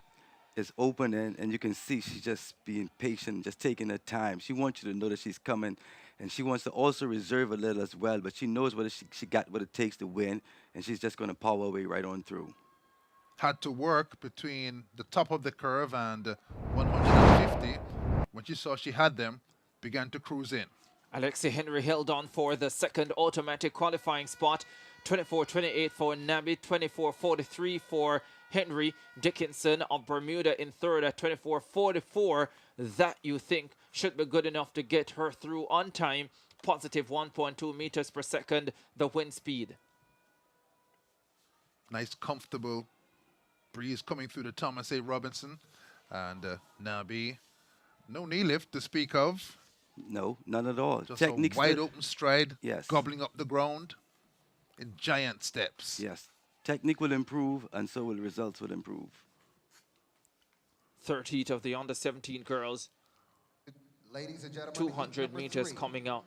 S3: is open, and you can see she's just being patient, just taking her time. She wants you to know that she's coming, and she wants to also reserve a little as well, but she knows what she got what it takes to win, and she's just going to power her way right on through.
S2: Had to work between the top of the curve and 150. When she saw she had them, began to cruise in.
S1: Alexi Henry held on for the second automatic qualifying spot. 24:28 for Nabi, 24:43 for Henry. Dickinson of Bermuda in third at 24:44. That you think should be good enough to get her through on time. Positive 1.2 meters per second, the wind speed.
S2: Nice, comfortable breeze coming through the Thomas A. Robinson. And Nabi, no knee lift to speak of.
S3: No, none at all.
S2: Just a wide open stride,
S3: yes,
S2: gobbling up the ground in giant steps.
S3: Yes. Technique will improve, and so will results will improve.
S1: Third heat of the under-17 girls.
S7: Ladies and gentlemen,
S1: 200 meters coming up.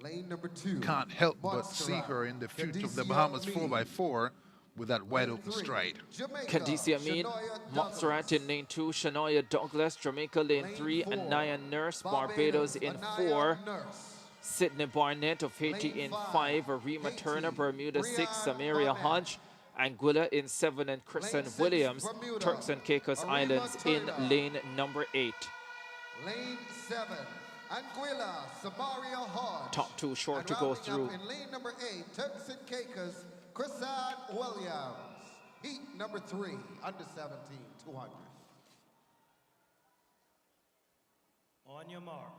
S7: Lane number 2.
S2: Can't help but see her in the future of the Bahamas 4x4 with that wide open stride.
S1: Candice Amin, Montserrat in lane 2, Shania Douglas, Jamaica lane 3, and Naya Nurse, Barbados in 4. Sydney Barnett of Haiti in 5, Arima Turner, Bermuda 6, Samaria Hodge, Anguilla in 7, and Kristen Williams, Turks and Caicos Islands in lane number 8.
S7: Lane 7, Anguilla, Samaria Hodge.
S1: Top 2 short to go through.
S7: In lane number 8, Turks and Caicos, Kristen Williams. Heat number 3, under 17, 200.
S15: On your mark.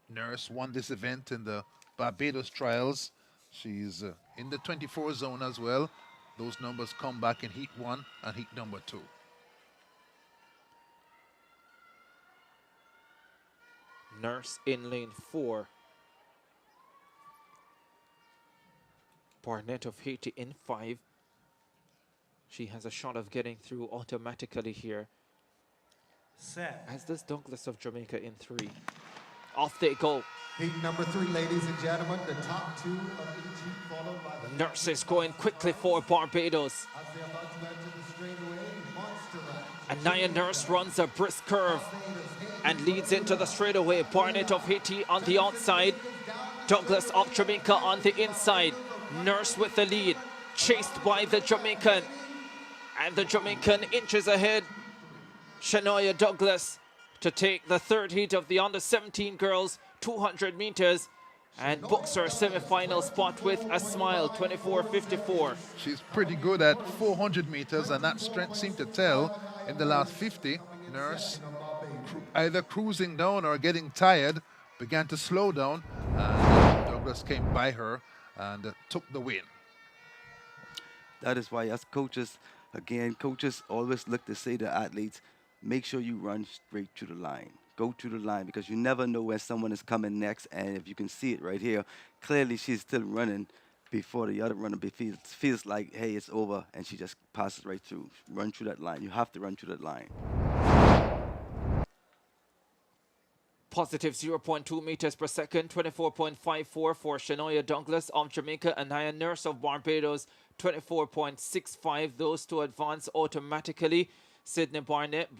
S2: Nurse won this event in the Barbados trials. She's in the 24 zone as well. Those numbers come back in heat 1 and heat number 2.
S1: Nurse in lane 4. Barnett of Haiti in 5. She has a shot of getting through automatically here.
S15: Set.
S1: As does Douglas of Jamaica in 3. Off they go.
S7: Heat number 3, ladies and gentlemen, the top 2 of each heat, followed by the
S1: Nurses going quickly for Barbados.
S7: as they're about to enter the straightaway, Montserrat.
S1: Anaya Nurse runs a brisk curve and leads into the straightaway. Barnett of Haiti on the outside. Douglas of Jamaica on the inside. Nurse with the lead, chased by the Jamaican. And the Jamaican inches ahead. Shania Douglas to take the third heat of the under-17 girls, 200 meters, and books her semi-final spot with a smile, 24:54.
S2: She's pretty good at 400 meters, and that strength seemed to tell in the last 50. Nurse, either cruising down or getting tired, began to slow down, and Douglas came by her and took the win.
S3: That is why as coaches, again, coaches always look to say to athletes, make sure you run straight to the line. Go to the line, because you never know where someone is coming next. And if you can see it right here, clearly she's still running before the other runner feels like, hey, it's over, and she just passes right through. Run through that line. You have to run through that line.
S1: Positive 0.2 meters per second, 24.54 for Shania Douglas of Jamaica and Naya Nurse of Barbados, 24.65. Those two advance automatically. Sydney Barnett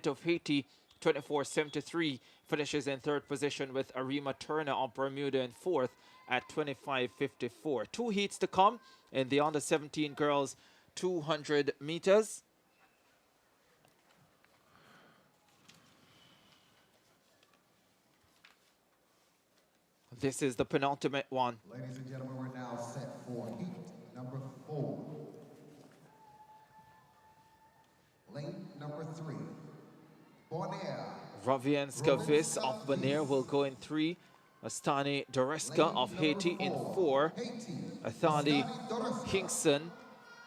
S1: of Haiti, 24.73, finishes in third position with Arima Turner of Bermuda in fourth at 25.54. 2 heats to come in the under-17 girls 200 meters. This is the penultimate one.
S7: Ladies and gentlemen, we're now set for heat number 4. Lane number 3. Bonaire.
S1: Ravienska Vis of Bonaire will go in 3. Astani Doreska of Haiti in 4. Athali Hinkson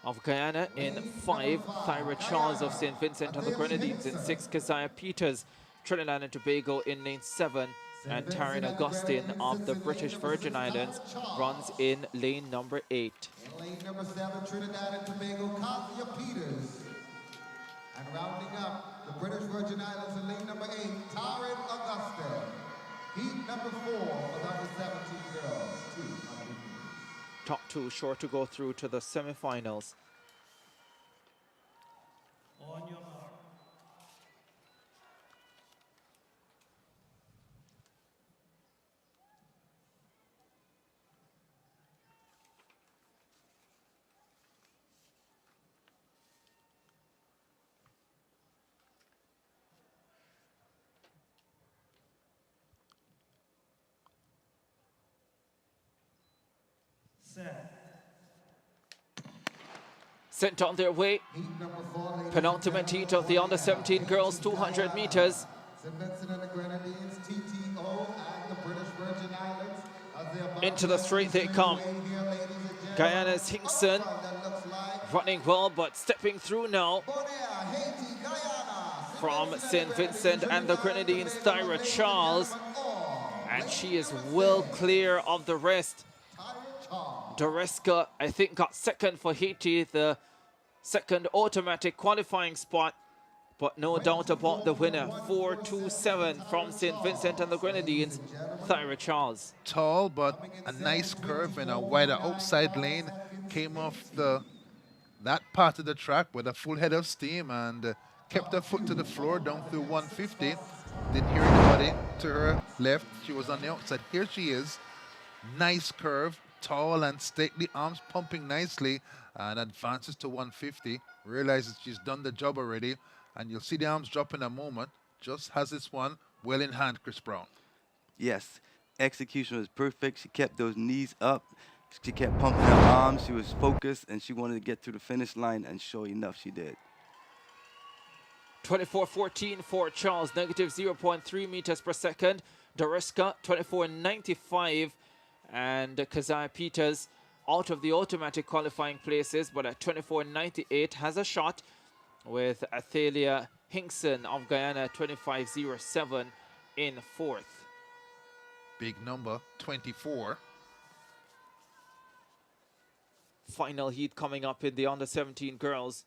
S1: of Guyana in 5. Thyra Charles of St. Vincent and the Grenadines in 6. Keziah Peters, Trinidad and Tobago in lane 7. And Taryn Augustine of the British Virgin Islands runs in lane number 8.
S7: In lane number 7, Trinidad and Tobago, Keziah Peters. And rounding up the British Virgin Islands in lane number 8, Taryn Augustine. Heat number 4 for the under 17 girls, 200 meters.
S1: Top 2 sure to go through to the semifinals.
S15: On your mark.
S1: Sent on their way. Penultimate heat of the under 17 girls 200 meters.
S7: St. Vincent and the Grenadines, TTO, and the British Virgin Islands.
S1: Into the straight they come. Guyana's Hinkson running well, but stepping through now. From St. Vincent and the Grenadines, Thyra Charles. And she is well clear of the rest. Doreska, I think, got second for Haiti, the second automatic qualifying spot. But no doubt about the winner, 4.27 from St. Vincent and the Grenadines, Thyra Charles.
S2: Tall, but a nice curve in a wider outside lane. Came off that part of the track with a full head of steam and kept her foot to the floor down through 150. Didn't hear anybody to her left. She was on the outside. Here she is. Nice curve, tall and stately, arms pumping nicely, and advances to 150. Realizes she's done the job already. And you'll see the arms drop in a moment. Just has this one well in hand, Chris Brown.
S3: Yes, execution was perfect. She kept those knees up. She kept pumping her arms. She was focused, and she wanted to get to the finish line, and sure enough, she did.
S1: 24.14 for Charles, negative 0.3 meters per second. Doreska, 24.95. And Keziah Peters out of the automatic qualifying places, but at 24.98 has a shot, with Athalia Hinkson of Guyana 25.07 in 4th.
S2: Big number, 24.
S1: Final heat coming up in the under 17 girls.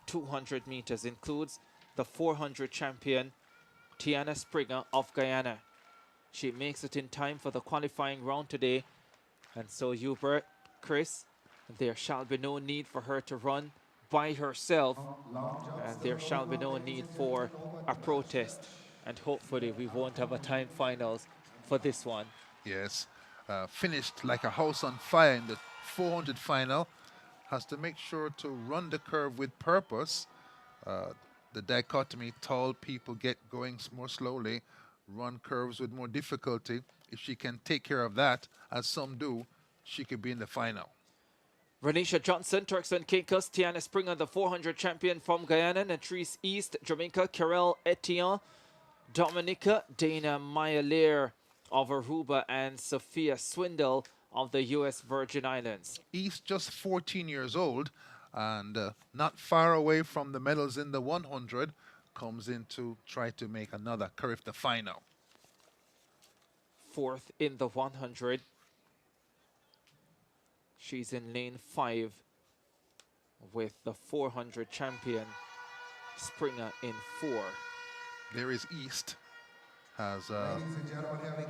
S1: 200 meters includes the 400 champion Tiana Springer of Guyana. She makes it in time for the qualifying round today, and so Hubert, Chris, there shall be no need for her to run by herself, and there shall be no need for a protest, and hopefully we won't have a time finals for this one.
S2: Yes, finished like a house on fire in the 400 final. Has to make sure to run the curve with purpose. The dichotomy, tall people get going more slowly, run curves with more difficulty. If she can take care of that, as some do, she could be in the final.
S1: Renisha Johnson, Turks and Caicos, Tiana Springer, the 400 champion from Guyana, Natrice East, Jamaica, Carol Etienne, Dominica, Dana Maya-Lear of Aruba, and Sophia Swindle of the U.S. Virgin Islands.
S2: East just 14 years old and not far away from the medals in the 100, comes in to try to make another CARIFTA final.
S1: 4th in the 100. She's in lane 5 with the 400 champion Springer in 4.
S2: There is East, has a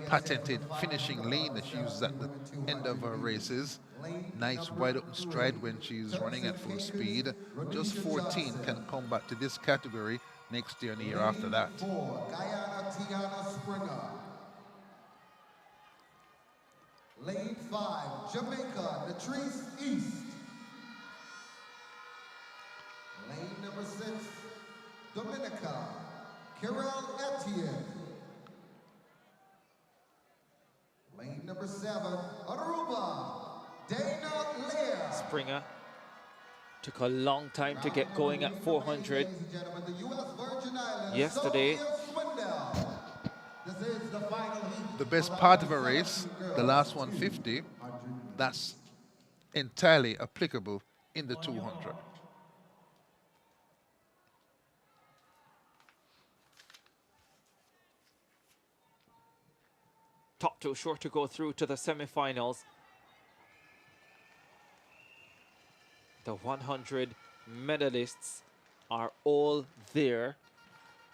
S2: patented finishing lane that she uses at the end of her races. Nice wide open stride when she's running at full speed. Just 14 can come back to this category next year and the year after that.
S7: Guyana, Tiana Springer. Lane 5, Jamaica, Natrice East. Lane number 6, Dominica, Carol Etienne. 7, Aruba, Dana Lear.
S1: Springer took a long time to get going at 400 yesterday.
S7: This is the final heat.
S2: The best part of a race, the last 150, that's entirely applicable in the 200.
S1: Top two sure to go through to the semi-finals. The 100 medalists are all there.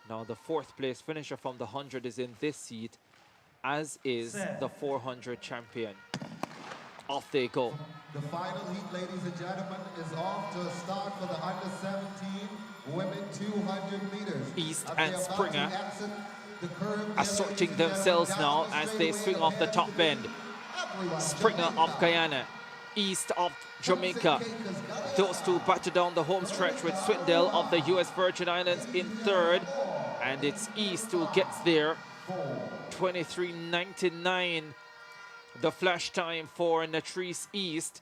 S1: Now the fourth place finisher from the 100 is in this seat, as is the 400 champion. Off they go.
S7: The final heat, ladies and gentlemen, is off to start for the under 17 women 200 meters.
S1: East and Springer asserting themselves now as they swing off the top bend. Springer of Guyana, East of Jamaica. Those two batter down the home stretch with Swindell of the US Virgin Islands in third. And it's East who gets there. 23.99 the flash time for Natrice East.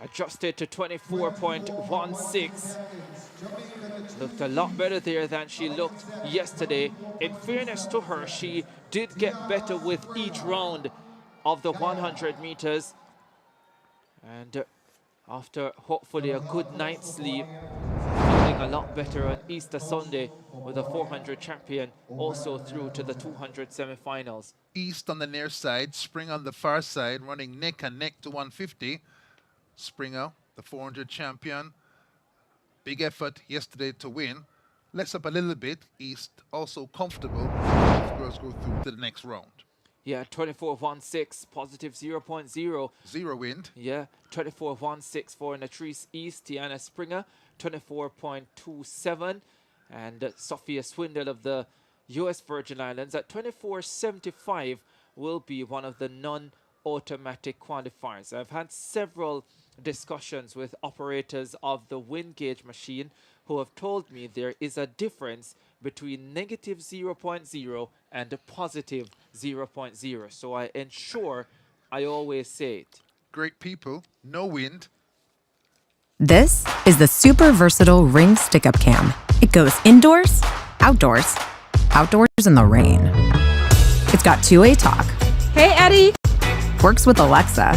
S1: Adjusted to 24.16. Looked a lot better there than she looked yesterday. In fairness to her, she did get better with each round of the 100 meters. And after hopefully a good night's sleep, feeling a lot better on Easter Sunday with the 400 champion also through to the 200 semi-finals.
S2: East on the near side, Springer on the far side, running neck and neck to 150. Springer, the 400 champion, big effort yesterday to win. Lets up a little bit. East also comfortable. Both girls go through to the next round.
S1: Yeah, 24.16, positive 0.0.
S2: Zero wind.
S1: Yeah, 24.16 for Natrice East, Tiana Springer, 24.27. And Sophia Swindell of the US Virgin Islands at 24.75 will be one of the non-automatic qualifiers. I've had several discussions with operators of the wind gauge machine who have told me there is a difference between negative 0.0 and a positive 0.0. So I ensure I always say it.
S2: Great people, no wind.
S19: This is the super versatile Ring Stick-Up Cam. It goes indoors, outdoors, outdoors in the rain. It's got two-way talk. Hey, Eddie! Works with Alexa.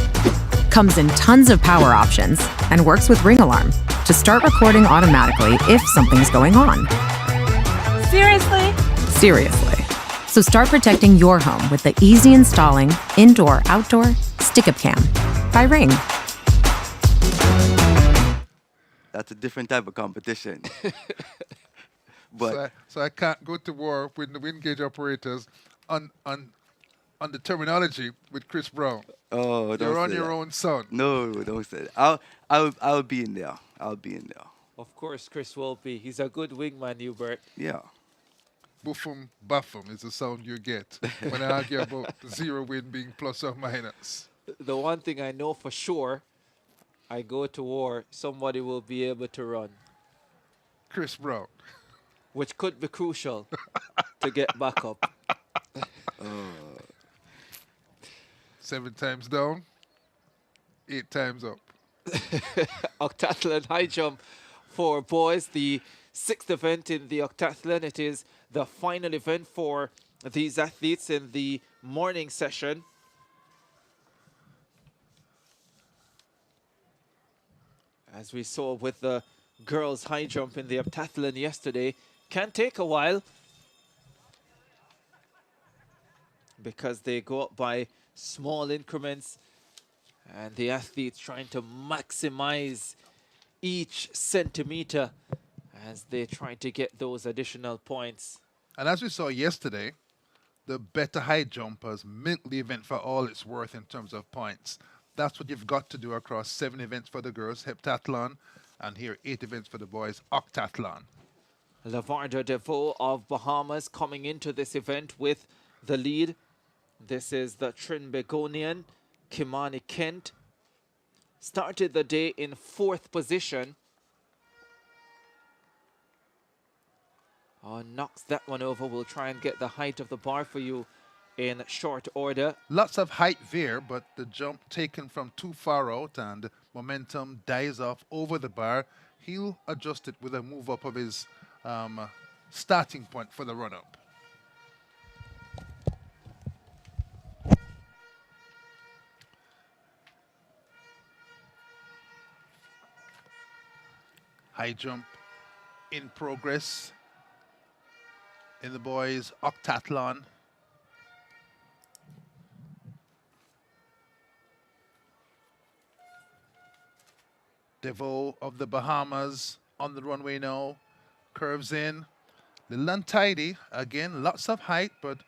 S19: Comes in tons of power options and works with Ring Alarm to start recording automatically if something's going on. Seriously? Seriously. So start protecting your home with the easy installing indoor-outdoor Stick-Up Cam by Ring.
S3: That's a different type of competition. But
S2: So I can't go to war with the wind gauge operators on the terminology with Chris Brown.
S3: oh, don't
S2: You're on
S3: say
S2: your
S3: that.
S2: own, son.
S3: No, don't say that. I'll be in there. I'll be in there.
S1: Of course, Chris will be. He's a good wingman, Hubert.
S3: Yeah.
S2: Buffum, buffum is the sound you get when I argue about zero wind being plus or minus.
S1: The one thing I know for sure, I go to war, somebody will be able to run.
S2: Chris Brown.
S1: Which could be crucial to get back up.
S2: 7 times down, 8 times up.
S1: Octathlon high jump for boys, the 6th event in the octathlon. It is the final event for these athletes in the morning session. As we saw with the girls high jump in the octathlon yesterday, can take a while because they go up by small increments and the athletes trying to maximize each centimeter as they try to get those additional points.
S2: And as we saw yesterday, the better high jumpers milk the event for all it's worth in terms of points. That's what you've got to do across 7 events for the girls, heptathlon, and here 8 events for the boys, octathlon.
S1: Lavarda DeVoe of Bahamas coming into this event with the lead. This is the Trinbagonian, Kimani Kent. Started the day in 4th position. Oh, knocks that one over. We'll try and get the height of the bar for you in short order.
S2: Lots of height there, but the jump taken from too far out and momentum dies off over the bar. He'll adjust it with a move up of his starting point for the run-up. High jump in progress in the boys' octathlon. Devo of the Bahamas on the runway now, curves in, little untidy, again, lots of height, but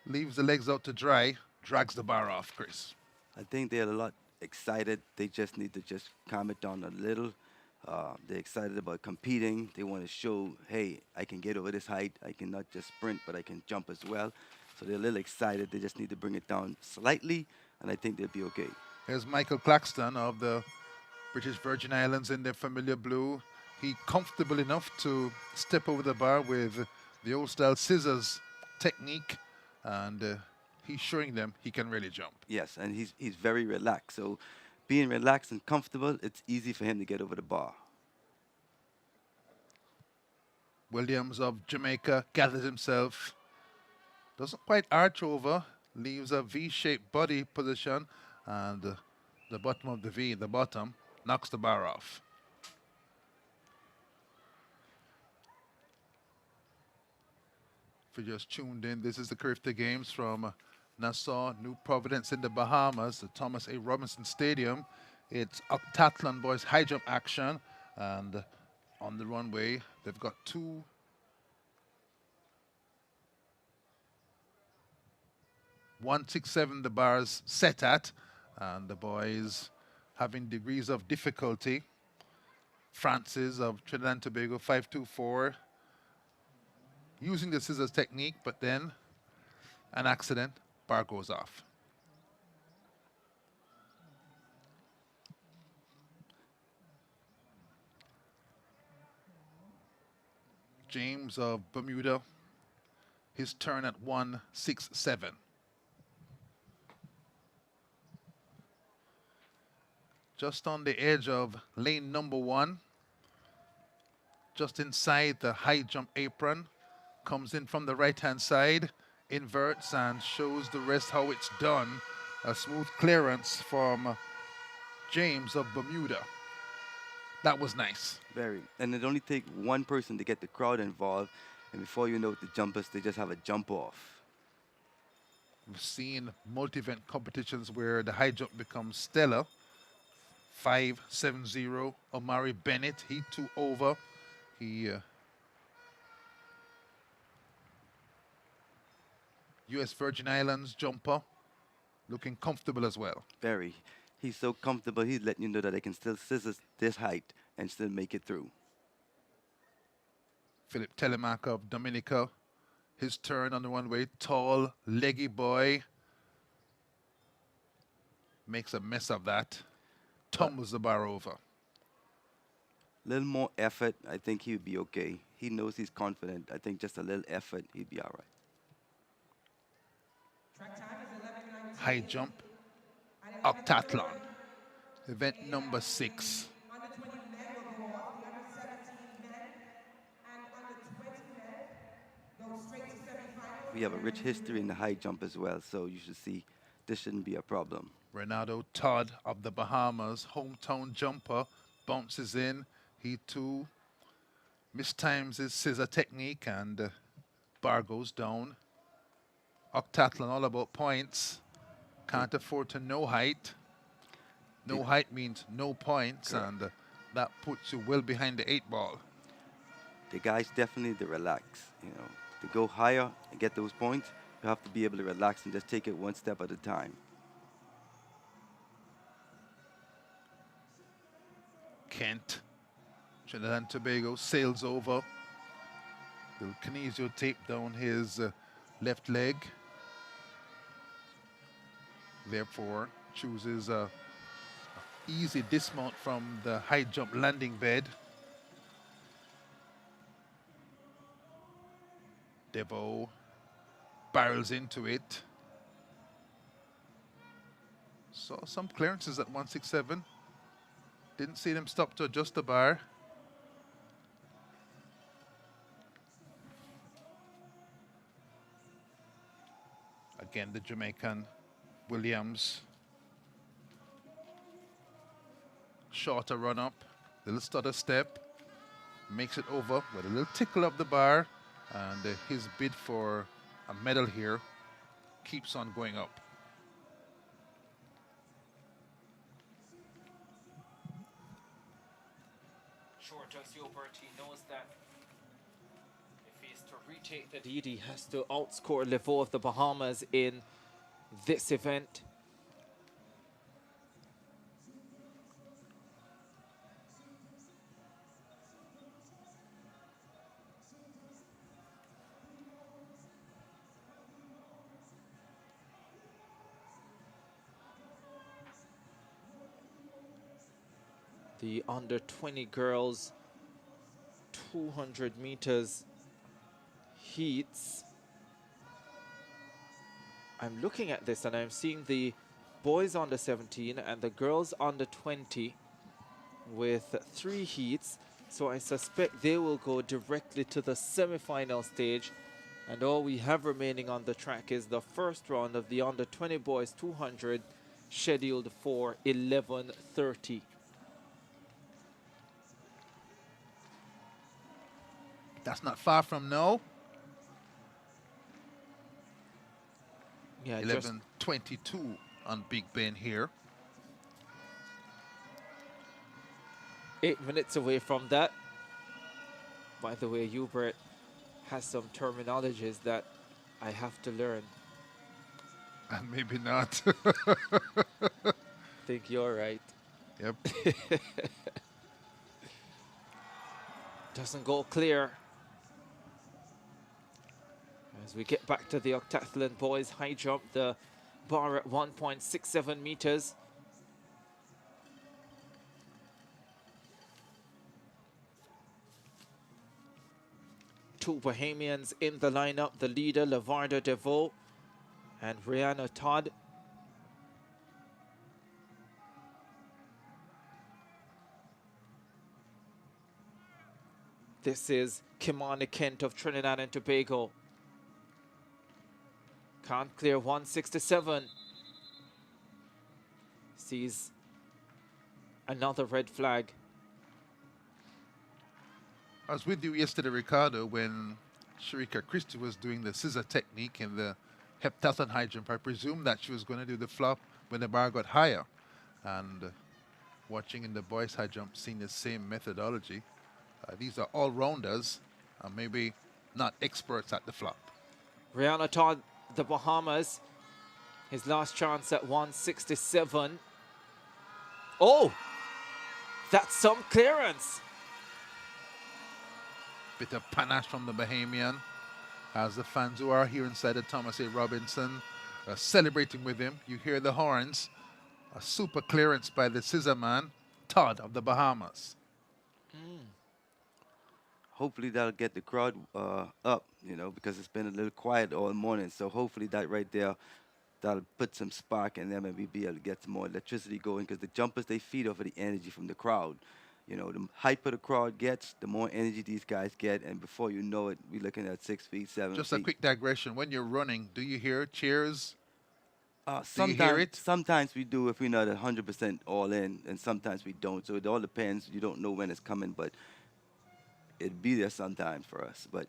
S2: leaves the legs out to dry, drags the bar off, Chris.
S3: I think they're a lot excited. They just need to just calm it down a little. They're excited about competing. They want to show, hey, I can get over this height. I can not just sprint, but I can jump as well. So they're a little excited. They just need to bring it down slightly, and I think they'll be okay.
S2: Here's Michael Claxton of the British Virgin Islands in their familiar blue. He comfortable enough to step over the bar with the old style scissors technique, and he's showing them he can really jump.
S3: Yes, and he's very relaxed. So being relaxed and comfortable, it's easy for him to get over the bar.
S2: Williams of Jamaica gathers himself, doesn't quite arch over, leaves a V-shaped body position, and the bottom of the V, the bottom, knocks the bar off. If you just tuned in, this is the CARIFTA Games from Nassau, New Providence in the Bahamas, the Thomas A. Robinson Stadium. It's octathlon boys high jump action, and on the runway they've got 167 the bars set at, and the boys having degrees of difficulty. Francis of Trinidad and Tobago 524 using the scissors technique, but then an accident, bar goes off. James of Bermuda, his turn at 167. Just on the edge of lane number 1, just inside the high jump apron, comes in from the right-hand side, inverts and shows the rest how it's done. A smooth clearance from James of Bermuda. That was nice.
S3: Very. And it only takes one person to get the crowd involved, and before you know it, the jumpers, they just have a jump off.
S2: We've seen multi-event competitions where the high jump becomes stellar. 570, Omari Bennett, he too over. He U.S. Virgin Islands jumper, looking comfortable as well.
S3: Very. He's so comfortable, he's letting you know that they can still scissors this height and still make it through.
S2: Philip Telemac of Dominica, his turn on the runway, tall, leggy boy. Makes a mess of that. Tumbles the bar over.
S3: A little more effort, I think he'll be okay. He knows he's confident. I think just a little effort, he'll be all right.
S2: High jump, octathlon, event number 6.
S3: We have a rich history in the high jump as well, so you should see this shouldn't be a problem.
S2: Renato Todd of the Bahamas, hometown jumper, bounces in. He too mistimes his scissor technique, and bar goes down. Octathlon all about points. Can't afford to no height. No height means no points, and that puts you well behind the 8 ball.
S3: The guys definitely need to relax. You know, to go higher and get those points, you have to be able to relax and just take it one step at a time.
S2: Kent, Trinidad and Tobago, sails over. Little kinesio tape down his left leg. Therefore, chooses a easy dismount from the high jump landing bed. Devo barrels into it. Saw some clearances at 167. Didn't see them stop to adjust the bar. Again, the Jamaican Williams. Shorter run up, little stutter step, makes it over with a little tickle up the bar, and his bid for a medal here keeps on going up.
S1: Short as Hubert, he knows that if he's to retake the lead, he has to outscore Levo of the Bahamas in this event. The under 20 girls 200 meters heats. I'm looking at this and I'm seeing the boys under 17 and the girls under 20 with 3 heats. So I suspect they will go directly to the semi-final stage. And all we have remaining on the track is the first round of the under 20 boys 200, scheduled for 11:30.
S2: That's not far from no.
S1: Yeah,
S2: 11:22 on Big Ben here.
S1: 8 minutes away from that. By the way, Hubert has some terminologies that I have to learn.
S2: And maybe not.
S1: I think you're right.
S2: Yep.
S1: Doesn't go clear. As we get back to the octathlon boys high jump, the bar at 1.67 meters. Two Bahamians in the lineup, the leader, Lavarda DeVoe and Rihanna Todd. This is Kimani Kent of Trinidad and Tobago. Can't clear 167. Sees another red flag.
S2: I was with you yesterday, Ricardo, when Sharika Christie was doing the scissor technique in the heptathlon high jump. I presumed that she was going to do the flop when the bar got higher. And watching in the boys high jump, seeing the same methodology. These are all-rounders, maybe not experts at the flop.
S1: Rihanna Todd, the Bahamas, his last chance at 167. Oh, that's some clearance.
S2: Bit of panache from the Bahamian, as the fans who are here inside the Thomas A. Robinson are celebrating with him. You hear the horns. A super clearance by the scissor man, Todd of the Bahamas.
S3: Hopefully that'll get the crowd up, you know, because it's been a little quiet all morning. So hopefully that right there, that'll put some spark in them and we'll be able to get some more electricity going, because the jumpers, they feed off of the energy from the crowd. You know, the hyper the crowd gets, the more energy these guys get, and before you know it, we're looking at 6 feet, 7 feet.
S2: Just a quick digression. When you're running, do you hear cheers?
S3: Do you hear it? Sometimes we do if we're not 100% all in, and sometimes we don't. So it all depends. You don't know when it's coming, but it'd be there sometimes for us. But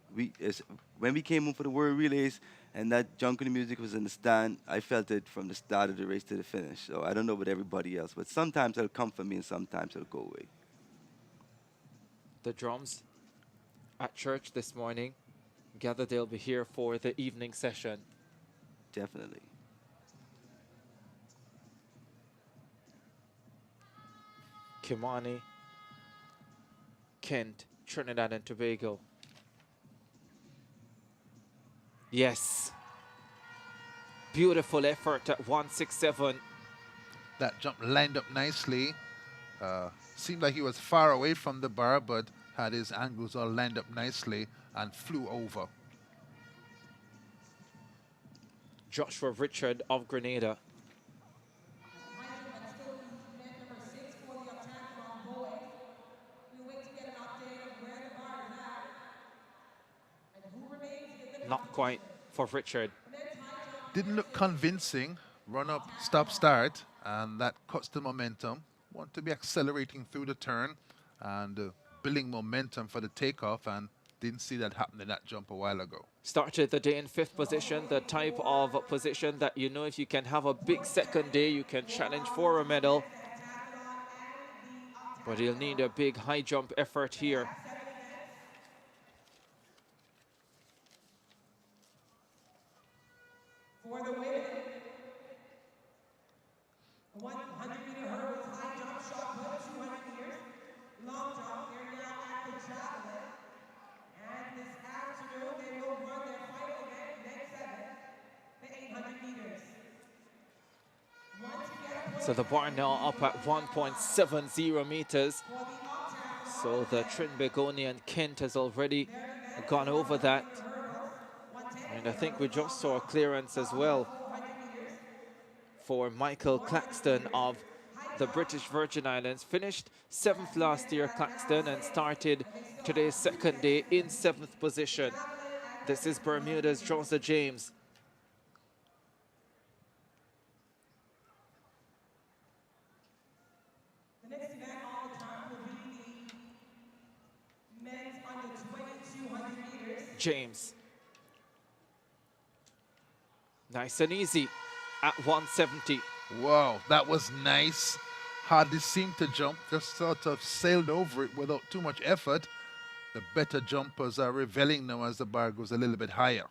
S3: when we came in for the World Relays and that Junkin music was in the stand, I felt it from the start of the race to the finish. So I don't know about everybody else, but sometimes it'll come for me and sometimes it'll go away.
S1: The drums at church this morning. Gather they'll be here for the evening session.
S3: Definitely.
S1: Kimani Kent, Trinidad and Tobago. Yes. Beautiful effort at 167.
S2: That jump lined up nicely. Seemed like he was far away from the bar, but had his angles all lined up nicely and flew over.
S1: Joshua Richard of Grenada. Not quite for Richard.
S2: Didn't look convincing. Run up, stop, start, and that cuts the momentum. Want to be accelerating through the turn and building momentum for the takeoff, and didn't see that happen in that jump a while ago.
S1: Started the day in 5th position, the type of position that you know if you can have a big second day, you can challenge for a medal. But he'll need a big high jump effort here.
S8: For the women, 100-meter hurdles, high jump, shot put, 200 meters, long jump. They're now at the javelin. And this afternoon, they will run their final event, next 7, the 800 meters.
S1: So the bar now up at 1.70 meters. So the Trinbagonian Kent has already gone over that. And I think we just saw a clearance as well for Michael Claxton of the British Virgin Islands. Finished 7th last year, Claxton, and started today's second day in 7th position. This is Bermuda's Joseph James.
S8: The next event on the track will be the men's under 2,200 meters.
S1: James. Nice and easy at 170.
S2: Wow, that was nice. Hardly seemed to jump, just sort of sailed over it without too much effort. The better jumpers are reveling now as the bar goes a little bit higher.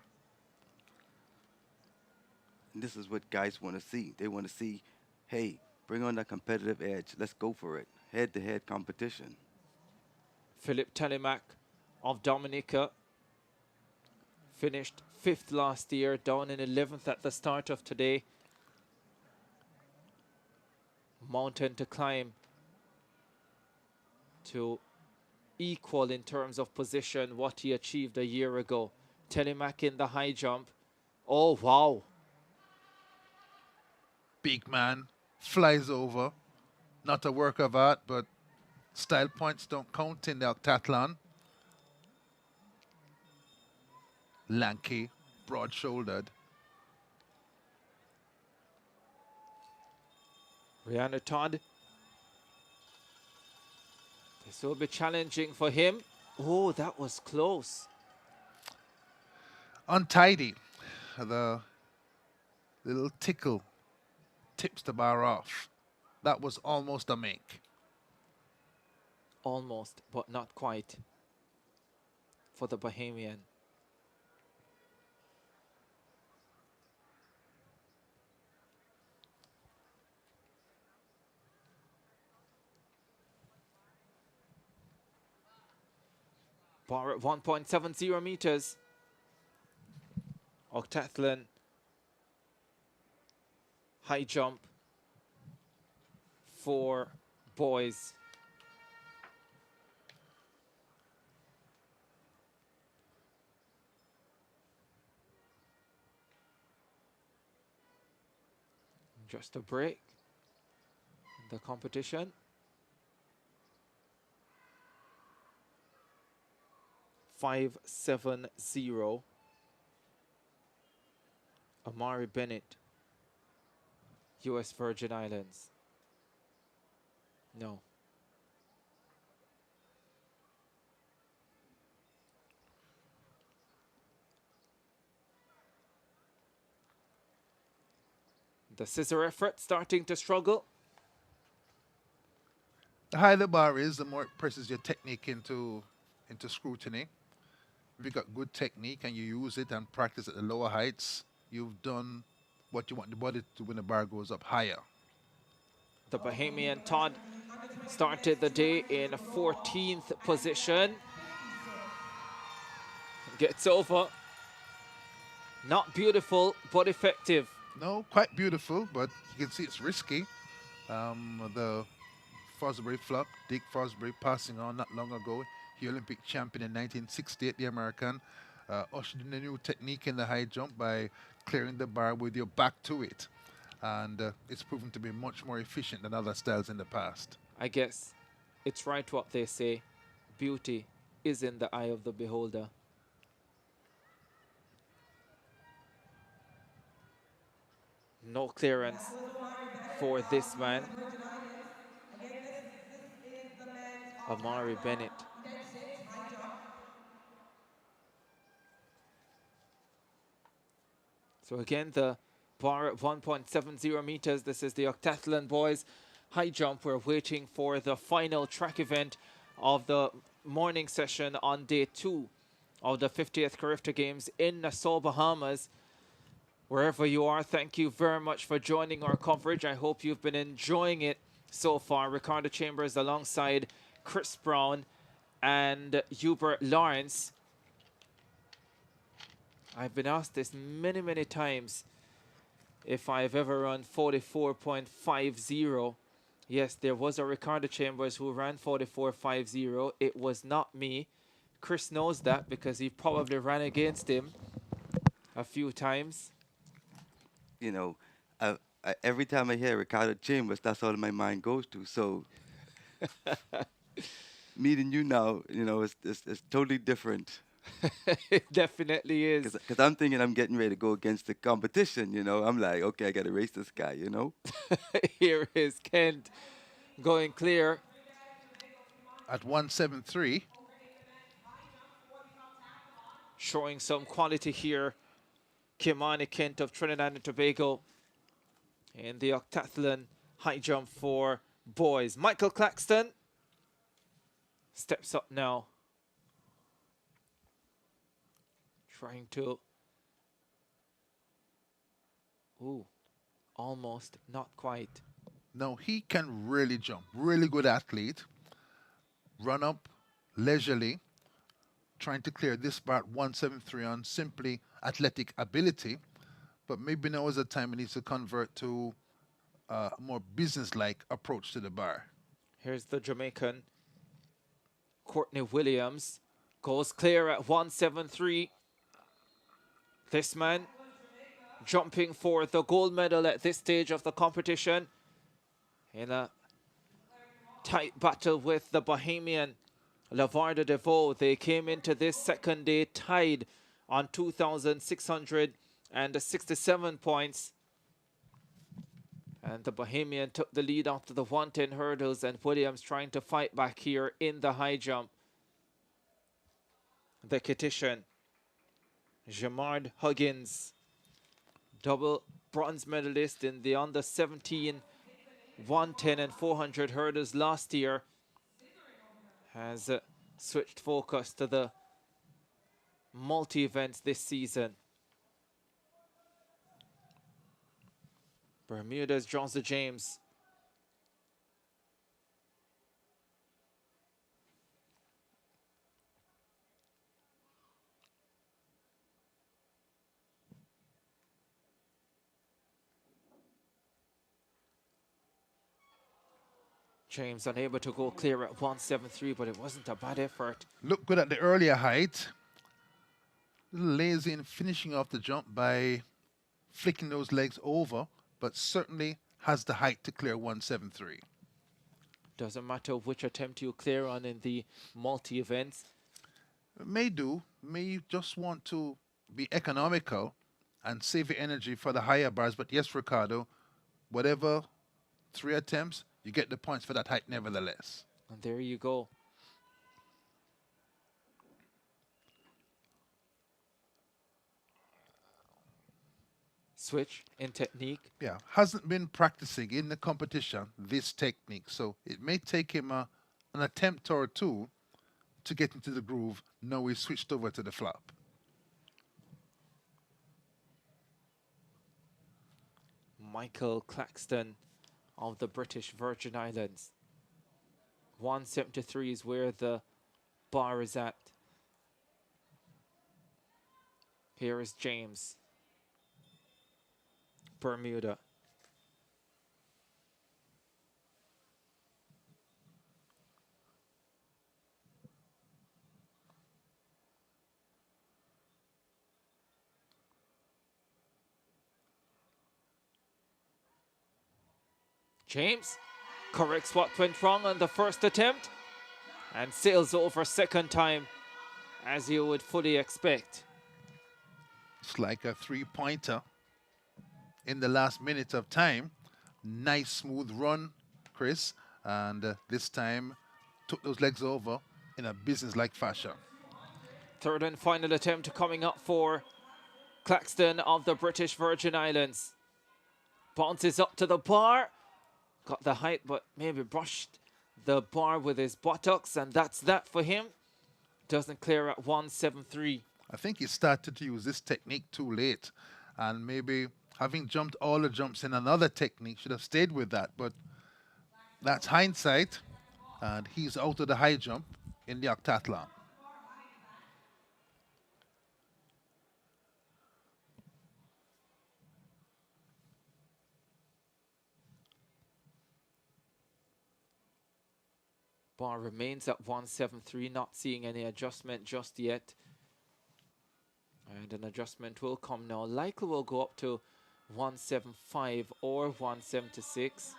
S3: And this is what guys want to see. They want to see, hey, bring on that competitive edge. Let's go for it. Head-to-head competition.
S1: Philip Telemac of Dominica finished 5th last year, down in 11th at the start of today. Mountain to climb to equal in terms of position what he achieved a year ago. Telemac in the high jump. Oh, wow.
S2: Big man, flies over. Not a work of art, but style points don't count in the octathlon. Lanky, broad-shouldered.
S1: Rihanna Todd. This will be challenging for him. Oh, that was close.
S2: Untidy. The little tickle tips the bar off. That was almost a make.
S1: Almost, but not quite for the Bahamian. Bar at 1.70 meters. Octathlon. High jump for boys. Just a break in the competition. .570. Amari Bennett, U.S. Virgin Islands. No. The scissor effort starting to struggle.
S2: The higher the bar is, the more it presses your technique into scrutiny. If you've got good technique and you use it and practice at the lower heights, you've done what you want the body to do when the bar goes up higher.
S1: The Bahamian Todd started the day in 14th position. Gets over. Not beautiful, but effective.
S2: No, quite beautiful, but you can see it's risky. The Fosbury flop, Dick Fosbury, passing on not long ago. He Olympic champion in 1968, the American. Ushered in a new technique in the high jump by clearing the bar with your back to it. And it's proven to be much more efficient than other styles in the past.
S1: I guess it's right what they say. Beauty is in the eye of the beholder. No clearance for this man, Amari Bennett. So again, the bar at 1.70 meters. This is the octathlon boys high jump. We're waiting for the final track event of the morning session on day 2 of the 50th CARIFTA Games in Nassau, Bahamas. Wherever you are, thank you very much for joining our coverage. I hope you've been enjoying it so far. Ricardo Chambers alongside Chris Brown and Hubert Lawrence. I've been asked this many, many times if I've ever run 44.50. Yes, there was a Ricardo Chambers who ran 44.50. It was not me. Chris knows that because he probably ran against him a few times.
S3: You know, every time I hear Ricardo Chambers, that's all my mind goes to. So meeting you now, you know, it's totally different.
S1: It definitely is.
S3: Because I'm thinking I'm getting ready to go against the competition, you know. I'm like, okay, I got to race this guy, you know.
S1: Here is Kent going clear.
S2: At 173.
S1: Showing some quality here. Kimani Kent of Trinidad and Tobago in the octathlon high jump for boys. Michael Claxton steps up now. Trying to... Ooh, almost, not quite.
S2: No, he can really jump. Really good athlete. Run up leisurely. Trying to clear this bar at 173 on simply athletic ability. But maybe now is the time he needs to convert to a more business-like approach to the bar.
S1: Here's the Jamaican. Courtney Williams goes clear at 173. This man jumping for the gold medal at this stage of the competition in a tight battle with the Bahamian Lavarda DeVoe. They came into this second day tied on 2,667 points. And the Bahamian took the lead after the 110 hurdles, and Williams trying to fight back here in the high jump. The Kittian, Jamard Huggins, double bronze medalist in the under 17, 110 and 400 hurdles last year, has switched focus to the multi-events this season. Bermuda's Johnson James. James unable to go clear at 173, but it wasn't a bad effort.
S2: Looked good at the earlier height. A little lazy in finishing off the jump by flicking those legs over, but certainly has the height to clear 173.
S1: Doesn't matter which attempt you clear on in the multi-events.
S2: May do. May just want to be economical and save your energy for the higher bars. But yes, Ricardo, whatever 3 attempts, you get the points for that height nevertheless.
S1: And there you go. Switch in technique.
S2: Yeah, hasn't been practicing in the competition this technique, so it may take him an attempt or two to get into the groove. Now he's switched over to the flop.
S1: Michael Claxton of the British Virgin Islands. 173 is where the bar is at. Here is James. Bermuda. James corrects what went wrong on the first attempt and sails over second time, as you would fully expect.
S2: It's like a 3-pointer in the last minute of time. Nice smooth run, Chris, and this time took those legs over in a business-like fashion.
S1: Third and final attempt coming up for Claxton of the British Virgin Islands. Bounces up to the bar. Got the height, but maybe brushed the bar with his buttocks, and that's that for him. Doesn't clear at 173.
S2: I think he started to use this technique too late, and maybe having jumped all the jumps in another technique should have stayed with that, but that's hindsight, and he's out of the high jump in the octathlon.
S1: Bar remains at 173, not seeing any adjustment just yet. And an adjustment will come now. Likely will go up to 175 or 176.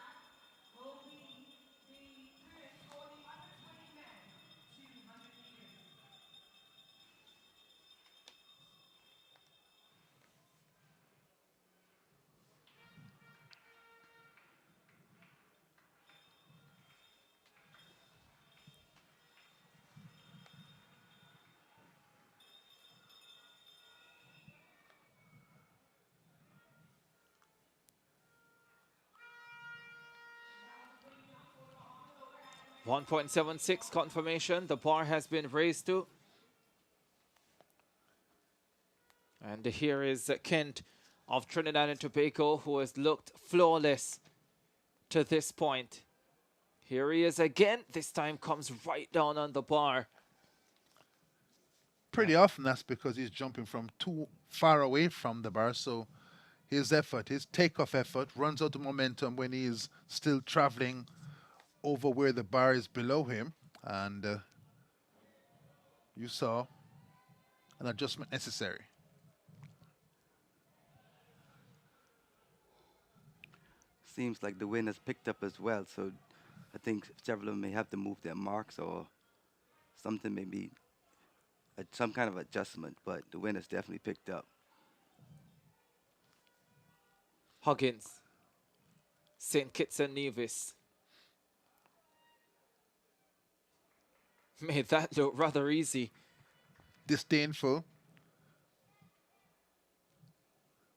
S1: .76 confirmation. The bar has been raised to. And here is Kent of Trinidad and Tobago, who has looked flawless to this point. Here he is again. This time comes right down on the bar.
S2: Pretty often that's because he's jumping from too far away from the bar, so his effort, his takeoff effort, runs out of momentum when he's still traveling over where the bar is below him, and you saw an adjustment necessary.
S3: Seems like the wind has picked up as well, so I think several of them may have to move their marks or something, maybe some kind of adjustment, but the wind has definitely picked up.
S1: Huggins, St. Kitts and Nevis. Made that look rather easy.
S2: Disdainful.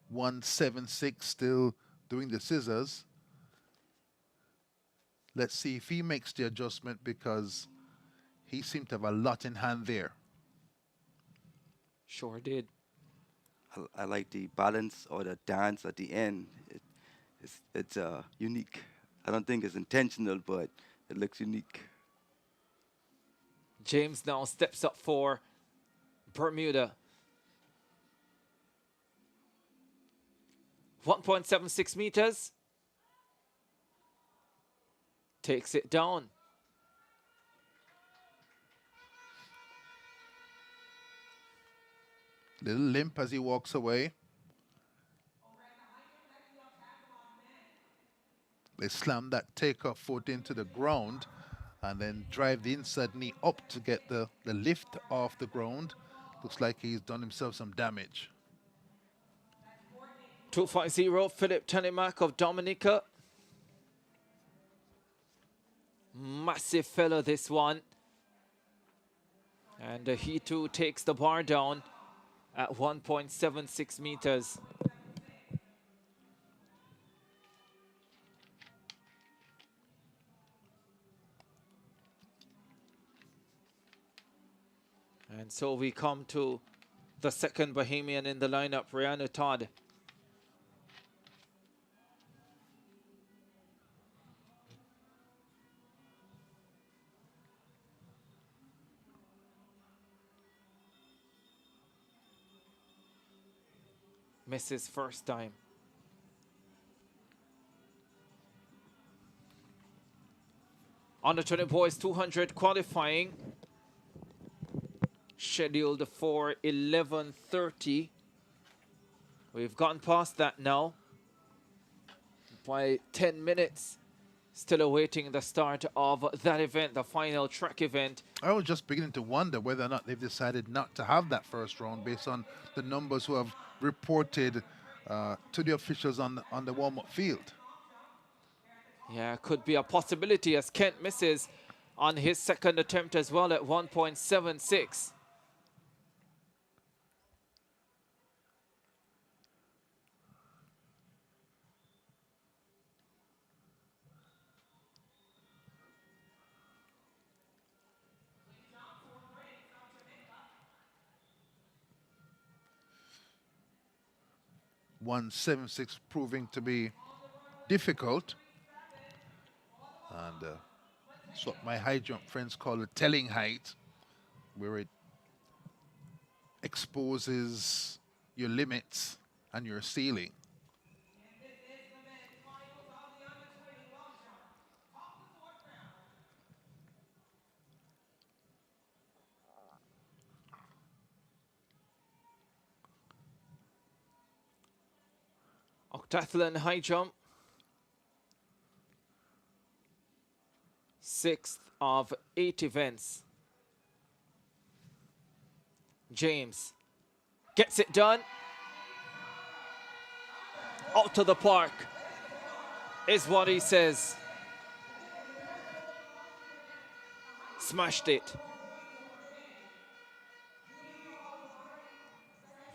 S2: 176 still doing the scissors. Let's see if he makes the adjustment, because he seemed to have a lot in hand there.
S1: Sure did.
S3: I like the balance or the dance at the end. It's unique. I don't think it's intentional, but it looks unique.
S1: James now steps up for Bermuda. 1.76 meters. Takes it down.
S2: Little limp as he walks away. They slam that takeoff foot into the ground and then drive the inside knee up to get the lift off the ground. Looks like he's done himself some damage.
S1: 250, Philip Tanimak of Dominica. Massive fella, this one. And he too takes the bar down at 1.76 meters. And so we come to the second Bahamian in the lineup, Rihanna Todd. Misses first time. Under 20 boys 200 qualifying. Scheduled for 11:30. We've gone past that now by 10 minutes. Still awaiting the start of that event, the final track event.
S2: I was just beginning to wonder whether or not they've decided not to have that first round based on the numbers who have reported to the officials on the warm-up field.
S1: Yeah, could be a possibility as Kent misses on his second attempt as well at 1.76.
S2: .176 proving to be difficult, and it's what my high jump friends call a telling height, where it exposes your limits and your ceiling.
S1: Octathlon high jump. 6th of 8 events. James gets it done. Out to the park is what he says. Smashed it.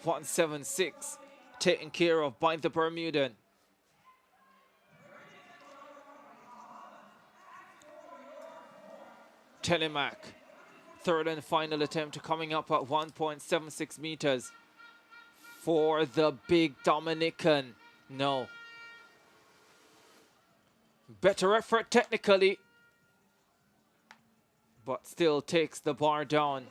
S1: 176 taken care of by the Bermudan. Telemac, third and final attempt coming up at 1.76 meters for the big Dominican. No. Better effort technically, but still takes the bar down.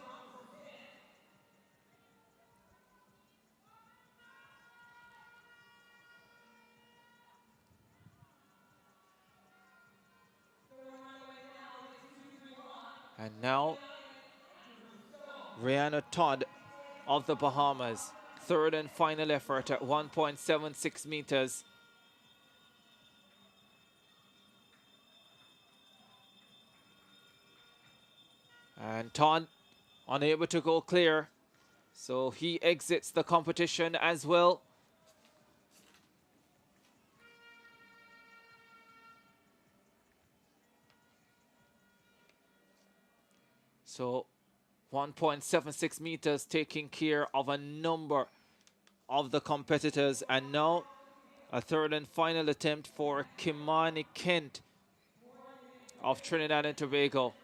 S1: And now, Rihanna Todd of the Bahamas, third and final effort at 1.76 meters. And Todd unable to go clear, so he exits the competition as well. So 1.76 meters taking care of a number of the competitors. And now a third and final attempt for Kimani Kent of Trinidad and Tobago.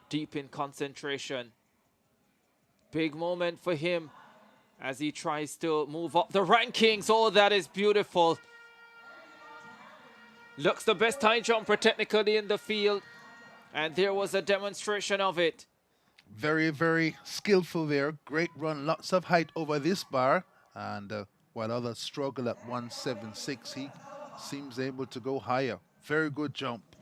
S1: Deep in concentration. Big moment for him as he tries to move up the rankings. Oh, that is beautiful. Looks the best high jumper technically in the field. And there was a demonstration of it.
S2: Very, very skillful there. Great run, lots of height over this bar. And while others struggle at 176, he seems able to go higher. Very good jump.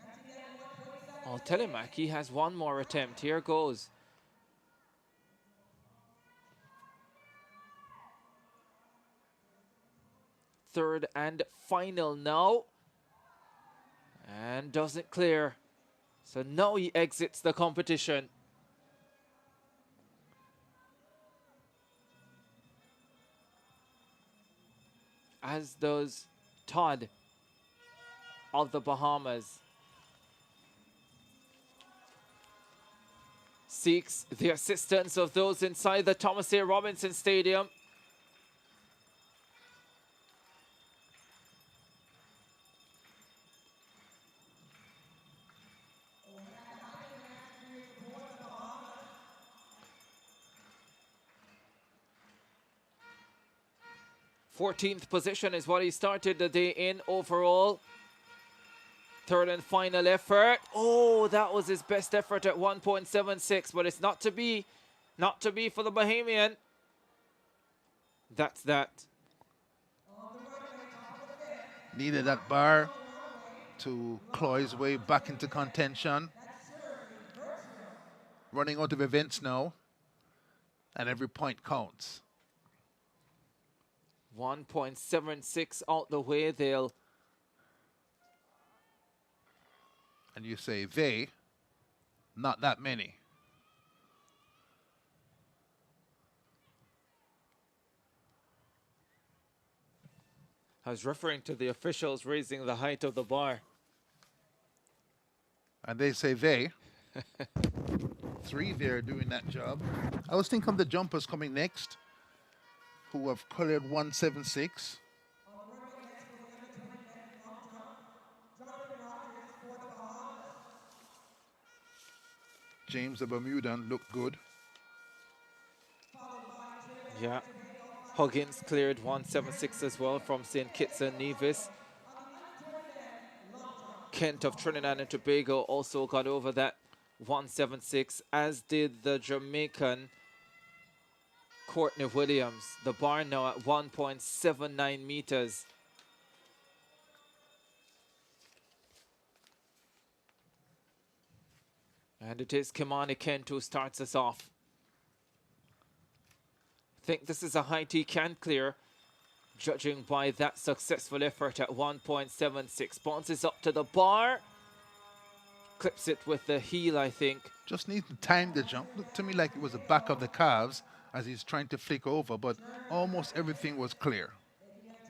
S1: Oh, Telemac, he has one more attempt. Here goes. Third and final now. And doesn't clear. So now he exits the competition. As does Todd of the Bahamas. Seeks the assistance of those inside the Thomas A. Robinson Stadium. Fourteenth position is what he started the day in overall. Third and final effort. Oh, that was his best effort at 1.76, but it's not to be for the Bahamian. That's that.
S2: Needed that bar to claw his way back into contention. Running out of events now, and every point counts.
S1: 1.76 out the way, they'll...
S2: And you say they, not that many.
S1: I was referring to the officials raising the height of the bar.
S2: And they say they. 3 there doing that job. I was thinking of the jumpers coming next, who have colored 176. James the Bermudan looked good.
S1: Yeah. Huggins cleared 176 as well from St. Kitts and Nevis. Kent of Trinidad and Tobago also got over that 176, as did the Jamaican Courtney Williams. The bar now at 1.79 meters. And it is Kimani Kent who starts us off. I think this is a height he can clear, judging by that successful effort at 1.76. Bounces up to the bar. Clips it with the heel, I think.
S2: Just need to time the jump. Looked to me like it was the back of the calves as he's trying to flick over, but almost everything was clear.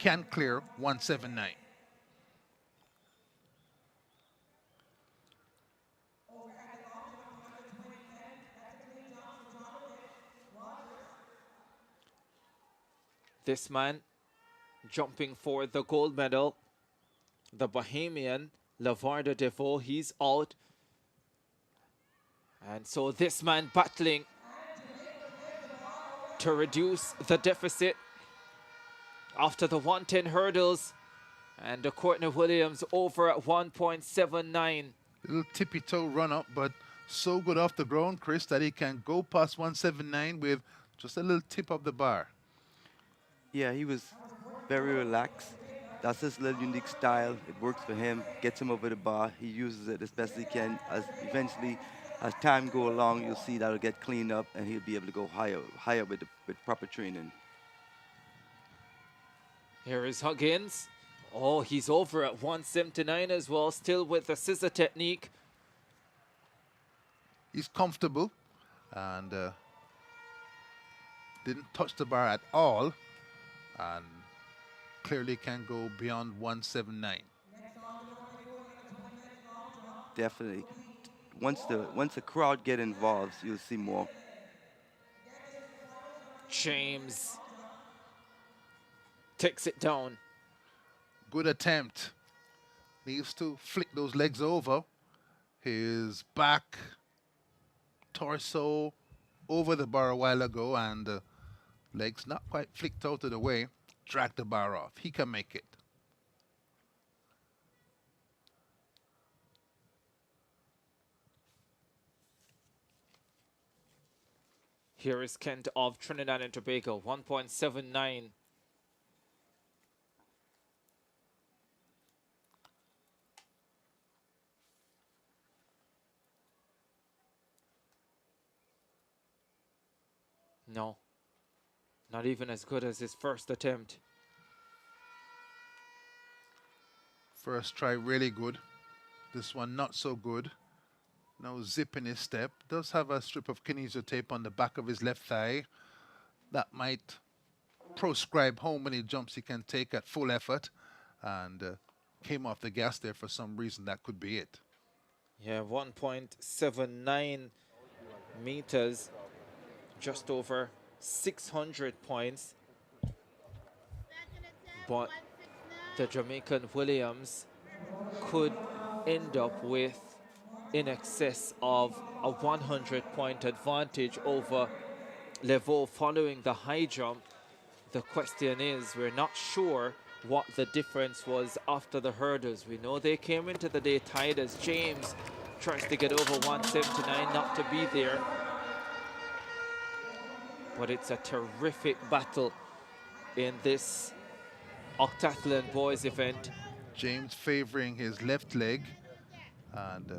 S2: Can clear 179.
S1: This man jumping for the gold medal, the Bahamian Lavarda Devo, he's out. And so this man battling to reduce the deficit after the 110 hurdles, and the Courtney Williams over at 1.79.
S2: Little tippy toe run up, but so good off the ground, Chris, that he can go past 179 with just a little tip of the bar.
S3: Yeah, he was very relaxed. That's his little unique style. It works for him, gets him over the bar. He uses it as best he can. As eventually, as time go along, you'll see that'll get cleaned up and he'll be able to go higher with proper training.
S1: Here is Huggins. Oh, he's over at 179 as well, still with the scissor technique.
S2: He's comfortable and didn't touch the bar at all, and clearly can go beyond 179.
S3: Definitely. Once the crowd get involved, you'll see more.
S1: James takes it down.
S2: Good attempt. Needs to flick those legs over. His back, torso over the bar a while ago, and legs not quite flicked out of the way. Drag the bar off. He can make it.
S1: Here is Kent of Trinidad and Tobago, 1.79. No, not even as good as his first attempt.
S2: First try really good. This one not so good. No zip in his step. Does have a strip of kinesio tape on the back of his left thigh. That might proscribe how many jumps he can take at full effort. And came off the gas there for some reason. That could be it.
S1: Yeah, 1.79 meters. Just over 600 points. But the Jamaican Williams could end up with in excess of a 100-point advantage over Leveau following the high jump. The question is, we're not sure what the difference was after the hurdles. We know they came into the day tied as James tries to get over 179, not to be there. But it's a terrific battle in this octathlon boys event.
S2: James favoring his left leg, and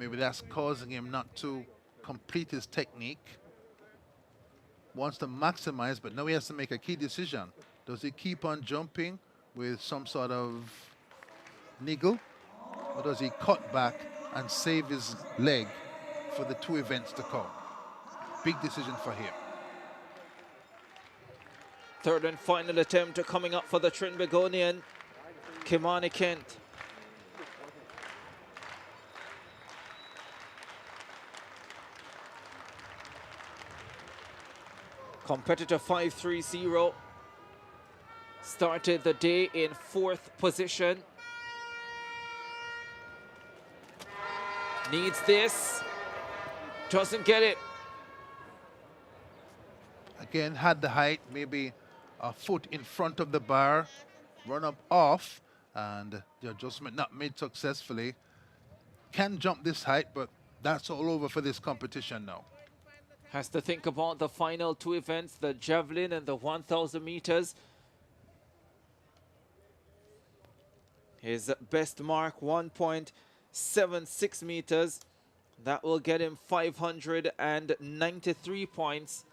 S2: maybe that's causing him not to complete his technique. Wants to maximize, but now he has to make a key decision. Does he keep on jumping with some sort of niggle, or does he cut back and save his leg for the 2 events to come? Big decision for him.
S1: Third and final attempt coming up for the Trinbagonian, Kimani Kent. Competitor 530 started the day in 4th position. Needs this, doesn't get it.
S2: Again, had the height, maybe a foot in front of the bar, run up off, and the adjustment not made successfully. Can jump this height, but that's all over for this competition now.
S1: Has to think about the final 2 events, the javelin and the 1,000 meters. His best mark, 1.76 meters. That will get him 593 points.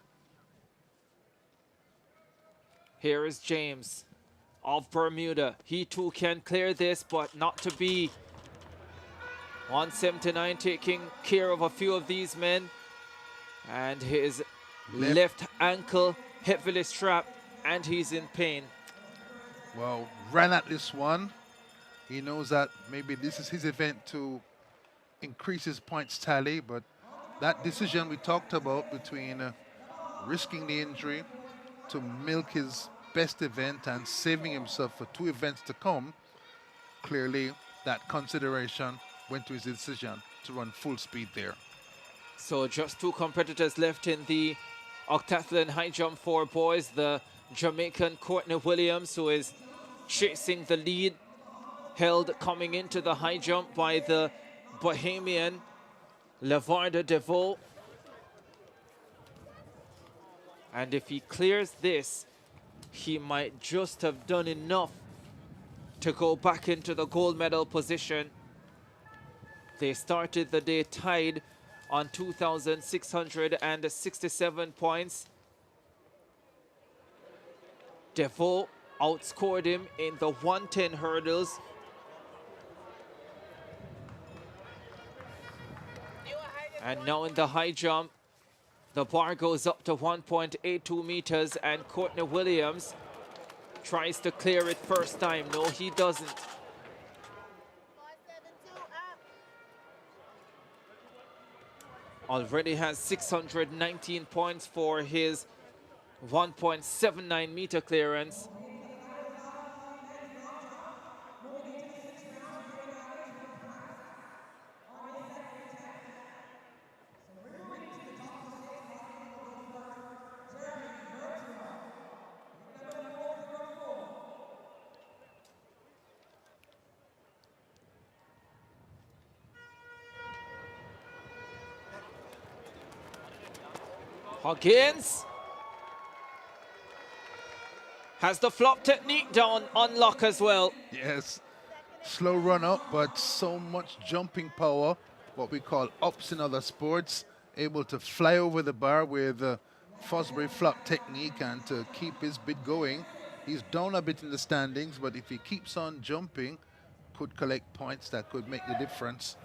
S1: Here is James of Bermuda. He too can clear this, but not to be. 179 taking care of a few of these men. And his left ankle heavily strapped, and he's in pain.
S2: Well, ran at this one. He knows that maybe this is his event to increase his points tally, but that decision we talked about between risking the injury to milk his best event and saving himself for 2 events to come, clearly that consideration went to his decision to run full speed there.
S1: So just 2 competitors left in the octathlon high jump for boys. The Jamaican Courtney Williams, who is chasing the lead, held coming into the high jump by the Bahamian Lavarda DeVoe. And if he clears this, he might just have done enough to go back into the gold medal position. They started the day tied on 2,667 points. DeVoe outscored him in the 110 hurdles. And now in the high jump, the bar goes up to 1.82 meters, and Courtney Williams tries to clear it first time. No, he doesn't. Already has 619 points for his 1.79 meter clearance. Huggins has the flop technique down on lock as well.
S2: Yes, slow run up, but so much jumping power, what we call ups in other sports, able to fly over the bar with Fosbury flop technique and to keep his bid going. He's down a bit in the standings, but if he keeps on jumping, could collect points that could make the difference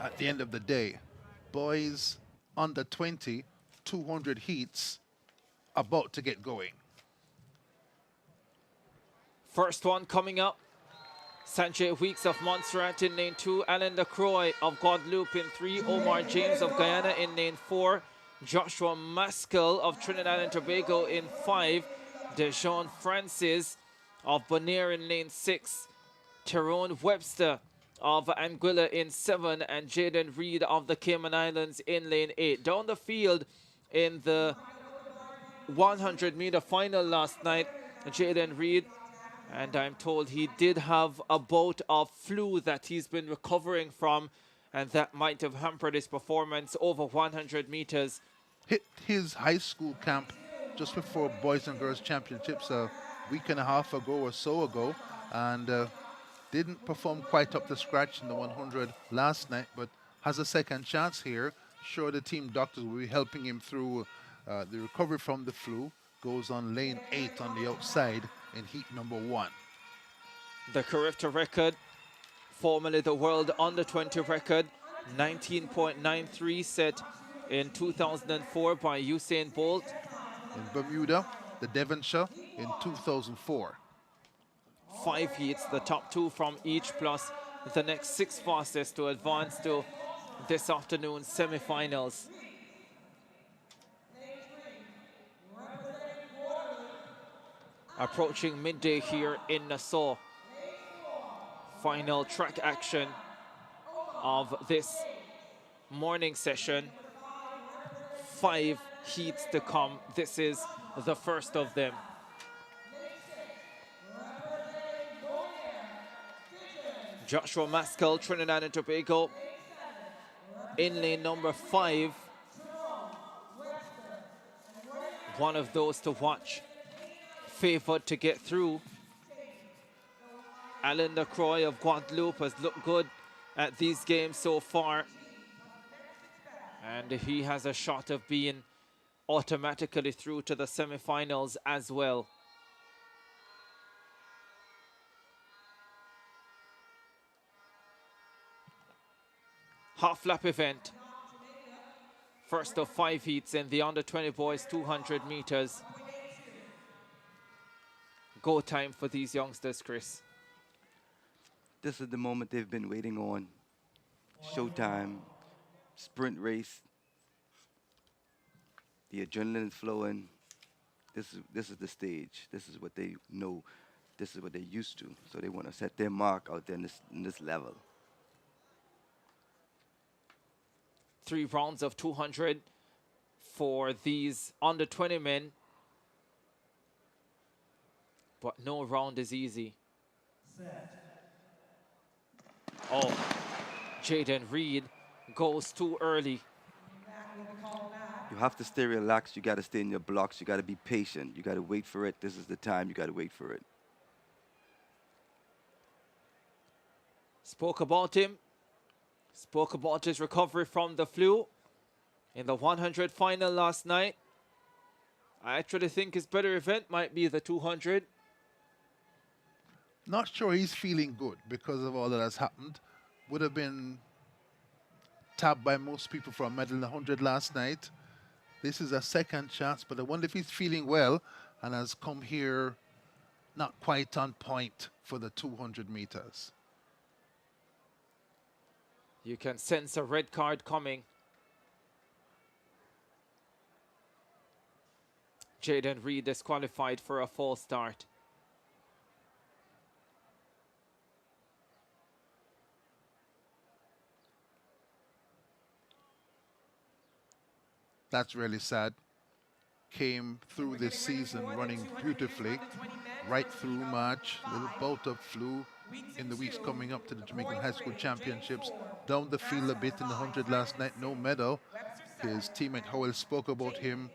S2: at the end of the day. Boys under 20, 200 heats about to get going.
S1: First one coming up. Sanjay Weeks of Montserrat in lane 2. Alan Lacroix of Guadeloupe in 3. Omar James of Guyana in lane 4. Joshua Maskell of Trinidad and Tobago in 5. Dejon Francis of Bonaire in lane 6. Tyrone Webster of Anguilla in 7. And Jaden Reed of the Cayman Islands in lane 8. Down the field in the 100-meter final last night, Jaden Reed, and I'm told he did have a bout of flu that he's been recovering from, and that might have hampered his performance over 100 meters.
S2: Hit his high school camp just before Boys and Girls Championships a week and a half ago or so ago, and didn't perform quite up to scratch in the 100 last night, but has a second chance here. Sure, the team doctors will be helping him through the recovery from the flu. Goes on lane 8 on the outside in heat number 1.
S1: The CARIFTA record, formerly the world under-20 record, 19.93 set in 2004 by Usain Bolt.
S2: In Bermuda. the Devonshire in 2004.
S1: 5 heats, the top 2 from each, plus the next 6 fastest to advance to this afternoon's semi-finals. Approaching midday here in Nassau. Final track action of this morning session. 5 heats to come. This is the first of them. Joshua Maskell, Trinidad and Tobago, in lane number 5. One of those to watch. Favored to get through. Alan Lacroix of Guadeloupe has looked good at these games so far. And he has a shot of being automatically through to the semi-finals as well. Half lap event. First of 5 heats in the under 20 boys 200 meters. Go time for these youngsters, Chris.
S3: This is the moment they've been waiting on. Showtime, sprint race. The adrenaline is flowing. This is the stage. This is what they know. This is what they're used to. So they want to set their mark out there in this level.
S1: 3 rounds of 200 for these under 20 men. But no round is easy. Oh, Jaden Reed goes too early.
S3: You have to stay relaxed. You got to stay in your blocks. You got to be patient. You got to wait for it. This is the time. You got to wait for it.
S1: Spoke about him. Spoke about his recovery from the flu in the 100 final last night. I actually think his better event might be the 200.
S2: Not sure he's feeling good because of all that has happened. Would have been tapped by most people for a medal in the 100 last night. This is a second chance, but I wonder if he's feeling well and has come here not quite on point for the 200 meters.
S1: You can sense a red card coming. Jaden Reed disqualified for a false start.
S2: That's really sad. Came through this season running beautifully, right through March. Little bout of flu in the weeks coming up to the Jamaican High School Championships. Down the field a bit in the 100 last night, no medal. His teammate Howell spoke about him.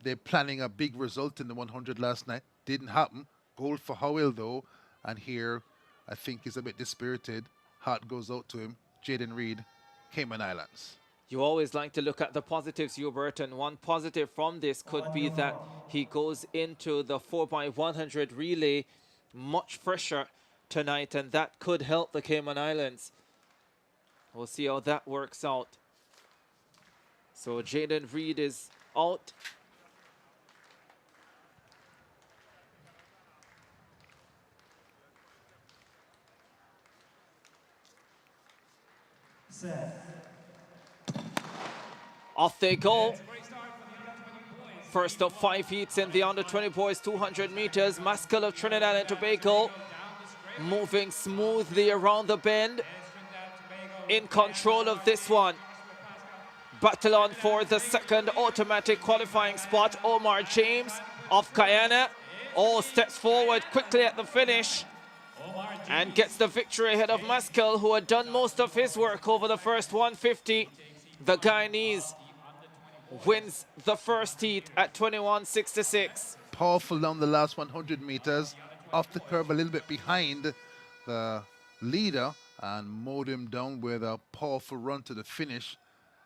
S2: They're planning a big result in the 100 last night. Didn't happen. Gold for Howell though. And here, I think he's a bit dispirited. Heart goes out to him. Jaden Reed, Cayman Islands.
S1: You always like to look at the positives, Hubert, and one positive from this could be that he goes into the 4x100 relay much fresher tonight, and that could help the Cayman Islands. We'll see how that works out. So Jaden Reed is out. Off they go. First of 5 heats in the under 20 boys 200 meters. Maskell of Trinidad and Tobago moving smoothly around the bend. In control of this one. Battle on for the second automatic qualifying spot. Omar James of Guyana. Oh, steps forward quickly at the finish. And gets the victory ahead of Maskell, who had done most of his work over the first 150. The Guyanese wins the first heat at 21.66.
S2: Powerful down the last 100 meters. Off the curve a little bit behind the leader and mowed him down with a powerful run to the finish.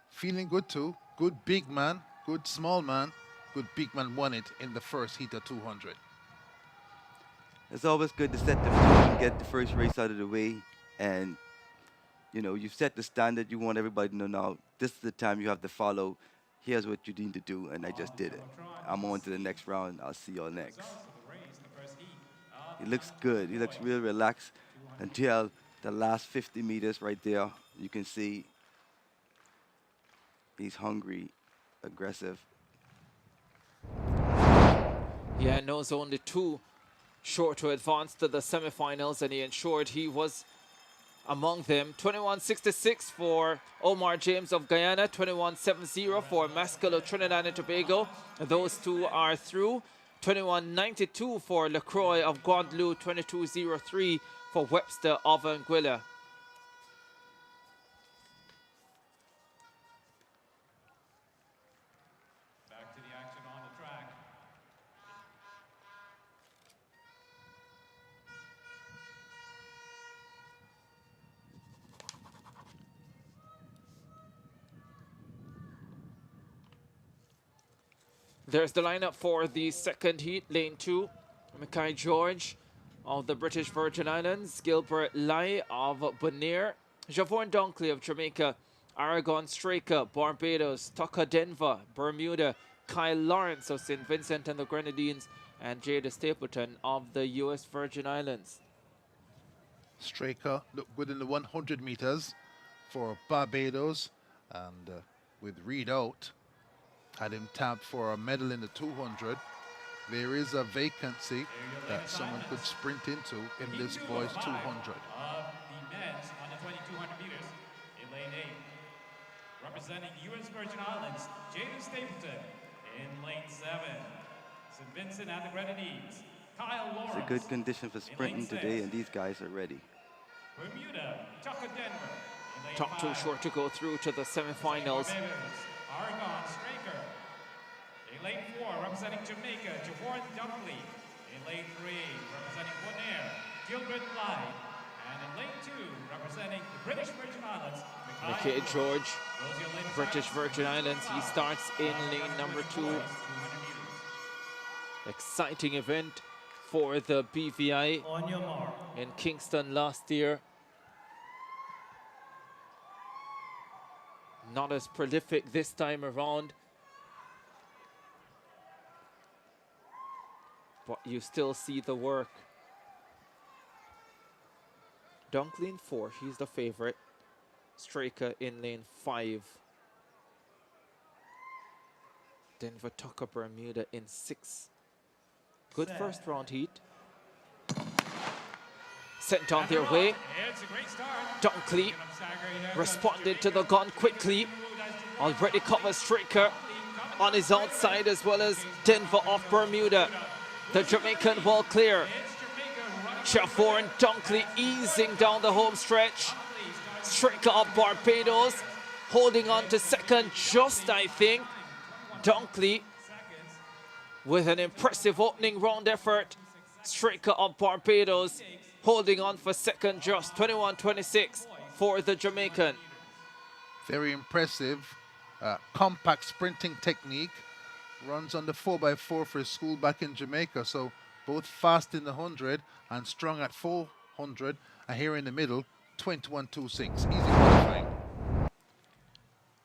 S2: Feeling good too. Good big man, good small man. Good big man won it in the first heat of 200.
S3: It's always good to set the tone and get the first race out of the way. And, you know, you've set the standard. You want everybody to know now this is the time you have to follow. here's what you need to do, and I just did it. I'm on to the next round. I'll see y'all next. He looks good. He looks real relaxed until the last 50 meters right there. You can see he's hungry, aggressive.
S1: Yeah, knows only 2 short to advance to the semifinals, and he ensured he was among them. 21.66 for Omar James of Guyana, 21.70 for Maskell of Trinidad and Tobago. Those two are through. 21.92 for LaCroix of Guadeloupe, 22.03 for Webster of Anguilla.
S20: Back to the action on the track.
S1: There's the lineup for the second heat, lane 2. Mackay George of the British Virgin Islands, Gilbert Lai of Bonaire, Javon Dunkley of Jamaica, Aragon Straker, Barbados, Tucker Denver, Bermuda, Kyle Lawrence of St. Vincent and the Grenadines, and Jada Stapleton of the U.S. Virgin Islands.
S2: Straker looked good in the 100 meters for Barbados, and with Reed out, had him tapped for a medal in the 200. There is a vacancy that someone could sprint into in this boys 200.
S20: The men's on the 2200 meters in lane 8. Representing U.S. Virgin Islands, Jaden Stapleton. In lane 7, St. Vincent and the Grenadines, Kyle Lawrence.
S3: It's a good condition for sprinting today, and these guys are ready.
S20: Bermuda, Tucker Denver.
S1: Top 2 short to go through to the semifinals.
S20: Aragon Straker. In lane 4, representing Jamaica, Javon Dunkley. In lane 3, representing Bonaire, Gilbert Lai. And in lane 2, representing the British Virgin Islands,
S1: Mackay George, British Virgin Islands. He starts in lane number 2. Exciting event for the BVI in Kingston last year. Not as prolific this time around, but you still see the work. Dunkley in 4, he's the favorite. Straker in lane 5. Denver Tucker Bermuda in 6. Good first round heat. Sent on their way. Dunkley responded to the gun quickly. Already covers Straker on his outside, as well as Denver off Bermuda. The Jamaican wall clear. Javon Dunkley easing down the home stretch. Straker of Barbados holding on to second just, I think. Dunkley with an impressive opening round effort. Straker of Barbados holding on for second just. 21-26 for the Jamaican.
S2: Very impressive, compact sprinting technique. Runs on the 4x4 for his school back in Jamaica. So both fast in the 100 and strong at 400. And here in the middle, 21-26. Easy qualifying.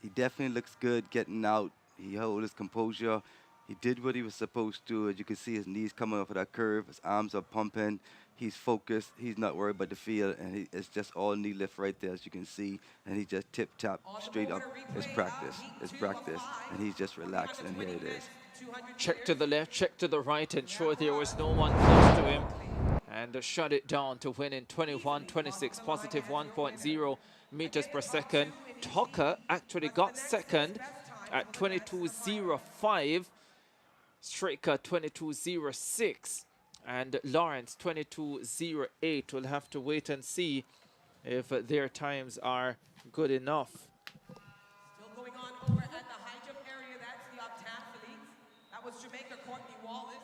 S3: He definitely looks good getting out. He held his composure. He did what he was supposed to. As you can see, his knees coming off of that curve. His arms are pumping. He's focused. He's not worried about the field. And it's just all knee lift right there, as you can see. And he just tip-tap straight up. It's practice. It's practice. And he's just relaxed. And here it is.
S1: Check to the left, check to the right, ensure there was no one close to him. And shut it down to win in 21-26, positive 1.0 meters per second. Tucker actually got second at 22.05. Straker 22.06. And Lawrence 22.08. We'll have to wait and see if their times are good enough.
S8: Still going on over at the high jump area, that's the octathletes. That was Jamaica Courtney Wallace.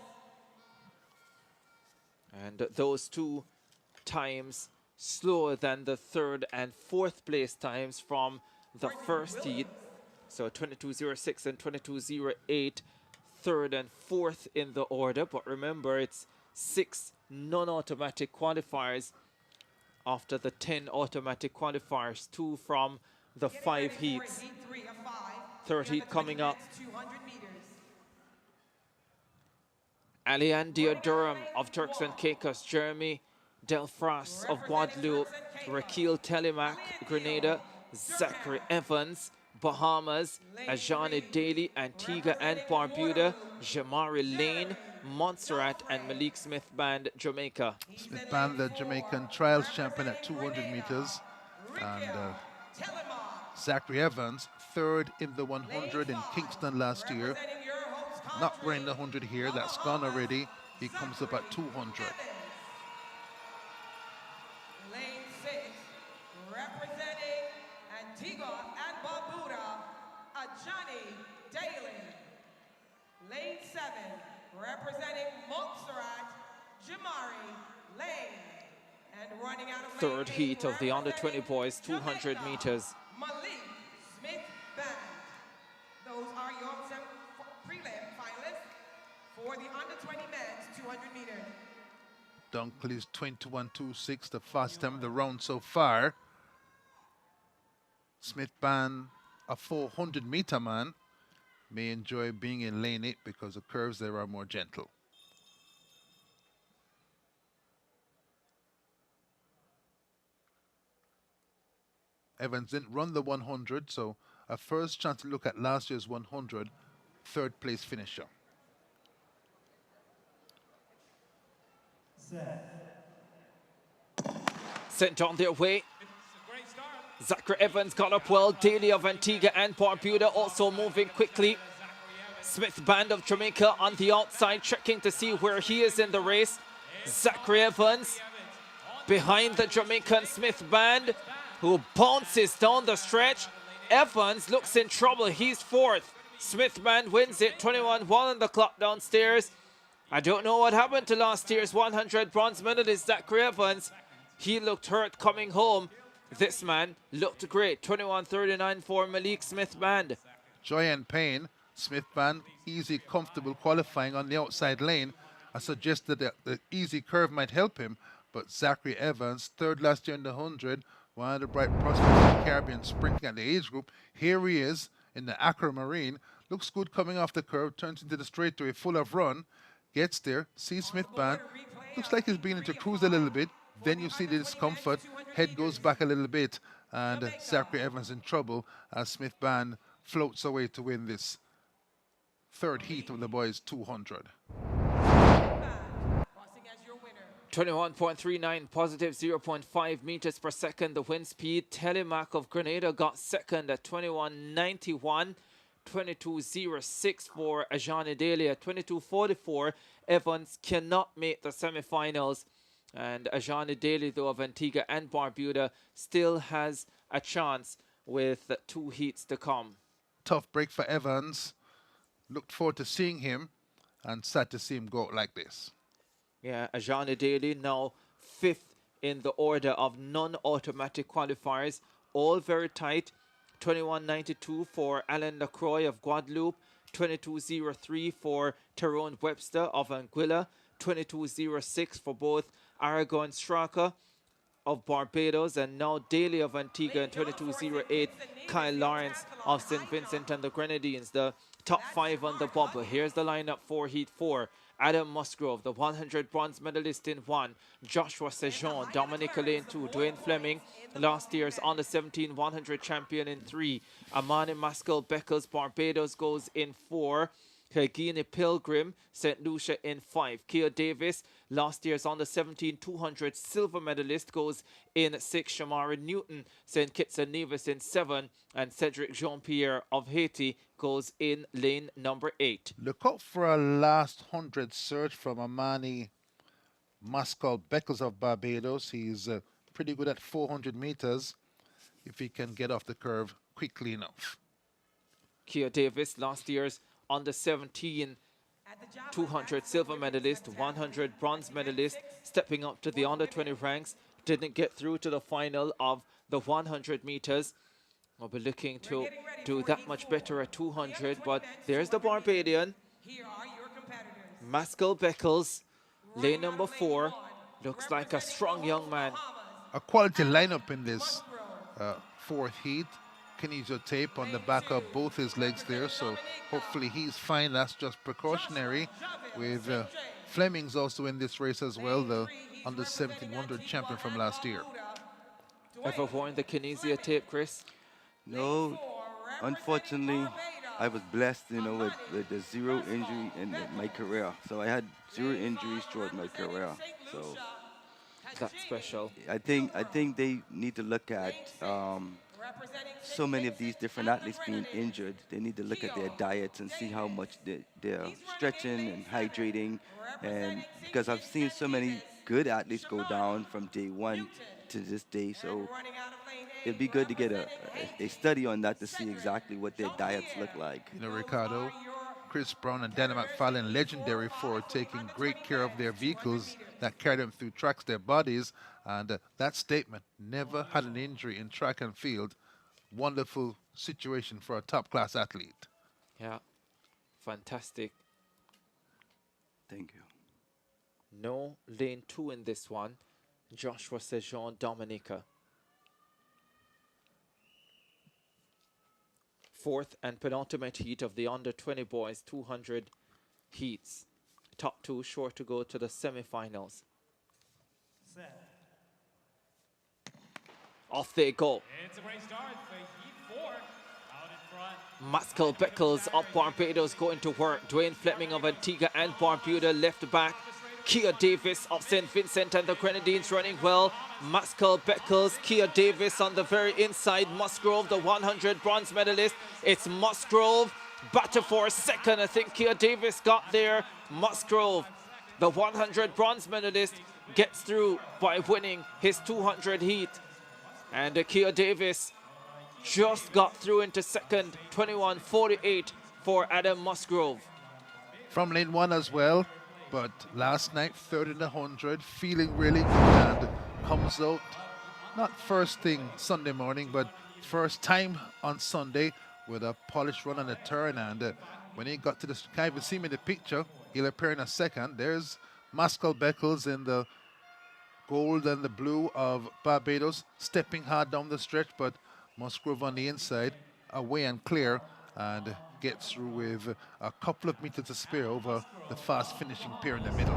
S1: And those two times slower than the third and fourth place times from the first heat. So 22.06 and 22.08, third and fourth in the order. But remember, it's 6 non-automatic qualifiers after the 10 automatic qualifiers, 2 from the 5 heats. Third heat coming up.
S8: 200 meters.
S1: Alian Durham of Turks and Caicos, Jeremy Delfras of Guadeloupe, Raquel Telemac, Grenada, Zachary Evans, Bahamas, Ajani Daly, Antigua and Barbuda, Jamari Lane, Montserrat, and Malik Smith Band, Jamaica.
S2: Smith Band, the Jamaican trials champion at 200 meters. And Zachary Evans, third in the 100 in Kingston last year. Not running the 100 here, that's gone already. He comes up at 200.
S8: Lane 6, representing Antigua and Barbuda, Ajani Daly. Lane 7, representing Montserrat, Jamari Lane. And running out of
S1: Third heat of the under-20 boys, 200 meters.
S8: Malik Smith Band. Those are your prelim finalists for the under-20 men's 200 meters.
S2: Dunkley's 21.26, the fastest time of the round so far. Smith Band, a 400-meter man, may enjoy being in lane 8 because the curves there are more gentle. Evans didn't run the 100, so a first chance to look at last year's 100, third place finisher.
S1: Sent on their way. Zachary Evans got up well. Daly of Antigua and Barbuda also moving quickly. Smith Band of Jamaica on the outside, checking to see where he is in the race. Zachary Evans behind the Jamaican Smith Band, who bounces down the stretch. Evans looks in trouble. He's fourth. Smith Band wins it. 21-1 on the clock downstairs. I don't know what happened to last year's 100 bronze medalist Zachary Evans. He looked hurt coming home. This man looked great. 21-39 for Malik Smith Band.
S2: Joy and pain. Smith Band, easy, comfortable qualifying on the outside lane. I suggested that the easy curve might help him, but Zachary Evans, third last year in the 100, one of the bright prospects in the Caribbean sprinting at the age group. Here he is in the Accra Marine. Looks good coming off the curve, turns into the straightaway full of run, gets there, sees Smith Band. Looks like he's beginning to cruise a little bit. Then you see the discomfort, head goes back a little bit, and Zachary Evans in trouble as Smith Band floats away to win this third heat of the boys 200.
S1: 21.39, positive 0.5 meters per second, the wind speed. Telemac of Grenada got second at 21.91. 22.06 for Ajani Daly at 22.44. Evans cannot make the semifinals. And Ajani Daly, though, of Antigua and Barbuda, still has a chance with 2 heats to come.
S2: Tough break for Evans. Looked forward to seeing him and sad to see him go out like this.
S1: Yeah, Ajani Daly now 5th in the order of non-automatic qualifiers. All very tight. 21.92 for Alan Lacroix of Guadeloupe. 22.03 for Tyrone Webster of Anguilla. 22.06 for both Aragon Straka of Barbados and now Daly of Antigua, and 22.08 Kyle Lawrence of St. Vincent and the Grenadines. The top 5 on the bubble. Here's the lineup for Heat 4. Adam Musgrove, the 100 bronze medalist in 1. Joshua Sejon, Dominic Lane 2. Dwayne Fleming, last year's under 17 100 champion in 3. Amani Maskell Beckles, Barbados, goes in 4. Hagini Pilgrim, St. Lucia in 5. Kia Davis, last year's under 17 200 silver medalist, goes in 6. Shamari Newton, St. Kitts and Nevis in 7. And Cedric Jean-Pierre of Haiti goes in lane number 8.
S2: Look out for a last 100 search from Amani Maskell Beckles of Barbados. He's pretty good at 400 meters if he can get off the curve quickly enough.
S1: Kia Davis, last year's under 17 200 silver medalist, 100 bronze medalist, stepping up to the under 20 ranks. Didn't get through to the final of the 100 meters. We'll be looking to do that much better at 200, but there's the Barbadian. Maskell Beckles, lane number 4. Looks like a strong young man.
S2: A quality lineup in this 4th heat. kinesio tape on the back of both his legs there, so hopefully he's fine. That's just precautionary. With Fleming's also in this race as well, the under 17 100 champion from last year.
S1: Ever worn the kinesia tape, Chris?
S3: No, unfortunately, I was blessed, you know, with the zero injury in my career. So I had 0 injuries throughout my career. So
S1: that's special.
S3: I think they need to look at so many of these different athletes being injured. They need to look at their diets and see how much they're stretching and hydrating. And because I've seen so many good athletes go down from day one to this day, so it'd be good to get a study on that to see exactly what their diets look like.
S2: You know, Ricardo, Chris Brown and Danny McFarlane, legendary for taking great care of their vehicles that carry them through tracks, their bodies, and that statement, never had an injury in track and field. Wonderful situation for a top-class athlete.
S1: Yeah, fantastic.
S3: Thank you.
S1: No lane 2 in this one. Joshua Sejean Dominica. Fourth and penultimate heat of the under 20 boys 200 heats. Top 2 sure to go to the semifinals. Off they go.
S20: It's a great start for Heat 4. Out in front.
S1: Muscle Beckles of Barbados going to work. Dwayne Fleming of Antigua and Barbuda left back. Kia Davis of St. Vincent and the Grenadines running well. Muscle Beckles, Kia Davis on the very inside. Musgrove, the 100 bronze medalist. It's Musgrove. Battle for a second. I think Kia Davis got there. Musgrove, the 100 bronze medalist, gets through by winning his 200 heat. And Kia Davis just got through into second, 21:48 for Adam Musgrove.
S2: From lane 1 as well, but last night, third in the 100, feeling really good, and comes out, not first thing Sunday morning, but first time on Sunday with a polished run on a turn. And when he got to the, can't even see him in the picture, he'll appear in a second. There's Muscle Beckles in the gold and the blue of Barbados, stepping hard down the stretch, but Musgrove on the inside, away and clear, and gets through with a couple of meters to spare over the fast finishing pair in the middle.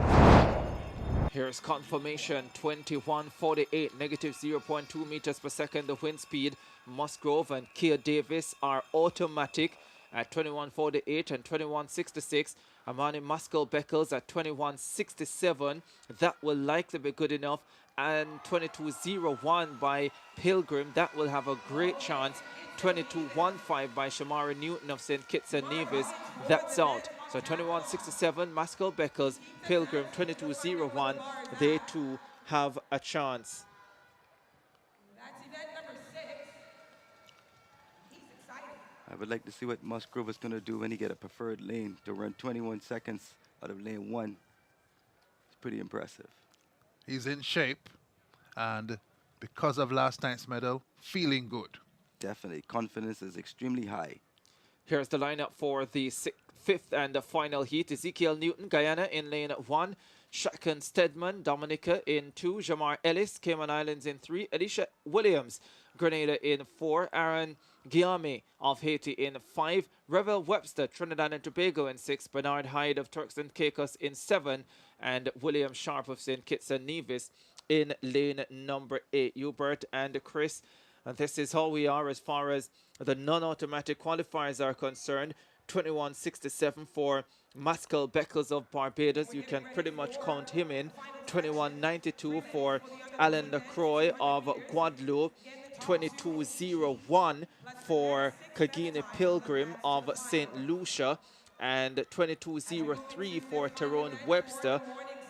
S1: Here's confirmation, 21:48, negative 0.2 meters per second, the wind speed. Musgrove and Kia Davis are automatic at 21:48 and 21:66. Amani Muscle Beckles at 21:67. That will likely be good enough. And 22:01 by Pilgrim. That will have a great chance. 22:15 by Shamara Newton of St. Kitts and Nevis. That's out. So 21:67, Muscle Beckles, Pilgrim 22:01. They too have a chance.
S3: I would like to see what Musgrove is going to do when he get a preferred lane to run 21 seconds out of lane 1. It's pretty impressive.
S2: He's in shape, and because of last night's medal, feeling good.
S3: Definitely. Confidence is extremely high.
S1: Here's the lineup for the fifth and the final heat. Ezekiel Newton, Guyana in lane 1. Shakan Stedman, Dominica in 2. Jamar Ellis, Cayman Islands in 3. Alicia Williams, Grenada in 4. Aaron Guillaume of Haiti in 5. Revel Webster, Trinidad and Tobago in 6. Bernard Hyde of Turks and Caicos in 7. And William Sharp of St. Kitts and Nevis in lane number 8. Hubert and Chris, and this is how we are as far as the non-automatic qualifiers are concerned. 21:67 for Muscle Beckles of Barbados. You can pretty much count him in. 21:92 for Alan Lacroix of Guadeloupe. 22:01 for Kagine Pilgrim of St. Lucia. And 22:03 for Tyrone Webster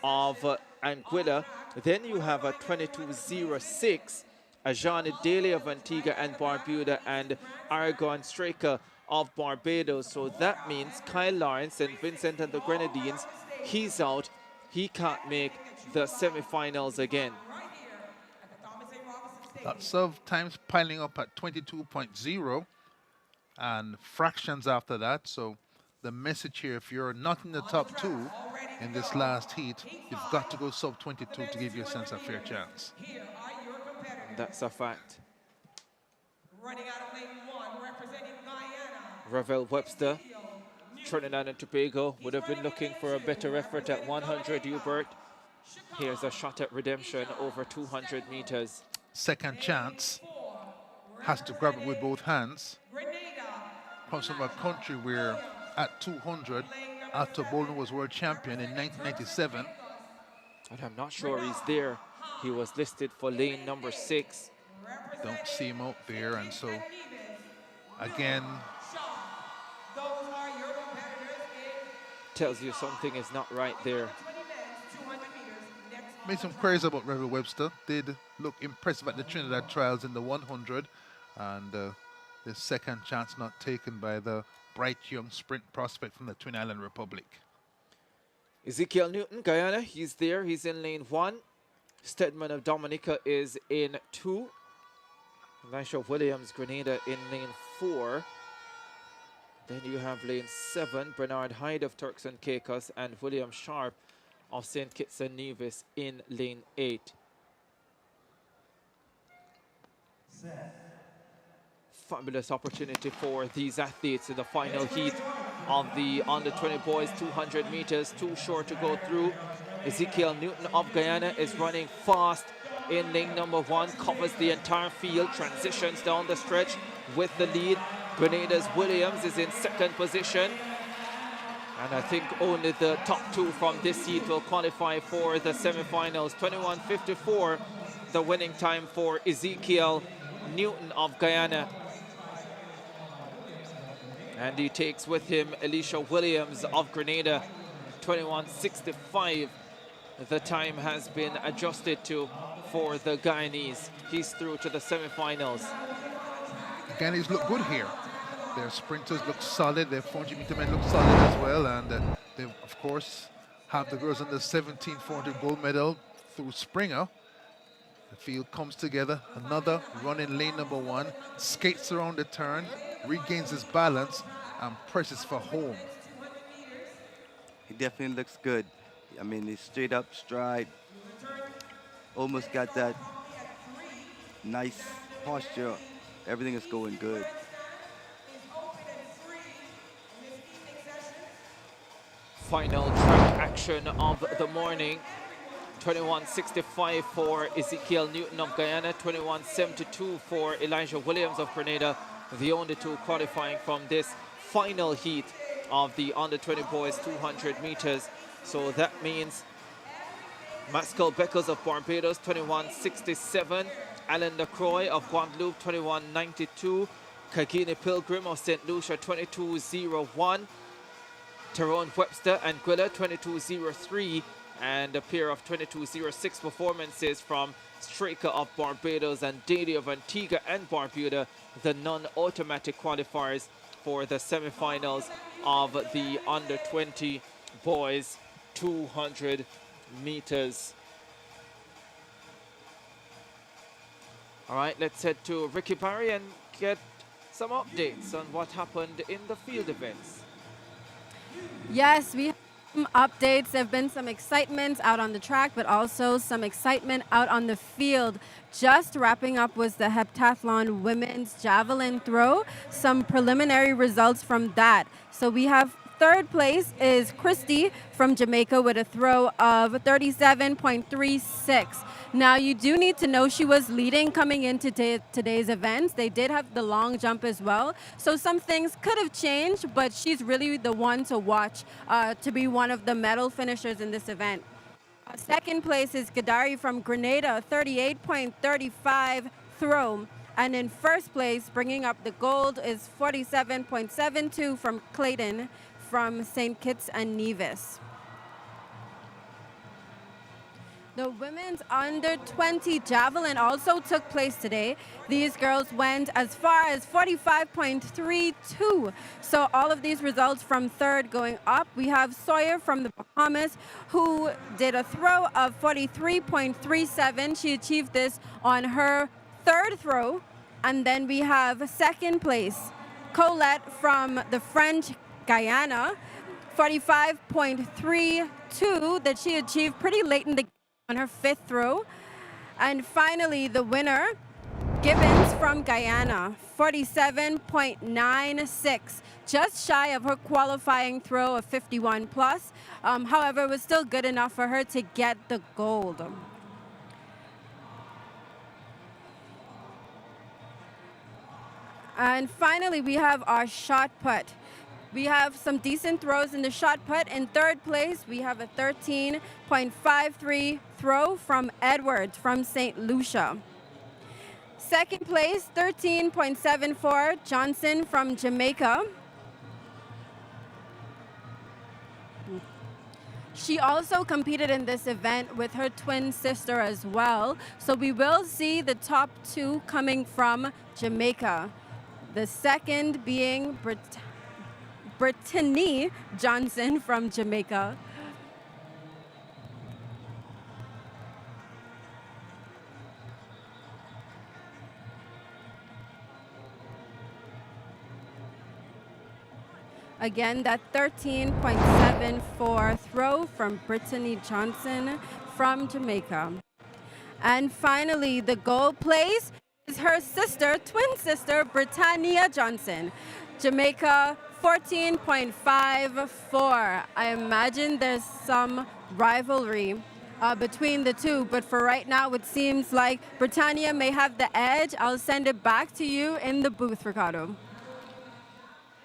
S1: of Anguilla. Then you have a 22:06 Ajani Daly of Antigua and Barbuda and Aragon Straker of Barbados. So that means Kyle Lawrence and Vincent and the Grenadines, he's out. He can't make the semifinals again.
S2: Lots of times piling up at 22.0 and fractions after that. So the message here, if you're not in the top 2 in this last heat, you've got to go sub 22 to give yourself a fair chance.
S1: That's a fact.
S8: Running out of lane 1.
S1: Ravel Webster. Trinidad and Tobago would have been looking for a better effort at 100, Hubert. Here's a shot at redemption over 200 meters.
S2: Second chance. Has to grab it with both hands. Comes from a country where at 200, Arthur Bolden was world champion in 1997.
S1: And I'm not sure he's there. He was listed for lane number 6.
S2: Don't see him out there, and so again,
S1: tells you something is not right there.
S2: made some queries about Rebel Webster. Did look impressive at the Trinidad trials in the 100, and the second chance not taken by the bright young sprint prospect from the Twin Island Republic.
S1: Ezekiel Newton, Guyana, he's there. He's in lane 1. Stedman of Dominica is in 2. Elisha Williams, Grenada, in lane 4. Then you have lane 7, Bernard Hyde of Turks and Caicos, and William Sharp of St. Kitts and Nevis in lane 8. Fabulous opportunity for these athletes in the final heat of the under-20 boys 200 meters. Too short to go through. Ezekiel Newton of Guyana is running fast in lane number 1, covers the entire field, transitions down the stretch with the lead. Grenada's Williams is in second position. And I think only the top 2 from this heat will qualify for the semifinals. 21:54, the winning time for Ezekiel Newton of Guyana. And he takes with him Elisha Williams of Grenada. 21:65. The time has been adjusted to for the Guyanese. He's through to the semifinals.
S2: The Guyanese look good here. Their sprinters look solid, their 400-meter men look solid as well, and they, of course, have the girls in the 17 400 gold medal through Springer. The field comes together. Another run in lane number 1, skates around the turn, regains his balance, and presses for home.
S3: He definitely looks good. I mean, he's straight up stride. Almost got that nice posture. Everything is going good.
S1: Final track action of the morning. 21:65 for Ezekiel Newton of Guyana, 21:72 for Elijah Williams of Grenada, the only 2 qualifying from this final heat of the under-20 boys 200 meters. So that means Pascal Beckles of Barbados, 21:67, Alan Lacroix of Guadeloupe, 21:92, Kagini Pilgrim of St. Lucia, 22:01, Tyrone Webster and Gwilla, 22:03, and a pair of 22:06 performances from Straker of Barbados and Daly of Antigua and Barbuda, the non-automatic qualifiers for the semifinals of the under-20 boys 200 meters. All right, let's head to Ricky Barry and get some updates on what happened in the field events.
S4: Yes, we have some updates. There have been some excitement out on the track, but also some excitement out on the field. Just wrapping up was the heptathlon women's javelin throw. Some preliminary results from that. So we have third place is Christy from Jamaica with a throw of 37.36. Now, you do need to know she was leading coming into today's events. They did have the long jump as well. So some things could have changed, but she's really the one to watch to be one of the medal finishers in this event. Second place is Gadari from Grenada, 38.35 throw. And in first place, bringing up the gold, is 47.72 from Clayton from St. Kitts and Nevis. The women's under-20 javelin also took place today. These girls went as far as 45.32. So all of these results from third going up. We have Sawyer from the Bahamas, who did a throw of 43.37. She achieved this on her third throw. And then we have second place, Colette from the French Guyana, 45.32 that she achieved pretty late in the on her fifth throw. And finally, the winner Gibbons from Guyana, 47.96, just shy of her qualifying throw of 51 plus. However, it was still good enough for her to get the gold. And finally, we have our shot put. We have some decent throws in the shot put. In third place, we have a 13.53 throw from Edwards from St. Lucia. Second place, 13.74, Johnson from Jamaica. She also competed in this event with her twin sister as well. So we will see the top two coming from Jamaica. The second being Brittany Johnson from Jamaica. Again, that 13.74 throw from Brittany Johnson from Jamaica. And finally, the gold place is her sister, twin sister, Britannia Johnson. Jamaica, 14.54. I imagine there's some rivalry between the two, but for right now, it seems like Britannia may have the edge. I'll send it back to you in the booth, Ricardo.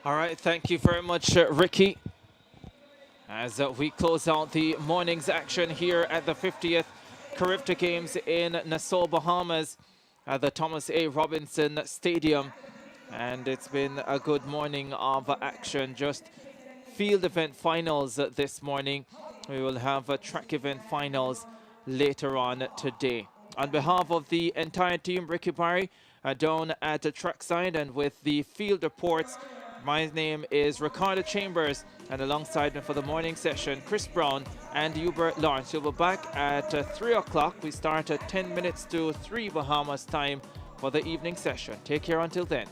S1: All right, thank you very much, Ricky. As we close out the morning's action here at the 50th CARIFTA Games in Nassau, Bahamas, at the Thomas A. Robinson Stadium. And it's been a good morning of action, just field event finals this morning. We will have track event finals later on today. On behalf of the entire team, Ricky Barry, down at the trackside, and with the field reports, my name is Ricardo Chambers, and alongside me for the morning session, Chris Brown and Hubert Lawrence. You'll be back at 3 o'clock. We start at 10 minutes to 3 Bahamas time for the evening session. Take care until then.